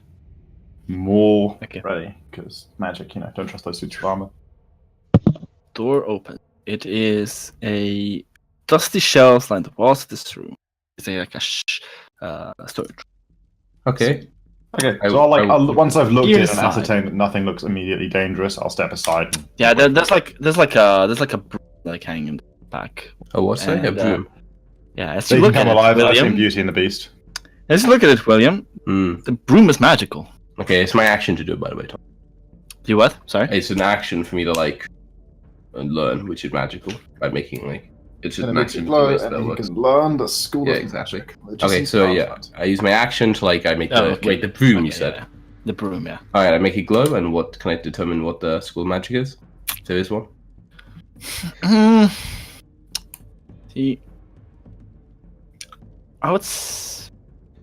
more Okay. ready because magic. You know, don't trust those suits of armor. Door open. It is a dusty shelves line the walls of this room. It's like a storage. Okay. Okay, I- so once I've looked in and Inside. ascertained that nothing looks immediately dangerous, I'll step aside. And Yeah, there's like a broom like hanging in the back. Oh, what's that? A And, broom. Yeah, as so you you look can at come it, alive. I've seen William. Beauty and the Beast. As you look at it, William, the broom is magical. Okay, it's my action to do it, by the way, Tom. Do what? Sorry. It's an action for me to like learn which is magical by making like it's just And an it makes you action. glow, to and that you works. can learn the school Yeah, of exactly. magic. It just Okay, seems so to yeah, balance. I use my action to like I make the wait the broom. You said. Yeah. The broom, yeah. All right, I make it glow, and what can I determine what the school of magic is? There is one. See, I would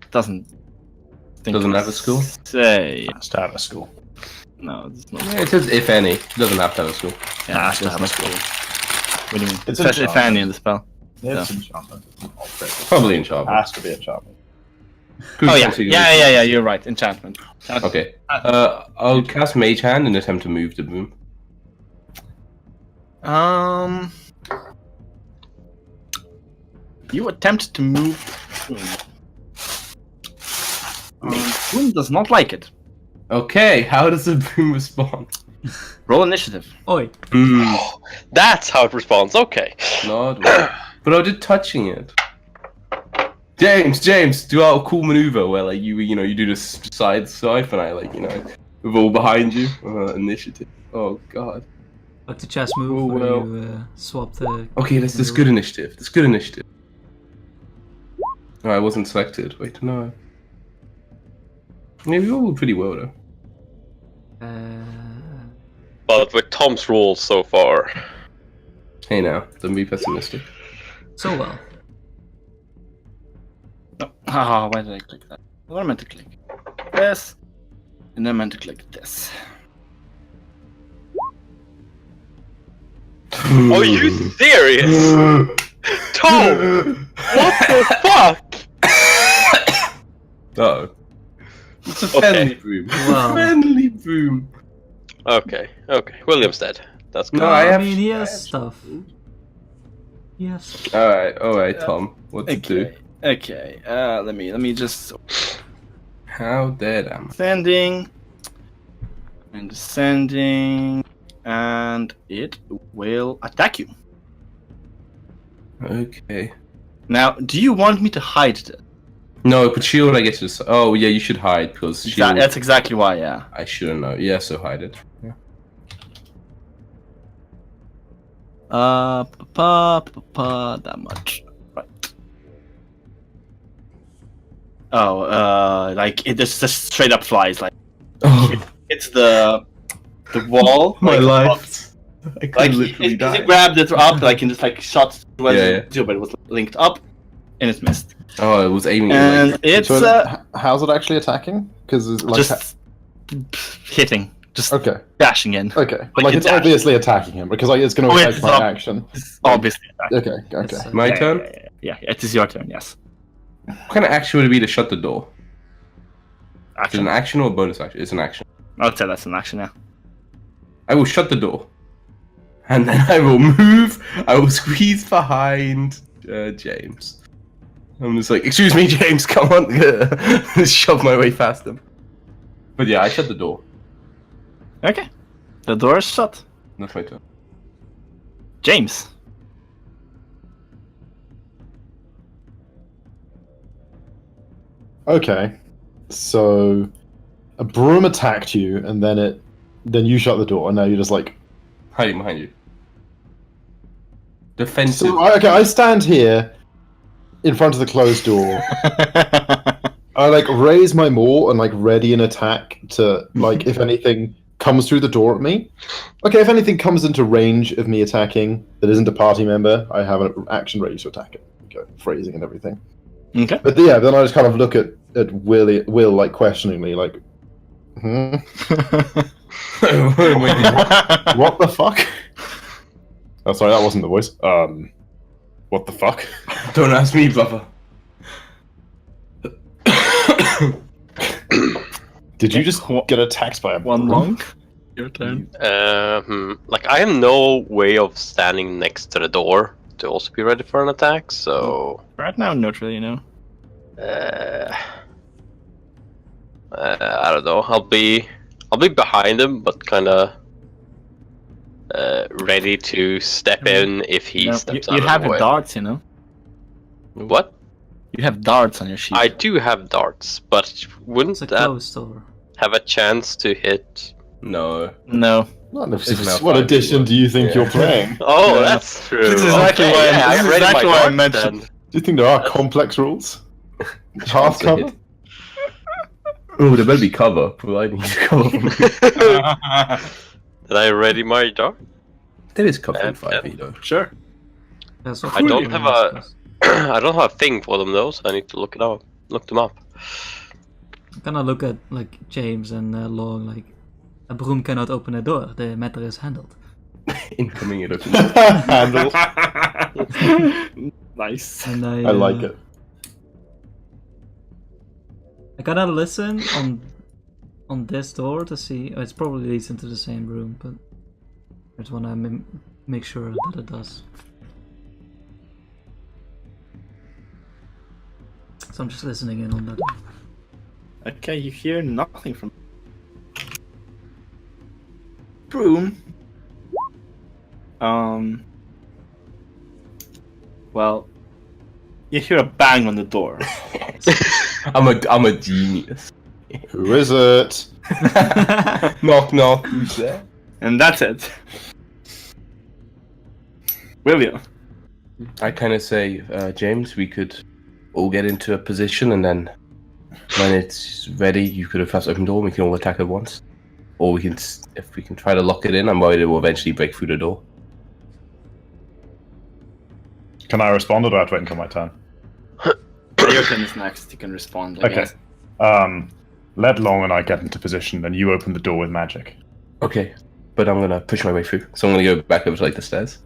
doesn't Have a school. Say Has to have a school. no. It's not. Yeah, it says if any. It doesn't have to have a school. Yeah, has to have a school. What do you mean? It's Especially if enchantment. any in the spell. It's Yeah. enchantment. Probably It enchantment. has to be enchantment. Oh yeah. You're right. Enchantment. Okay. I'll cast Mage Hand and attempt to move the broom. You attempted to move the broom. Broom does not like it. Okay, how does the broom respond? Roll initiative. Oi. That's how it responds. Okay. Not but I did touching it. James, do our cool maneuver where like you do this side swipe and I with all behind you. Initiative. Oh god. Like the chess move Oh, where well. you swap the. Okay, this good initiative. This good initiative. Oh, I wasn't selected. Wait, no. Yeah, we all pretty well though. But with Tom's rules so far. Hey now, don't be pessimistic. So well. Ah, why did I click that? What I meant to click this, and I meant to click this. Are you serious? Tom! What the fuck? Uh-oh. It's a Okay. friendly broom. Wow. Friendly broom. Okay. William's dead. That's good. No, I I have. mean, he has stuff. Yes. Alright, Tom. What to do? Okay. Let me just How dead am ascending and descending, and it will attack you. I? Okay. Now, do you want me to hide this? No, but shield I get to decide. Oh, yeah, you should hide, because shield... That's exactly why. Yeah. I shouldn't know. Yeah, so hide it. Yeah. That much. Right. Oh, like it just straight up flies. Like Oh, it's the wall. my like, life. I could Like literally he die. grabbed it up, like and just like shot towards Yeah, the but it was linked up, and it missed. Oh, it was aiming And at it's So how's it actually attacking? Because like, just hitting, just okay, dashing in. okay, but Like like it's it's obviously attacking him because like it's going to Oh, affect it's my up. action. Obviously. Okay, okay. It's, My Yeah, turn? Yeah, it is your turn. Yes. What kind of action would it be to shut the door? Is it Action. an action or a bonus action? It's an action. I'd say that's an action. Yeah. I will shut the door. And then I will move. I will squeeze behind James. I'm just like, excuse me, James, come on. Just shove my way past him. But yeah, I shut the door. Okay. The door is shut. That's my turn. James. Okay, so a broom attacked you, and then you shut the door, and now you're just like, Hiding behind you. defensive. So, okay, I stand here in front of the closed door. I like raise my maul and like ready an attack to like if anything comes through the door at me. Okay, if anything comes into range of me attacking that isn't a party member, I have an action ready to attack it. Okay, phrasing and everything. Okay. But yeah, then I just kind of look at Will like questioningly, like, what the fuck? Oh, sorry, that wasn't the voice. What the fuck? Don't ask me, brother. Did you just get attacked by a One long. Your turn. Like I have no way of standing next to the door to also be ready for an attack. So Right now, not really, no. I don't know. I'll be behind him, but kind of ready to step in if he steps out You of have the way. darts, you know. What? You have darts on your sheet. I do have darts, but wouldn't It's a that closed door. have a chance to hit? No. No. Not if Isn't that what fun? edition do you think Yeah. you're playing? Oh, Yeah. that's true. This is exactly Okay, why I- yeah, this I've is read my exactly why I darts mentioned- then. Do you think there are complex rules? Half to cover? hit. Oh, there better be cover, providing you cover from me. Did I ready my dart? There is cover in And 5e though. Sure. That's what I don't William have was. I don't have a thing for them though, so I need to look it up. Look them up. I'm gonna look at like James and Long. Like a broom cannot open a door. The matter is handled. Incoming it opens. Handle. Nice. And I like it. I gotta listen on this door to see. Oh, it's probably leads into the same room, but I just wanna make sure that it does. So I'm just listening in on that. Okay, you hear nothing from broom. Well, you hear a bang on the door. I'm a genius. Who is it? Knock knock, who's there? And that's it. William. I kind of say, James, we could all get into a position, and then when it's ready, you could have first open the door, and we can all attack at once. Or we can, if we can try to lock it in, I'm worried it will eventually break through the door. Can I respond, or do I have to wait until my turn? Your turn is next. You can respond. I Okay. guess. Let Long and I get into position, and you open the door with magic. Okay, but I'm gonna push my way through, so I'm gonna go back over to like the stairs,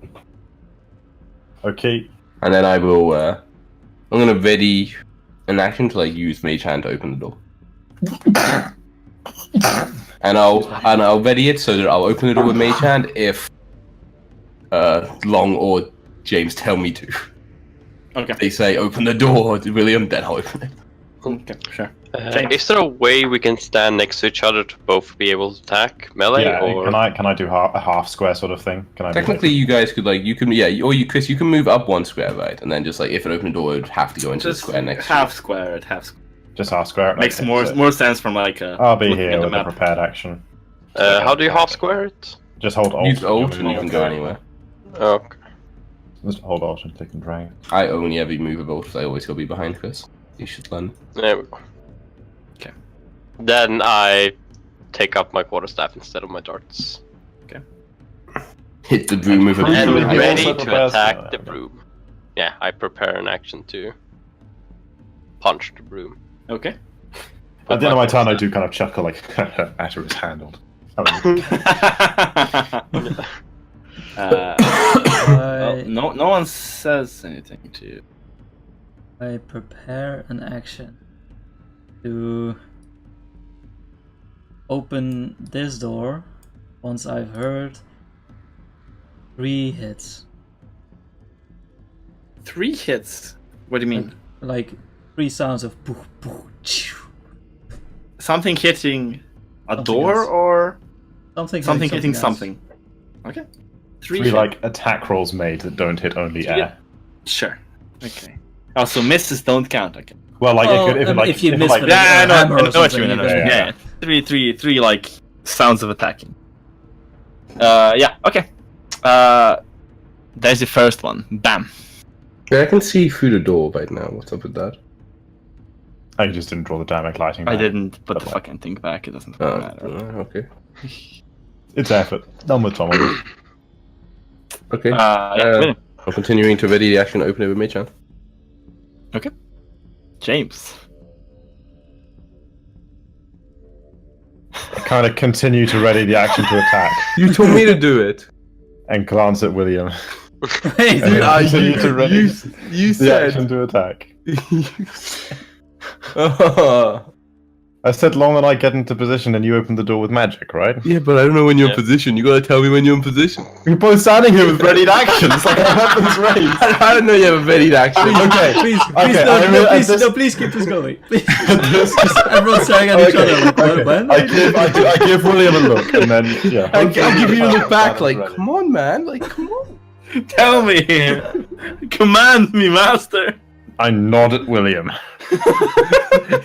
Okay. and then I will. I'm gonna ready an action to like use Mage Hand to open the door. And I'll ready it so that I'll open the door with Mage Hand if Long or James tell me to. Okay. They say open the door, William, then I'll open it. Okay. Sure. James. Is there a way we can stand next to each other to both be able to attack melee? Yeah. Or Can I do a half square sort of thing? Can I? do Technically, you guys could like you can or you Chris, you can move up one square, right? And then just like if an open door, it would have to go into Just the square next. half square at half square. just half square? Makes Okay, more so more sense from like a. I'll be looking at here the with a map. prepared action. how do you half square it? Just hold Alt. Use Alt and you can go anywhere. Okay. Just hold Alt and click and drag. I only ever move a bolt, so I always go be behind Chris. You should learn. There we go. Okay. Then I take up my quarterstaff instead of my darts. Hit the broom with a And And broom. we ready also to prepare- attack the broom. Yeah, I prepare an action to punch the broom. Okay. At the end of my turn, I do kind of chuckle like, "Matter is handled." Well, no one says anything to you. I prepare an action to open this door once I've heard 3 hits. 3 hits. What do you mean? Like 3 sounds of poof, poof, choo. Something hitting a Something door else. or Something hitting else. something. Okay. 3 3 hit- like attack rolls made that don't hit only air. Yeah. Sure. Okay. Oh, so misses don't count. Okay. Well, like Well, it could, if, if you it, miss like, with Yeah, I know. hammer or I know what something, you mean. I know you what you can- mean. Yeah. Three like sounds of attacking. Yeah. Okay. There's the first one. Bam. Yeah, I can see through the door right now. What's up with that? I just didn't draw the dynamic lighting. I back. didn't put the Okay. fucking thing back. It doesn't Oh, matter. okay. It's effort. Done with Tom. Okay. Yeah, William. I'm continuing to ready the action. Open it with Mage Hand. James. I kind of continue to ready the action to attack You told me to do it. and glance at William. Hey, And dude, then continue to ready You the action to attack. Oh. I said long and I get into position and you open the door with magic, right? Yeah, but I don't know when you're in Yeah. position. You gotta tell me when you're in position. We're both standing here with readied actions, like our weapons raised. I don't know you have a ready action. Okay, please, okay, please keep this going. Please. Everyone's staring at each other. Like, Okay. when? I give William a look and then, yeah. I'll give you a look back, That is like, ready. come on, man, like, come on. Tell me. Command me, master. I nod at William.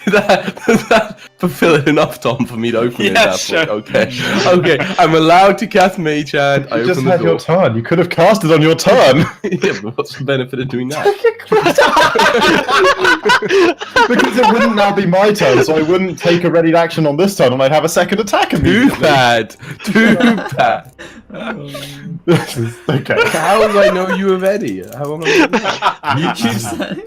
that fulfill it enough, Tom, for me to open it Yeah, at that sure. point. Okay, okay, I'm allowed to cast Mage Hand. I You just open the had your door. turn. You could have cast it on your turn. Yeah, but what's the benefit of doing that? Because it wouldn't now be my turn, so I wouldn't take a readied action on this turn and I'd have a second attack Too immediately. bad. Too bad. Okay. How do I know you were ready? How am I? You keep saying.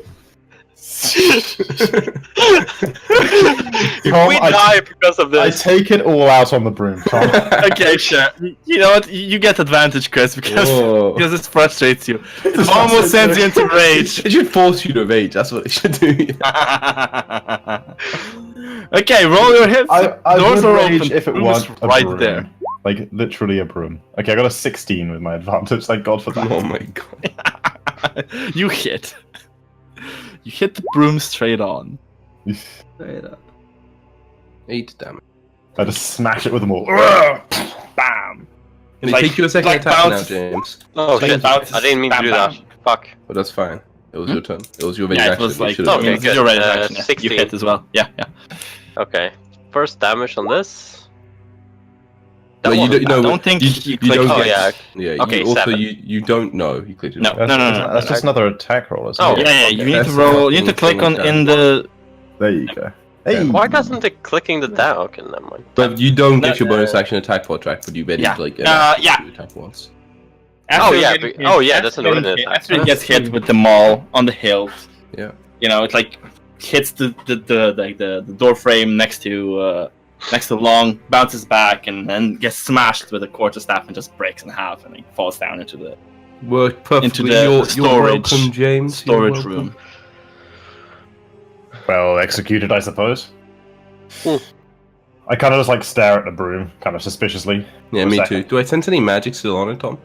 Tom, we I- die because of I this. take it all out on the broom, Tom. Okay, sure. You know what? You get advantage, Chris, because Oh. this frustrates you. It almost sends you into rage. It should force you to rage. That's what it should do. Okay, roll your hits. I Doors would are rage open. if it Room was is a right broom. there. Like, literally a broom. Okay, I got a 16 with my advantage, thank God for that. Oh my god. You hit. You hit the broom straight on. Straight up. 8 damage. I just smash it with them all. Bam. Can it Like- take you a second like attack now, bounce. James? Oh Like shit! about I didn't mean to do bam, that. Fuck. But that's fine. It was your turn. It was your ready Yeah, it action. was You like should've Okay, done it's it. good. your ready Uh, action. Yeah. 16. You hit as well. Yeah, yeah. Okay. First damage on this. No, you don't. No, I don't think you, you you clicked don't Oh get. yeah. Yeah. Okay, You also, 7. you don't know. You clicked it. No. off. That's just another attack roll, isn't Oh. it? Yeah, you need That's to roll. You need to fucking click on down. in the. There you go. Hey! Why doesn't it clicking the down? Okay, never mind. But you don't get No, your bonus action attack for track, but you ready Yeah. like Yeah. to attack once. Oh, yeah, getting but- oh, yeah, that's after an getting ordinary hit- attack. After it gets hit with the maul on the hilt, Yeah. you know, it like hits the door frame next to Long, bounces back, and then gets smashed with a quarterstaff and just breaks in half, and it falls down into the Worked perfectly. Into the you're storage- welcome, James. You're storage welcome. room. Well executed, I suppose. Hmm. I kind of just like stare at the broom, kind of suspiciously. Yeah, For a me second. too. Do I sense any magic still on it, Tom?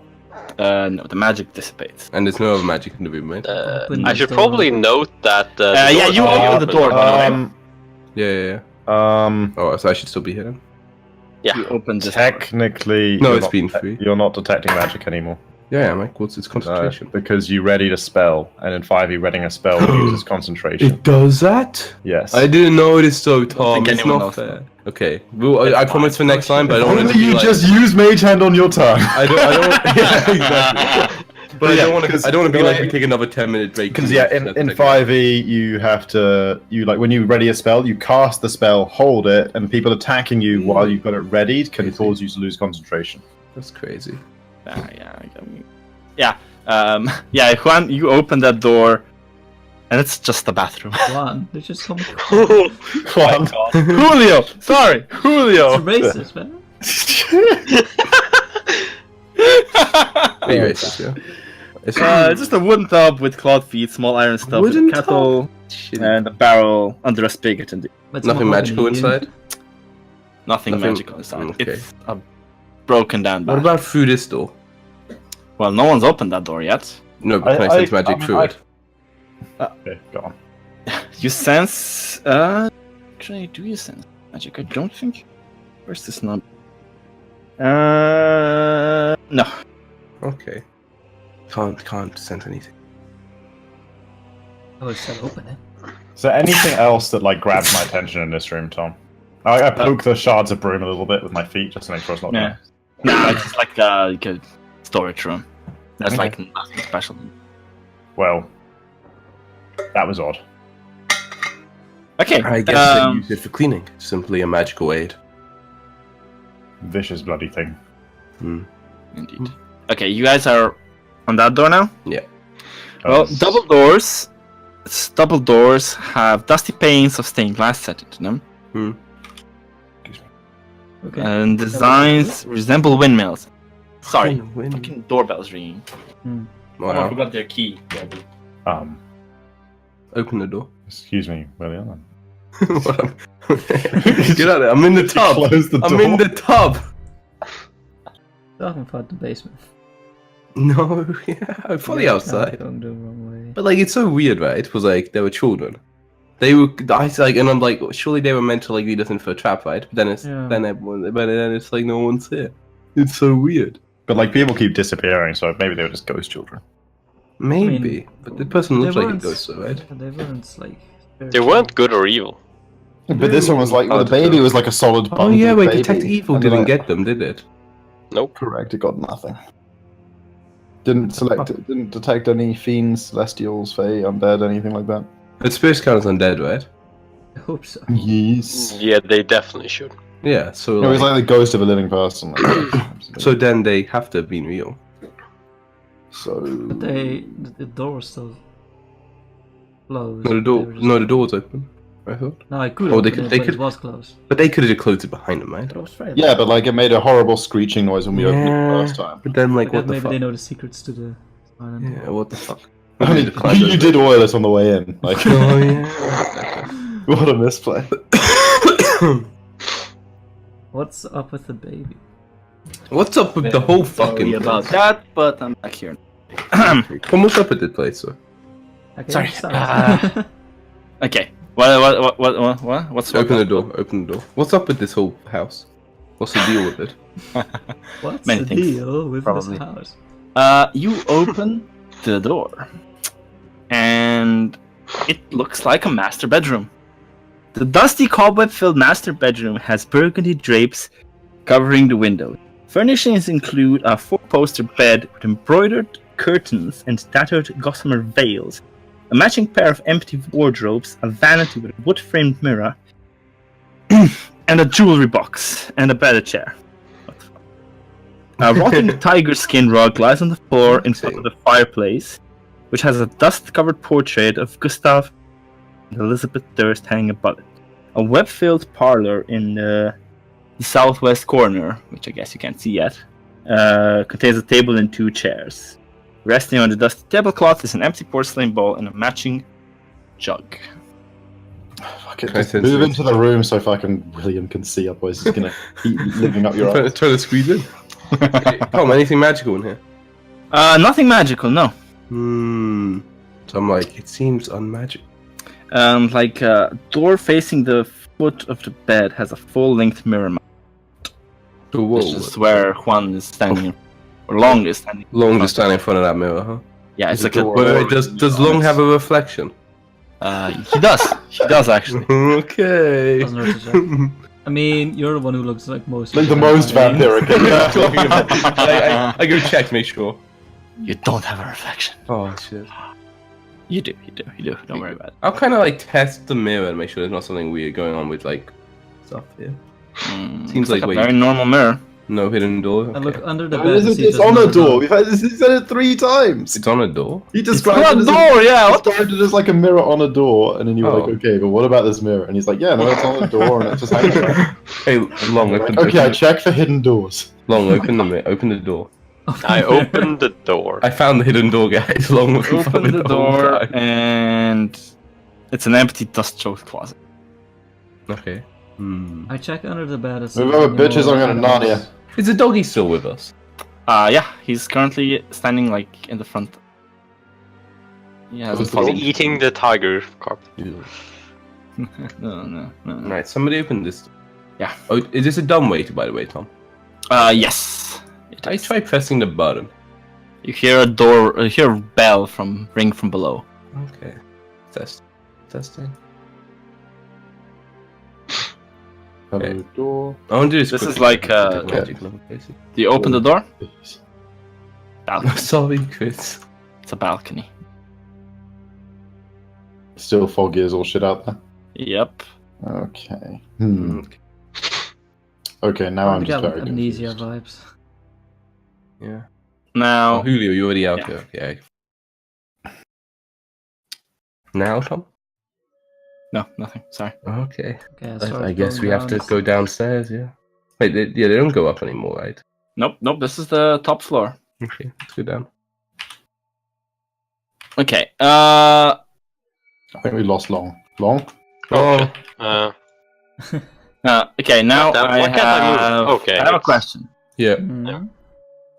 No, the magic dissipates. And there's no other magic in the room, right? Open I the should door. probably note that. The yeah, doors you are opened the door, by the way. Yeah. Oh, so I should still be here then? Yeah. You open this door. Technically, No, you're it's not been detec- free. You're not detecting magic anymore. Yeah, Mike. What's its concentration? Because you readied a spell, and in 5e, readying a spell uses concentration. It does that? Yes. I didn't know it is so, Tom. think It's anyone not knows fair. Okay, well, I It's promise for fine. next time, but I don't want it Only to be you like... just use Mage Hand on your turn. I don't yeah, exactly. But I Yeah, don't want to. 'cause I don't want to be the like way- we take another 10-minute break. Because yeah, in 5e, you have to when you ready a spell, you cast the spell, hold it, and people attacking you while you've got it readied can Crazy. cause you to lose concentration. That's crazy. Yeah, Juan, you open that door, and it's just a bathroom. One. They just come. Juan. Julio! Sorry, Julio! It's racist, man. Pretty racist, yeah. It's It's just a wooden tub with clawed feet, small iron stove, with a Wooden kettle, shitty. and a barrel under a spigot, and But Nothing somehow magical happening. inside. nothing Nothing- magical inside. okay. It's a broken down What bath. about through this door? Well, no one's opened that door yet. No, but can I sense magic through it? Okay, go on. You sense. Actually, do you sense magic? I don't think. Where's this number? No. Okay. Can't sense anything. Oh, it's still open, eh? Is there anything else that like grabs my attention in this room, Tom? I poke the shards of broom a little bit with my feet just to make sure it's not Yeah. there. No, it's just like a storage room. There's Okay. like nothing special. Well, that was odd. Okay. I guess they use it for cleaning. Simply a magical aid. Vicious bloody thing. Indeed. Okay, you guys are on that door now? Yeah. Well, double doors have dusty panes of stained glass set into them. Okay. And designs resemble windmills. Sorry, Wind. fucking doorbell's ringing. Oh, I Wow. forgot their key. Open the door. Excuse me, William. Get out of there. I'm in the tub. Close the I'm door. in the tub. Talking about the basement. No, yeah, fully outside. Going the wrong way. But like, it's so weird, right? It was like they were children. They were, I was like, and I'm like, surely they were meant to like lead us into a trap, right? But then it's Yeah. then it's like no one's here. It's so weird. But like people keep disappearing, so maybe they were just ghost children. Maybe, but the person looks They like a weren't- ghost, though, right? They weren't like. They weren't good or evil. But this one was like the baby was like a solid. Oh yeah, bundled wait, baby. Detect Evil And then didn't I- get them, did it? Nope. Correct. It got nothing. Didn't detect any fiends, celestials, fae, undead, anything like that. But spirits count as undead, right? I hope so. Yes. Yeah, they definitely should. Yeah, so It was like, like the ghost of a living person. Like, so then they have to have been real. so But the door was still closed. No, the They door, were just- no, the door was open. I thought. No, I could. Oh, Oh, they they could- could. they But could- it was closed. But they could have just closed it behind them, right? But it was very. yeah, but like it made a horrible screeching noise when we opened it the first time. But then, like, what the maybe fuck? they know the secrets to the island. Yeah, what the fuck? I mean, you did oil us on the way in. Like, Oh yeah. what a misplay. What's up with the baby? What's up with the whole fucking Sorry about place? that, but I'm back here. Come what's up with this place, sir? Okay, Sorry, start. Okay. What? What's Open the door. Open the door. What's up with this whole house? What's the deal with it? What's Many the things. deal with Probably. this house? You open the door, and it looks like a master bedroom. The dusty cobweb-filled master bedroom has burgundy drapes covering the window. Furnishings include a four-poster bed with embroidered curtains and tattered gossamer veils, a matching pair of empty wardrobes, a vanity with a wood-framed mirror, and a jewelry box, and a bedded chair. A rotting tiger skin rug lies on the floor in front of the fireplace, which has a dust-covered portrait of Gustav and Elizabeth Durst hanging above it. A web-filled parlor in the southwest corner, which I guess you can't see yet, contains a table and two chairs. Resting on the dusty tablecloth is an empty porcelain bowl and a matching jug. Fuck it, Can I just sense move this? into the room so fucking William can see, otherwise he's gonna keep living up your Trying ass. to squeeze in. Tom, anything magical in here? Nothing magical, no. So I'm like, it seems unmagical. Like a door facing the foot of the bed has a full-length mirror mount, So which is where Juan is standing, or Long is standing. Long just stand in front of that mirror, huh? Yeah, it's The like a door- Wait, does Long have a reflection? He does actually. Okay. Doesn't hurt to check. I mean, you're the one who looks like most. Like the most vampiric. I go check, make sure. You don't have a reflection. Oh shit. You do. Don't worry about it. I'll kind of like test the mirror and make sure there's not something weird going on with like stuff here. Seems It's like a wait. very normal mirror. No hidden door. I Okay. look under the Why bed. and isn't see this there's on a another door? We've had this, he said it 3 times. It's on a door. He It's described on it a as door, yeah. What the described it as like a mirror on a door, and then you were like, Oh. okay, but what about this mirror? And he's like, yeah, no, it's on a door, and it's just hanging there. Hey, Long, open, Okay, I open, check for hidden doors. Long, open the door. I opened the door. I found the hidden door, guys. Long looking for Open it the whole door, time. and it's an empty, dust-choked closet. Okay. I check under the bed. Move over, bitches, I'm gonna Narnia. Is the doggy still with us? Yeah, he's currently standing like in the front. Yeah, Was Is the he dog- eating the tiger carpet? no. Right, somebody open this. Yeah. Oh, is this a dumb way to, by the way, Tom? Yes. It I is. try pressing the button. You hear a bell ring from below. Okay. Testing. Hello, door. I want to do this. This is quickly. like, Detect magic level, basically. Do you open the door? balcony. Sorry, Chris. It's a balcony. Still foggy as all shit out there. Yep. Okay. Mm. Okay, now I'm I just got very amnesia confused. vibes. Yeah. Now, Oh, Julio, you already out Yeah. there. Okay. Now, Tom? no, nothing. Sorry. Okay. Okay, I guess we have to go downstairs, yeah. Wait, they don't go up anymore, right? Nope. This is the top floor. Okay, let's go down. Okay. I think we lost Long. Long? Okay. Okay. Now Damn, I why can't I move? have. Okay, I have a it's- question. Yeah. Mhm.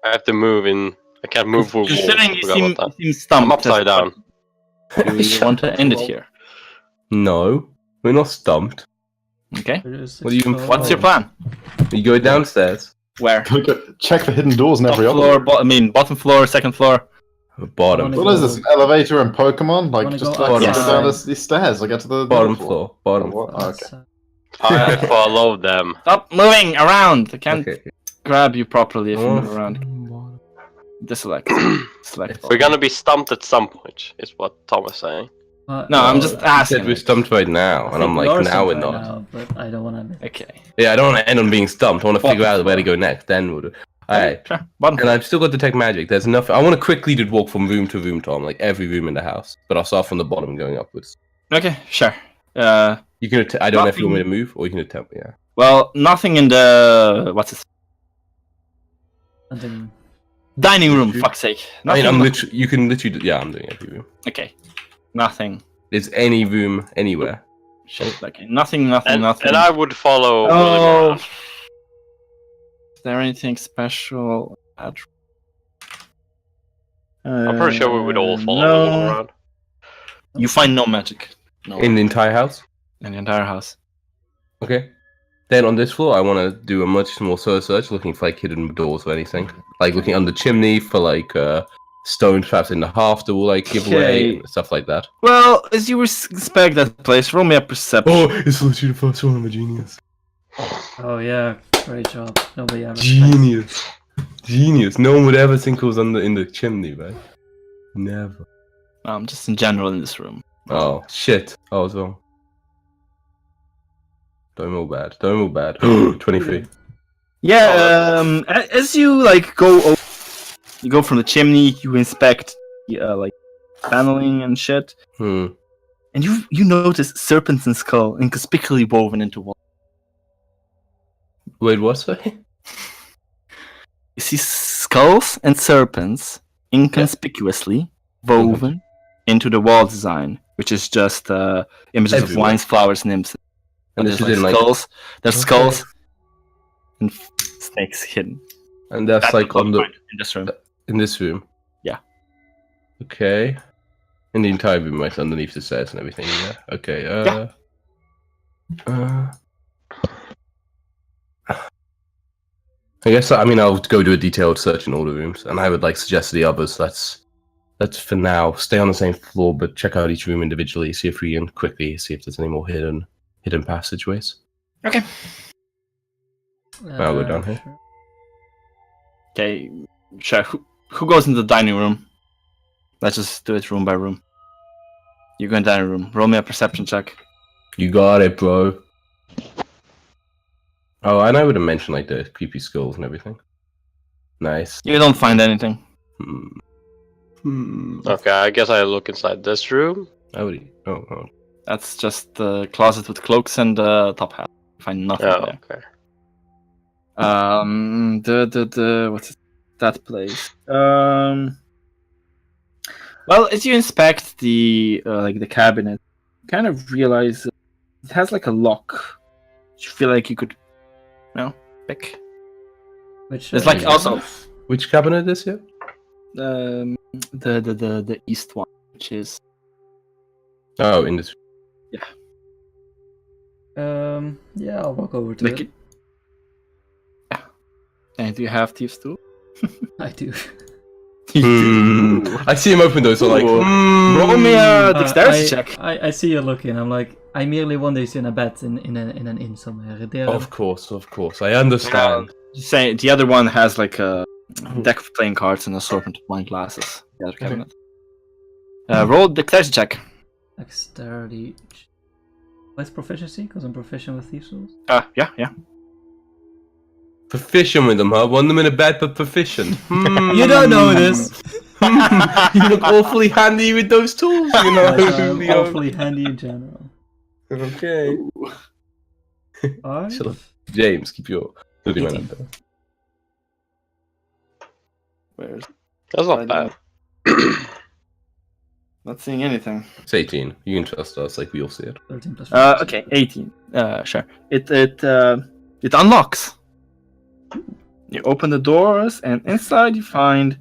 I have to move in. I can't move with walls. Considering you Forgot seem, about that. you seem stumped. I'm upside down. Do you want to end it here? No, we're not stumped. Okay. What do you- What's your plan? You go downstairs. Where? Check for hidden doors in Top every other floor. room. Bottom floor. Second floor. Bottom. I What is this, an elevator in Pokemon? Like, Wanna just go like outside? go down these stairs, I get to the Bottom middle floor. Bottom. What? Okay. I follow them. Stop moving around. I can't Okay. grab you properly if you Oh, move around. Deselect. Select. We're gonna be stumped at some point, is what Tom is saying. No, I'm just You asking. said we're stumped right now, and I'm like, now we're not. Now, but I don't want to. Okay. Yeah, I don't want to end on being stumped. I want to Bottom figure out where to floor. go next. Then we'll do. Alright. Sure. Bottom And floor. I've still got detect magic. There's enough. I want to quickly just walk from room to room, Tom, like every room in the house. But I'll start from the bottom, going upwards. Okay. Sure. You can. I don't know if you want me to Nothing- move, or you can attempt. Yeah. Well, nothing in the what's it? Something. Dining room. Fuck's sake. I mean, Nothing. I'm literally. You can literally. Yeah, I'm doing every room. Okay. Nothing. There's any room anywhere. Shit. Okay. Nothing. Nothing. Nothing. And I would follow. Oh. William around. Is there anything special? I'm pretty sure we would all follow William No. around. You find no magic. No. In the entire house. In the entire house. Okay. Then on this floor, I want to do a much more thorough search, looking for like hidden doors or anything. Like looking under chimney for like stones, perhaps in the half that will like give away Okay. and stuff like that. Well, as you expect that place, roll me a perception. Oh, it's literally the first one. I'm a genius. Oh yeah, great job. Nobody ever. Genius. Genius. No one would ever think it was in the chimney, right? Never. Just in general in this room. Oh shit. I was wrong. Don't roll bad. Don't roll bad. 23. Yeah. As you like you go from the chimney. You inspect like paneling and shit, Hmm. and you notice serpents and skull inconspicuously woven into wall. Wait, what? Sorry? You see skulls and serpents inconspicuously woven into the wall design, which is just images of Everywhere. wines, flowers, nymphs. And There's this is in like, skulls. There's Okay. skulls and snakes hidden. and that's the like on the plot point in this room. in this room. Yeah. Okay. In the entire room, right underneath the stairs and everything. Yeah. Okay. I guess I mean I'll go do a detailed search in all the rooms, and I would like suggest to the others let's for now stay on the same floor, but check out each room individually, see if we can quickly see if there's any more hidden passageways. Okay. I'll go down here. Sure. Okay. Sure. Who goes into the dining room? Let's just do it room by room. You go in the dining room. Roll me a perception check. You got it, bro. Oh, and I would have mentioned like the creepy skulls and everything. Nice. You don't find anything. Okay, I guess I look inside this room. I would. Oh. That's just the closet with cloaks and the top hat. You find nothing Oh, there. okay. What's that place? Well, as you inspect the like the cabinet, you kind of realize it has like a lock. You feel like you could, pick. Which It's like also Which cabinet is here? the east one, which is Oh, in this. Yeah, I'll walk over to like it. yeah. And do you have thieves too? I do. I see him open those, so like. Ooh. Roll me a I, dexterity check. I see you looking. I'm like, I merely wonder if you're in a bed in an inn somewhere. There. Of course. I understand. Say the other one has like a deck of playing cards and assortment of wine glasses. The other cabinet. Roll dexterity check. Dexterity. With proficiency, because I'm proficient with thieves' tools. Yeah. Proficient with them, huh? Won them in a bet, but proficient. You don't know this. You look awfully handy with those tools, you know. I'm Leo. awfully handy in general. Okay. Alright. Shut up. James, keep your bloody man 18. up there. Where's That's not bad. not seeing anything. It's 18. You can trust us, like we all see it. 13 plus 4. Okay, 18. Sure. It unlocks. You open the doors, and inside you find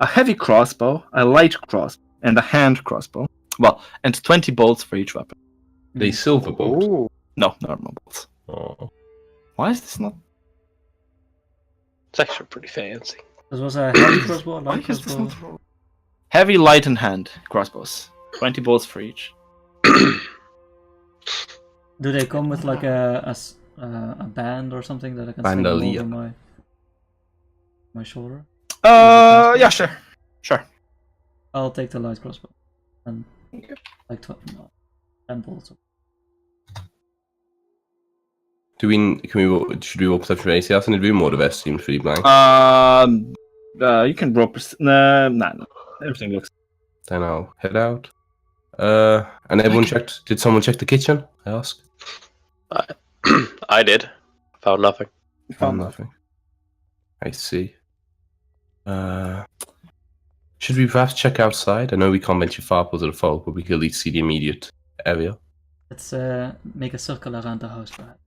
a heavy crossbow, a light crossbow, and a hand crossbow. Well, and 20 bolts for each weapon. They silver bolt. Ooh. No, normal bolts. Oh. Why is this not? It's actually pretty fancy. This was a heavy crossbow, Why light is this crossbow. not? Heavy, light, and hand crossbows. 20 bolts for each. Do they come with like a band or something that I can sling them Bandolier. over my shoulder? Yeah, sure. I'll take the light crossbow. And like 10 bolts. Should we roll perception for anything else in the room, or the rest seems pretty blank? You can roll. Nah. Everything looks. Then I'll head out. And everyone checked. Did someone check the kitchen? I ask. I did. Found nothing. Found nothing. I see. Should we perhaps check outside? I know we can't venture far because of the fog, but we can at least see the immediate area. Let's make a circle around the house, perhaps.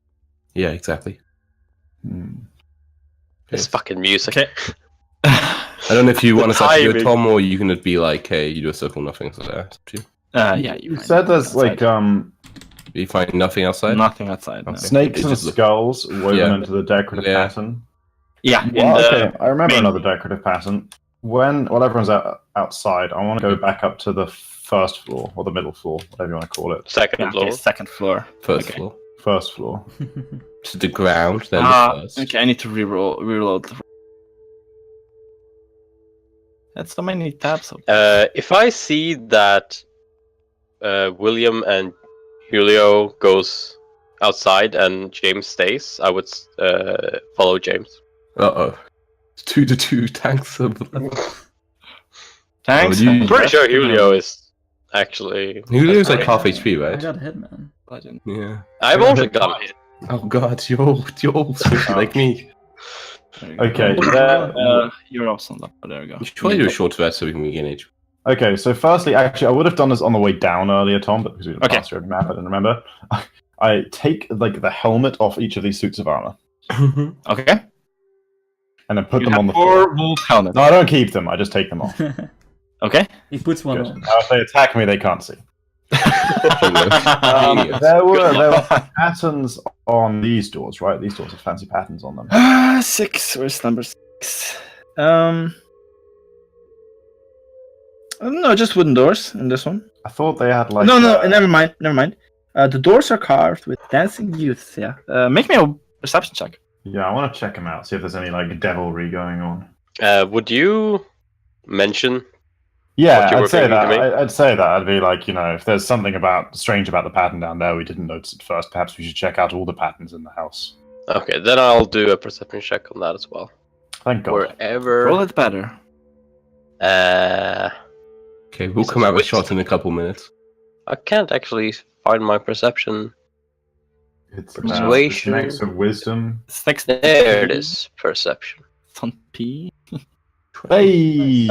Yeah, exactly. This fucking music. Okay. I don't know if you want us to do it, Timing. Tom, or you can just be like, hey, you do a circle, nothing. So it's up to you. Yeah, You said there's like You find nothing outside? nothing outside. No. Okay. snakes It and just look- skulls woven Yeah. into the decorative Yeah. pattern. Yeah, in Well, the okay, I remember main- another decorative pattern. While everyone's outside, I want to go back up to the first floor or the middle floor, whatever you want to call it. Second yeah, floor. okay, second floor. First Okay. floor. First floor. To the ground, then the first. Okay, I need to reload. That's so many tabs. Open. If I see that William and Julio goes outside and James stays, I would follow James. Uh-oh. 2-2 tanks. Thanks. you- I'm pretty sure Julio is actually. Julio's like half Great. HP, I right? got a hit, man. Legend. Yeah. I've also got it. Oh god, you're all squishy like me. There you go. Okay, You're also on. Oh, there we go. We should probably do a short rest so we can regain HP. okay. So firstly, actually, I would have done this on the way down earlier, Tom, but because we didn't Okay. pass through the map, I didn't remember. I take like the helmet off each of these suits of armor Okay. and then put You them have on the floor. 4 wolf helmets. No, I don't keep them. I just take them off. Okay. He puts one Good. on. Now, if they attack me, they can't see. Genius. There were patterns on these doors, right? These doors have fancy patterns on them. 6. Where's number 6? No, just wooden doors in this one. I thought they had like No, never mind. The doors are carved with dancing youths. Yeah. Make me a perception check. Yeah, I want to check them out, see if there's any like devilry going on. Would you mention? Yeah, What you were I'd say thinking that. to me? I'd say that. I'd be like, if there's something strange about the pattern down there we didn't notice at first, perhaps we should check out all the patterns in the house. Okay, then I'll do a perception check on that as well. Thank God. Wherever. Roll it better. Okay, we'll come out with shots in a couple minutes. I can't actually find my perception. It's Persuasion. about mix of wisdom. 6. There it is. Perception. On P. Hey.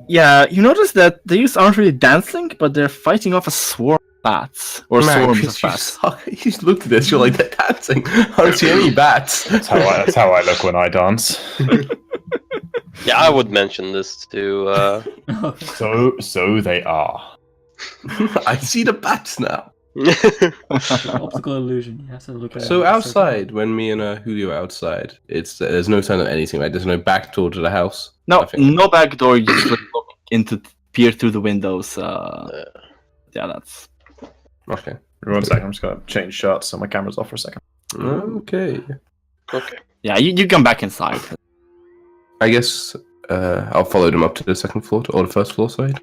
Yeah, you notice that the youths aren't really dancing, but they're fighting off a swarm of bats. Or Man, swarms Chris, of you bats. suck. You just looked at this, you're like, they're dancing. I don't see any bats. That's how I look when I dance. Yeah, I would mention this to. So they are. I see the bats now. Optical illusion. You have to look at So it. outside, when me and Julio are outside, there's no sign of anything, right? There's no back door to the house. No, Nothing. no back door. You just look peer through the windows. Yeah, that's. Okay. 1 second, I'm just gonna change shots so my camera's off for a second. Okay. Okay. Yeah, you come back inside. I guess I'll follow them up to the second floor, or the first floor, sorry.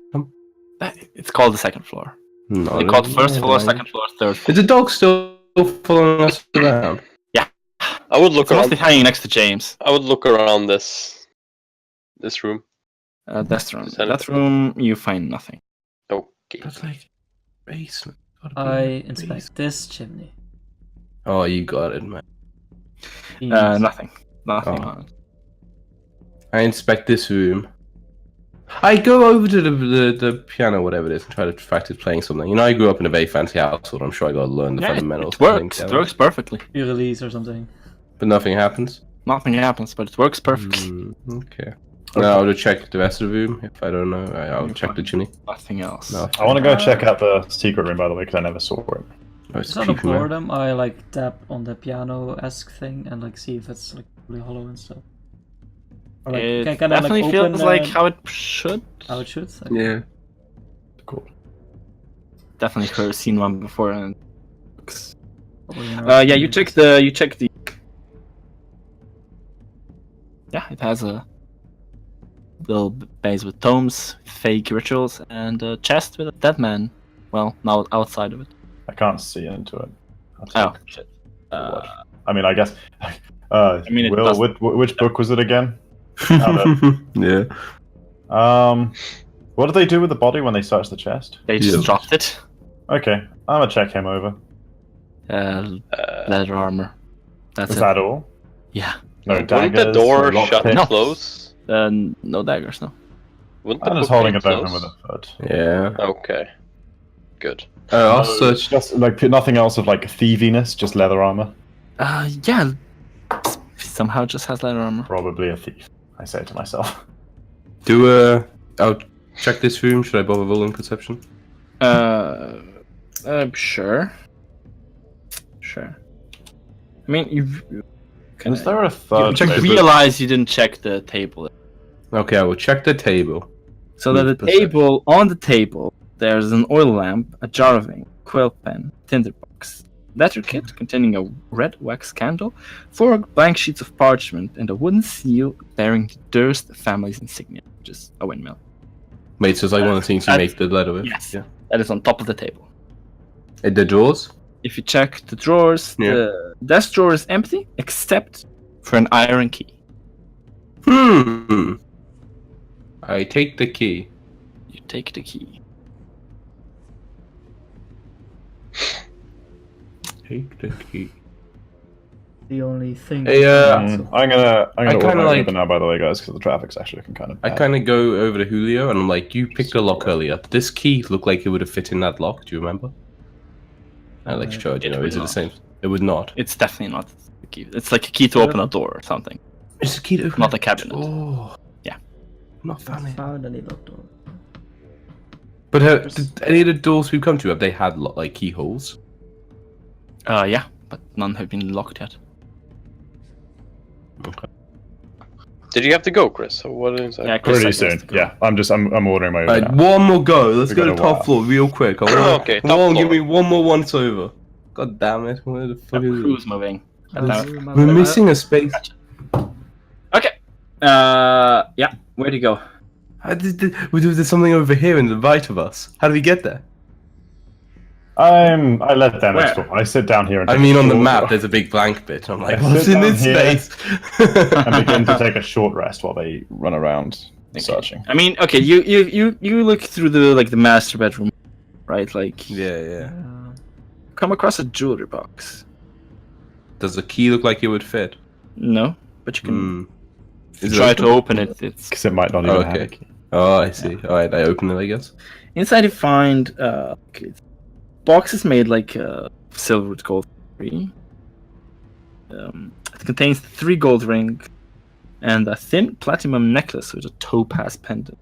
It's called the second floor. No, They called first floor, second floor, third floor. Is the dog still following us around? I would look It's mostly around. hanging next to James. I would look around this room. That room, you find nothing. Okay. That's like basement. Gotta be I basement. inspect this chimney. Oh, you got it, man. Nothing. Nothing Oh. on it. I inspect this room. I go over to the piano, whatever it is, and try to practice playing something. You know, I grew up in a very fancy household. I'm sure I got to learn the Yeah, fundamentals. it works. It works perfectly. You release or something. But nothing happens. Nothing happens, but it works perfectly. Okay. Now I'll check the rest of the room. If I don't know, I'll check the chimney. Nothing else. No. I want to go check out the secret room, by the way, because I never saw it. Oh, it's Just out of creepy, man. boredom, I like tap on the piano-esque thing and like see if it's like really hollow and stuff. Or, like, It can I, like, definitely open, feels like how it should. how it should. Okay. Yeah. Cool. Definitely heard seen one before and looks. Probably, you know, Yeah, you check the. Yeah, it has a little base with tomes, fake rituals, and a chest with a dead man. Well, now outside of it. I can't see into it. Oh shit. I mean, I guess. mean, it Will, does- which book was it again? Yeah. What did they do with the body when they searched the chest? They just Yeah. dropped it. Okay, I'm gonna check him over. Leather armor. That's Is it. that all? Yeah. No Wouldn't daggers. the door no shut lockpicks? No. close? No daggers, no. Wouldn't the I'm just book holding be it open close? with a foot. Yeah. Okay. Good. I'll No, search. just like nothing else of like thieviness, just leather armor. Yeah. Somehow just has leather armor. Probably a thief. I say to myself. I'll check this room. Should I bother rolling perception? Sure. Sure. I mean, you. Is there a third? check the table? Realize you didn't check the table. Okay, I will check the table. So that the With perception. on the table, there's an oil lamp, a jar of ink, quill pen, tinderbox, letter kit containing a red wax candle, 4 blank sheets of parchment, and a wooden seal bearing the Durst family's insignia, which is a windmill. Wait, so it's like one of the things you make the letter with? Yes. Yeah. That is on top of the table. And the drawers? If you check the drawers, Yeah. the desk drawer is empty except for an iron key. I take the key. You take the key. Take the key. the only thing. Hey, I'm gonna kinda order like- over now, by the way, guys, because the traffic's actually looking kind of I bad. kind of go over to Julio and I'm like, you picked a lock earlier. This key looked like it would have fit in that lock. Do you remember? I like showed, you It know, would is it the not. same? It would not. It's definitely not the key. It's like a key to open a door or something. It's a key to open Not a cabinet. Oh. Yeah. Not funny. Found any locked door. But did any of the doors we've come to, have they had like keyholes? Yeah, but none have been locked yet. Did you have to go, Chris? Or what is that? Yeah, Chris Pretty said he has soon. to go. Yeah, I'm ordering my Uber Alright, now. one more go. Let's We go got to a while. top floor real quick. I want, Okay, top come on, floor. give me one more once over. God damn it. Where the fuck is it? Who's moving? We're missing a space. Okay. Yeah. Where do you go? There's something over here in the right of us. How do we get there? I let them Where? explore. I sit down here and I take mean, a on the short- map, there's a big blank bit. I'm like, Yeah, what's sit in down this here space? and begin to take a short rest while they run around searching. I mean, okay, you look through the master bedroom, right? Like, Yeah. come across a jewelry box. Does the key look like it would fit? No, but you can Hmm. Is it try open? to open it. It's Because it might not even have Okay. a key. Oh, I see. Alright, I open it, I guess. inside. You find box is made like silver with gold. It contains 3 gold rings and a thin platinum necklace with a topaz pendant.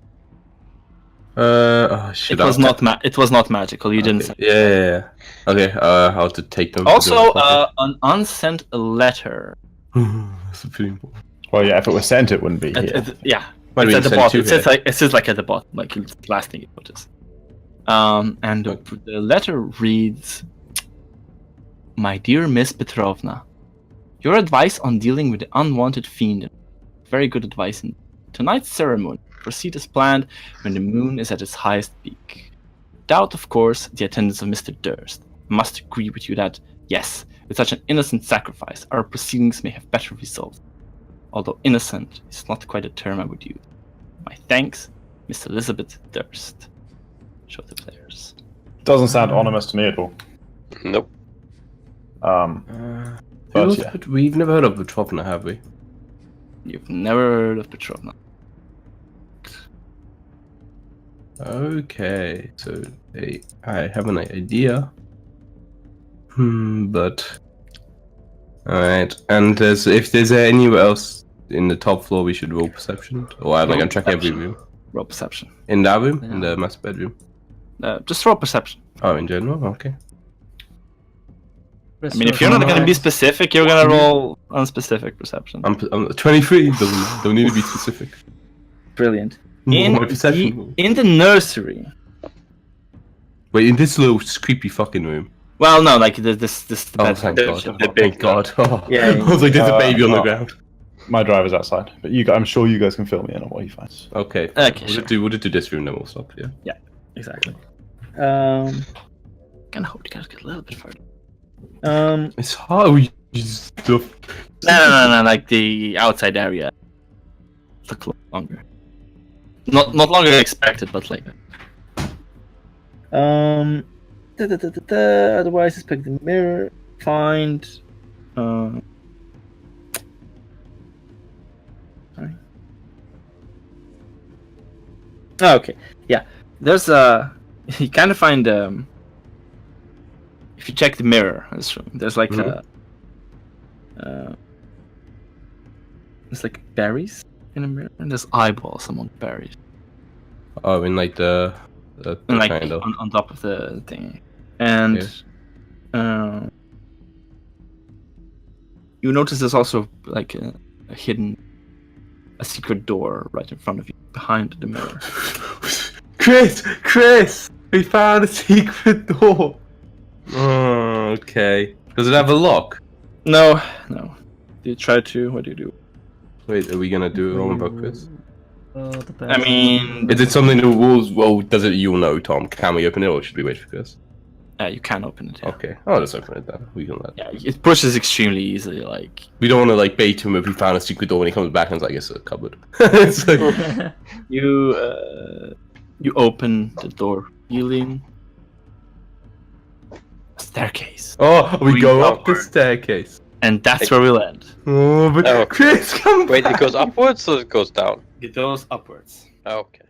Oh shit. It was not magical. You didn't say. Yeah. Okay, I'll have to take them. Also, an unsent letter. That's pretty important. Well, yeah, if it was sent, it wouldn't be here. Yeah, Might it's be at the sent bottom. to It says like at the bottom, like it's the last thing you notice. And the letter reads, "My dear Miss Petrovna, your advice on dealing with the unwanted fiend, very good advice. Tonight's ceremony proceed as planned when the moon is at its highest peak. Without, of course, the attendance of Mr. Durst. I must agree with you that, yes, with such an innocent sacrifice, our proceedings may have better results. Although innocent is not quite a term I would use. My thanks, Miss Elizabeth Durst. Show the players. Doesn't sound ominous to me at all. Nope. But yeah. But we've never heard of Petrovna, have we? You've never heard of Petrovna. Okay, so I have an idea. But alright, and if there's anywhere else in the top floor, we should roll perception, or I'm like check every room. Roll perception. In that room, in the master bedroom. Just roll perception. Oh, in general, okay. I mean, if you're not going to be specific, you're going to roll unspecific perception. I'm 23. Don't need to be specific. Brilliant. My perception. In the nursery. Wait, in this little creepy fucking room. Well, no, like this the Oh, bedroom. thank God. Oh. Yeah. I was like, there's a baby on the ground. My driver's outside, but I'm sure you guys can fill me in on what he finds. Okay. Okay, We'll just do this room, then we'll stop. Yeah. Exactly. Kind of hope you guys get a little bit further. It's hard. We just stuff. No, like the outside area. Took longer. Not longer than expected, but like. Otherwise, inspect the mirror. Find. Sorry. Oh, okay. Yeah. There's you kind of find if you check the mirror in this room, there's like there's like berries in a mirror, and there's eyeballs among the berries. Oh, in like the And like kind of. on top of the thing, and you notice there's also like a secret door right in front of you, behind the mirror. Chris, we found a secret door. Oh, okay. Does it have a lock? No. Do you try to? What do you do? Wait, are we gonna do it on about Chris? I mean, Is it something the rules? Well, does it? You'll know, Tom. Can we open it, or should we wait for Chris? you can open it. Yeah. Okay, I'll just open it then. We can let. Yeah, it pushes extremely easily. Like We don't want to like bait him if we found a secret door when he comes back and it's like it's a cupboard. It's like... you open the door, healing a staircase, Oh, we go up the upward. staircase. and that's where we'll end. Oh, but Oh. Chris, come Wait, back. it goes upwards or it goes down? It goes upwards. Okay.